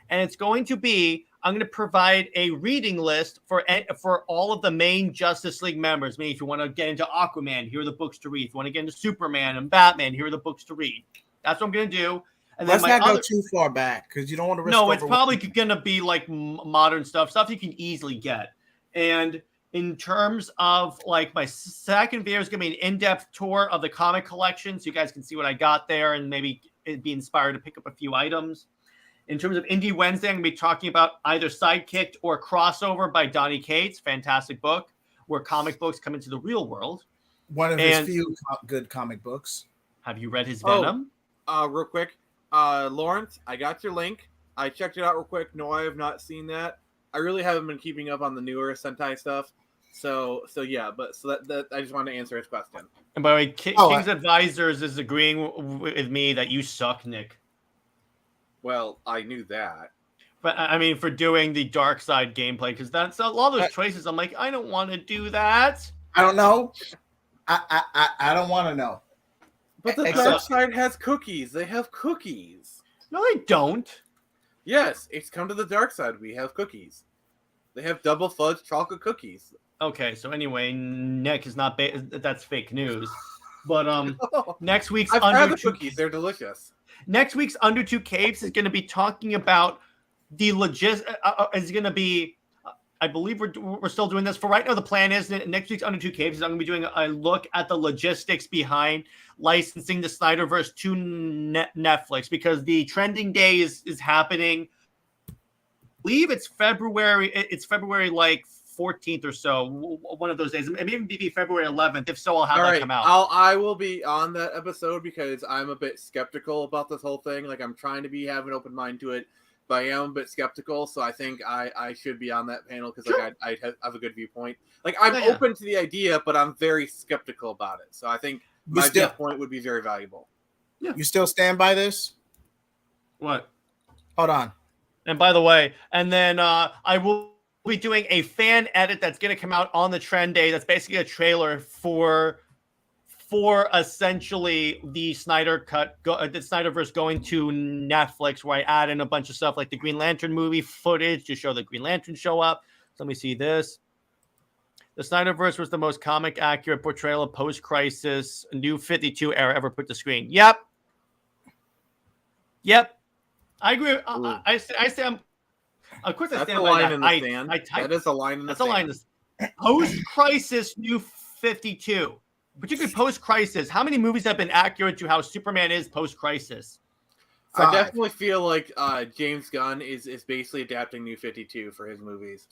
And it's going to be, I'm going to provide a reading list for all of the main Justice League members. Meaning, if you want to get into Aquaman, here are the books to read. If you want to get into Superman and Batman, here are the books to read. That's what I'm going to do. And let's not go too far back because you don't want to risk. No, it's probably going to be like modern stuff you can easily get. And in terms of like my second video is going to be an in-depth tour of the comic collection, so you guys can see what I got there and maybe be inspired to pick up a few items. In terms of Indie Wednesday, I'm going to be talking about either Sidekicked or Crossover by Donny Cates. Fantastic book where comic books come into the real world. One of his few good comic books. Have you read his Venom? Real quick. Lawrence, I got your link. I checked it out real quick. No, I have not seen that. I really haven't been keeping up on the newer Sentai stuff. So yeah, but that I just wanted to answer his question. And by the way, King's Advisors is agreeing with me that you suck, Nick. Well, I knew that. But I mean, for doing the dark side gameplay, because that's a lot of those choices. I'm like, I don't want to do that. I don't know. I don't want to know. But the dark side has cookies. They have cookies. No, they don't. Yes, it's come to the dark side. We have cookies. They have double fudge chocolate cookies. Okay, so anyway, Nick is not. That's fake news. But next week's had the cookies. They're delicious. Next week's Under Two Capes is going to be talking about the is going to be. I believe we're still doing this for right now. The plan is that next week's Under Two Capes is I'm going to be doing a look at the logistics behind licensing the Snyderverse to Netflix because the trending day is happening. I believe it's February. It's February like 14th or so. One of those days. It may even be February 11th. If so, I'll have that come out. I will be on that episode because I'm a bit skeptical about this whole thing. Like I'm trying to have an open mind to it. But I am a bit skeptical, so I think I should be on that panel because like I have a good viewpoint. Like I'm open to the idea, but I'm very skeptical about it. So I think my viewpoint would be very valuable. Yeah. You still stand by this? What? Hold on. And by the way, and then I will be doing a fan edit that's going to come out on the trend day. That's basically a trailer for essentially the Snyder cut, the Snyderverse going to Netflix, where I add in a bunch of stuff like the Green Lantern movie footage to show the Green Lantern show up. So let me see this. The Snyderverse was the most comic accurate portrayal of post-crisis New 52 era ever put to screen. Yep. I agree. I say I'm. Of course, I stand by that. That is a line in the sand. That's a line. Post-crisis New 52. Particularly post-crisis, how many movies have been accurate to how Superman is post-crisis? I definitely feel like James Gunn is basically adapting New 52 for his movies.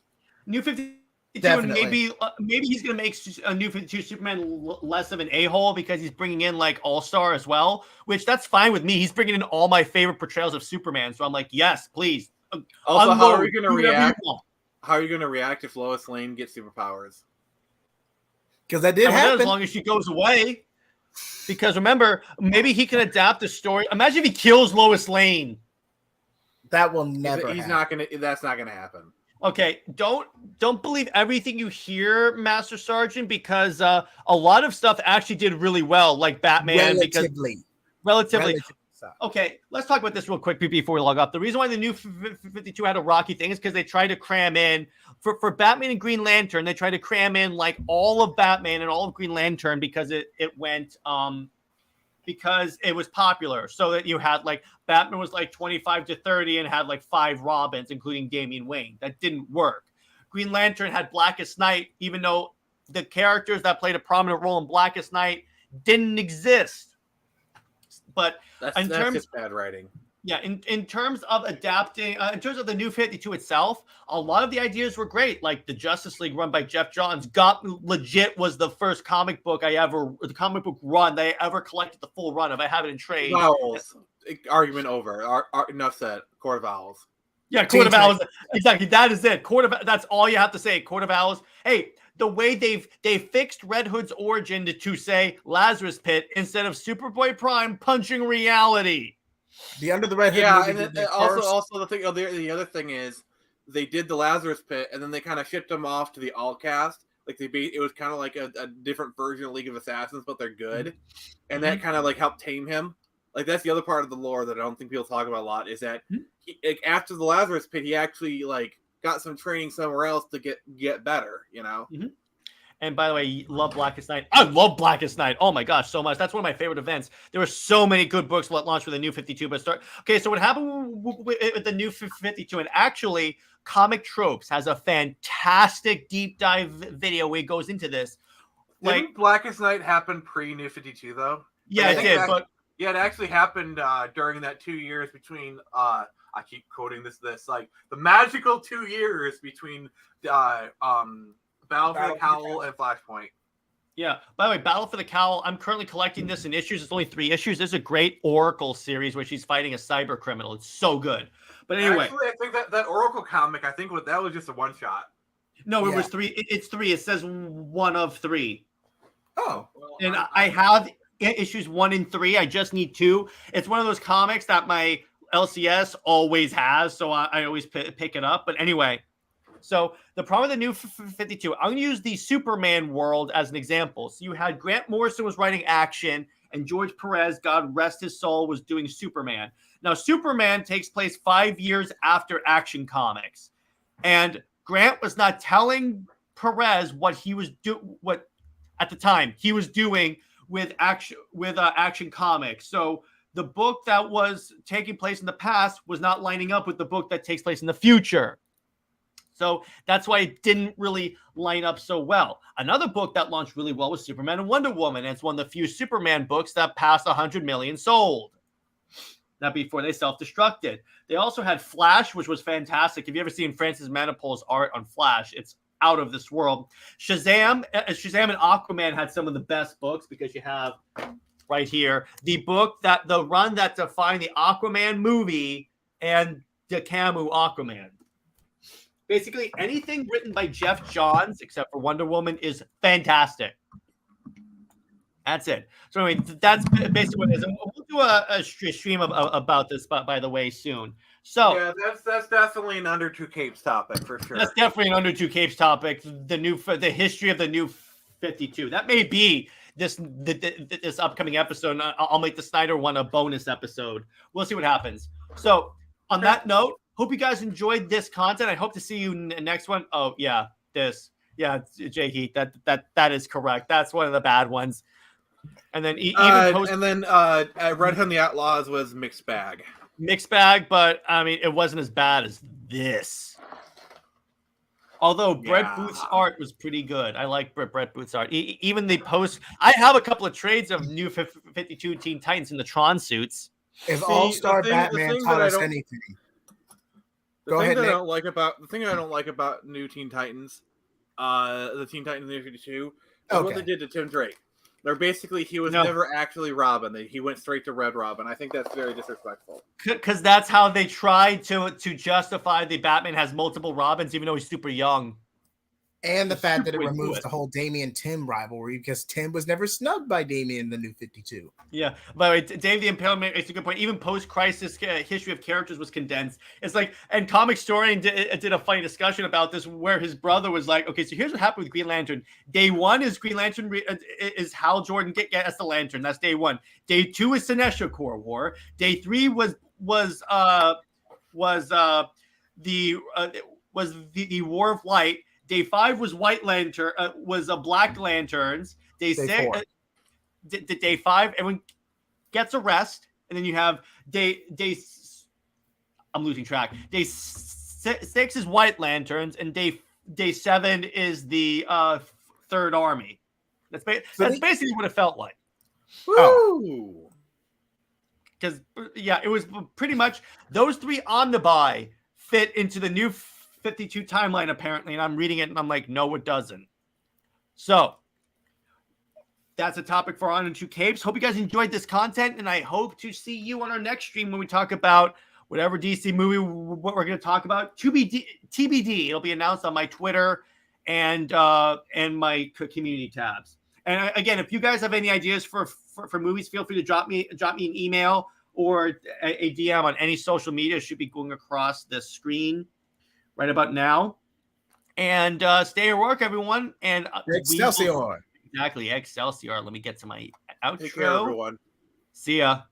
New 52, definitely. And maybe he's going to make a New 52 Superman less of an a-hole because he's bringing in like All-Star as well, which that's fine with me. He's bringing in all my favorite portrayals of Superman, so I'm like, yes, please. Also, how are you going to react? How are you going to react if Lois Lane gets superpowers? Because that did happen. As long as she goes away. Because remember, maybe he can adapt the story. Imagine if he kills Lois Lane. That will never happen. That's not gonna happen. Okay, don't believe everything you hear, Master Sergeant, because a lot of stuff actually did really well, like Batman. Relatively. Okay, let's talk about this real quick before we log off. The reason why the New 52 had a rocky thing is because they tried to cram in for Batman and Green Lantern. They tried to cram in like all of Batman and all of Green Lantern because it went because it was popular. So that you had like Batman was like 25 to 30 and had like 5 Robins, including Damian Wayne. That didn't work. Green Lantern had Blackest Night, even though the characters that played a prominent role in Blackest Night didn't exist. But that's just bad writing. Yeah, in terms of adapting, in terms of the New 52 itself, a lot of the ideas were great. Like the Justice League run by Jeff Johns was the first comic book run that I ever collected the full run of. I have it in trade. Vowels. Argument over. Enough said. Court of Owls. Yeah, Court of Owls. Exactly. That is it. That's all you have to say. Court of Owls. Hey, the way they fixed Red Hood's origin to say Lazarus Pit instead of Superboy Prime punching reality. The Under the Red Hood Yeah, movie and did then that also first. the thing. The other thing is they did the Lazarus Pit, and then they kind of shipped them off to the all cast. Like it was kind of like a different version of League of Assassins, but they're good, and that kind of like helped tame him. Like that's the other part of the lore that I don't think people talk about a lot is that after the Lazarus Pit, he actually like got some training somewhere else to get better. You know. And by the way, love Blackest Night. I love Blackest Night. Oh my gosh, so much. That's one of my favorite events. There were so many good books launched with the New 52. Okay, so what happened with the New 52? And actually, Comic Tropes has a fantastic deep dive video where it goes into this. Didn't Blackest Night happen pre-New 52 though? Yeah, it did. It actually happened during that 2 years between. I keep quoting this like the magical 2 years between Battle for the Cowl and Flashpoint. Yeah. By the way, Battle for the Cowl, I'm currently collecting this in issues. It's only 3 issues. There's a great Oracle series where she's fighting a cyber criminal. It's so good. But anyway. Actually, I think that Oracle comic, that was just a one-shot. No, it was 3. It's 3. It says 1 of 3. Oh. And I have issues 1 and 3. I just need 2. It's one of those comics that my LCS always has, so I always pick it up. But anyway. So the problem with the New 52, I'm going to use the Superman world as an example. So you had Grant Morrison was writing Action, and George Perez, God rest his soul, was doing Superman. Now, Superman takes place 5 years after Action Comics, and Grant was not telling Perez what he was what at the time he was doing with Action Comics. So the book that was taking place in the past was not lining up with the book that takes place in the future. So that's why it didn't really line up so well. Another book that launched really well was Superman and Wonder Woman. And it's one of the few Superman books that passed 100 million sold. That before they self-destructed. They also had Flash, which was fantastic. Have you ever seen Francis Manipul's art on Flash? It's out of this world. Shazam and Aquaman had some of the best books because you have right here the run that defined the Aquaman movie and DCAMU Aquaman. Basically, anything written by Jeff Johns, except for Wonder Woman, is fantastic. That's it. So anyway, that's basically what it is. We'll do a stream about this, by the way, soon. So yeah, that's definitely an Under Two Capes topic for sure. That's definitely an Under Two Capes topic. The history of the New 52. That may be this upcoming episode. I'll make the Snyder one a bonus episode. We'll see what happens. So on that note. Hope you guys enjoyed this content. I hope to see you next one. Oh yeah, JJheat. That is correct. That's one of the bad ones. And then Red Hood and the Outlaws was mixed bag. Mixed bag, but I mean it wasn't as bad as this. Although Brett Booth's art was pretty good. I like Brett Booth's art. Even the post. I have a couple of trades of New 52 Teen Titans in the Tron suits. If All-Star Batman taught us anything. The thing I don't like about New Teen Titans, the Teen Titans New 52, is what they did to Tim Drake. He was never actually Robin. He went straight to Red Robin. I think that's very disrespectful. Because that's how they tried to justify the Batman has multiple Robins, even though he's super young. And the fact that it removes the whole Damian-Tim rivalry because Tim was never snubbed by Damian in the New 52. Yeah. By the way, Dave the Impaler makes a good point. Even post-crisis history of characters was condensed. It's like, and Comic Historian did a funny discussion about this where his brother was like, okay, so here's what happened with Green Lantern. Day 1 is Green Lantern is Hal Jordan gets the Lantern. That's day 1. Day 2 is Sinestro Corps War. Day 3 was the War of Light. Day 5 was White Lantern, was Black Lanterns. Day 6, day 5, everyone gets a rest, and then you have day. I'm losing track. Day 6 is White Lanterns, and day 7 is the Third Army. That's basically what it felt like. Woo! Because it was pretty much those 3 omnibuy fit into the New 52 timeline apparently, and I'm reading it and I'm like, no, it doesn't. So that's a topic for On and Two Capes. Hope you guys enjoyed this content, and I hope to see you on our next stream when we talk about whatever DC movie what we're going to talk about. TBD. It'll be announced on my Twitter and my community tabs. And again, if you guys have any ideas for movies, feel free to drop me an email or a DM on any social media should be going across the screen right about now. And stay at work, everyone. And Excelsior. Exactly, Excelsior. Let me get to my outro. Take care, everyone. See ya.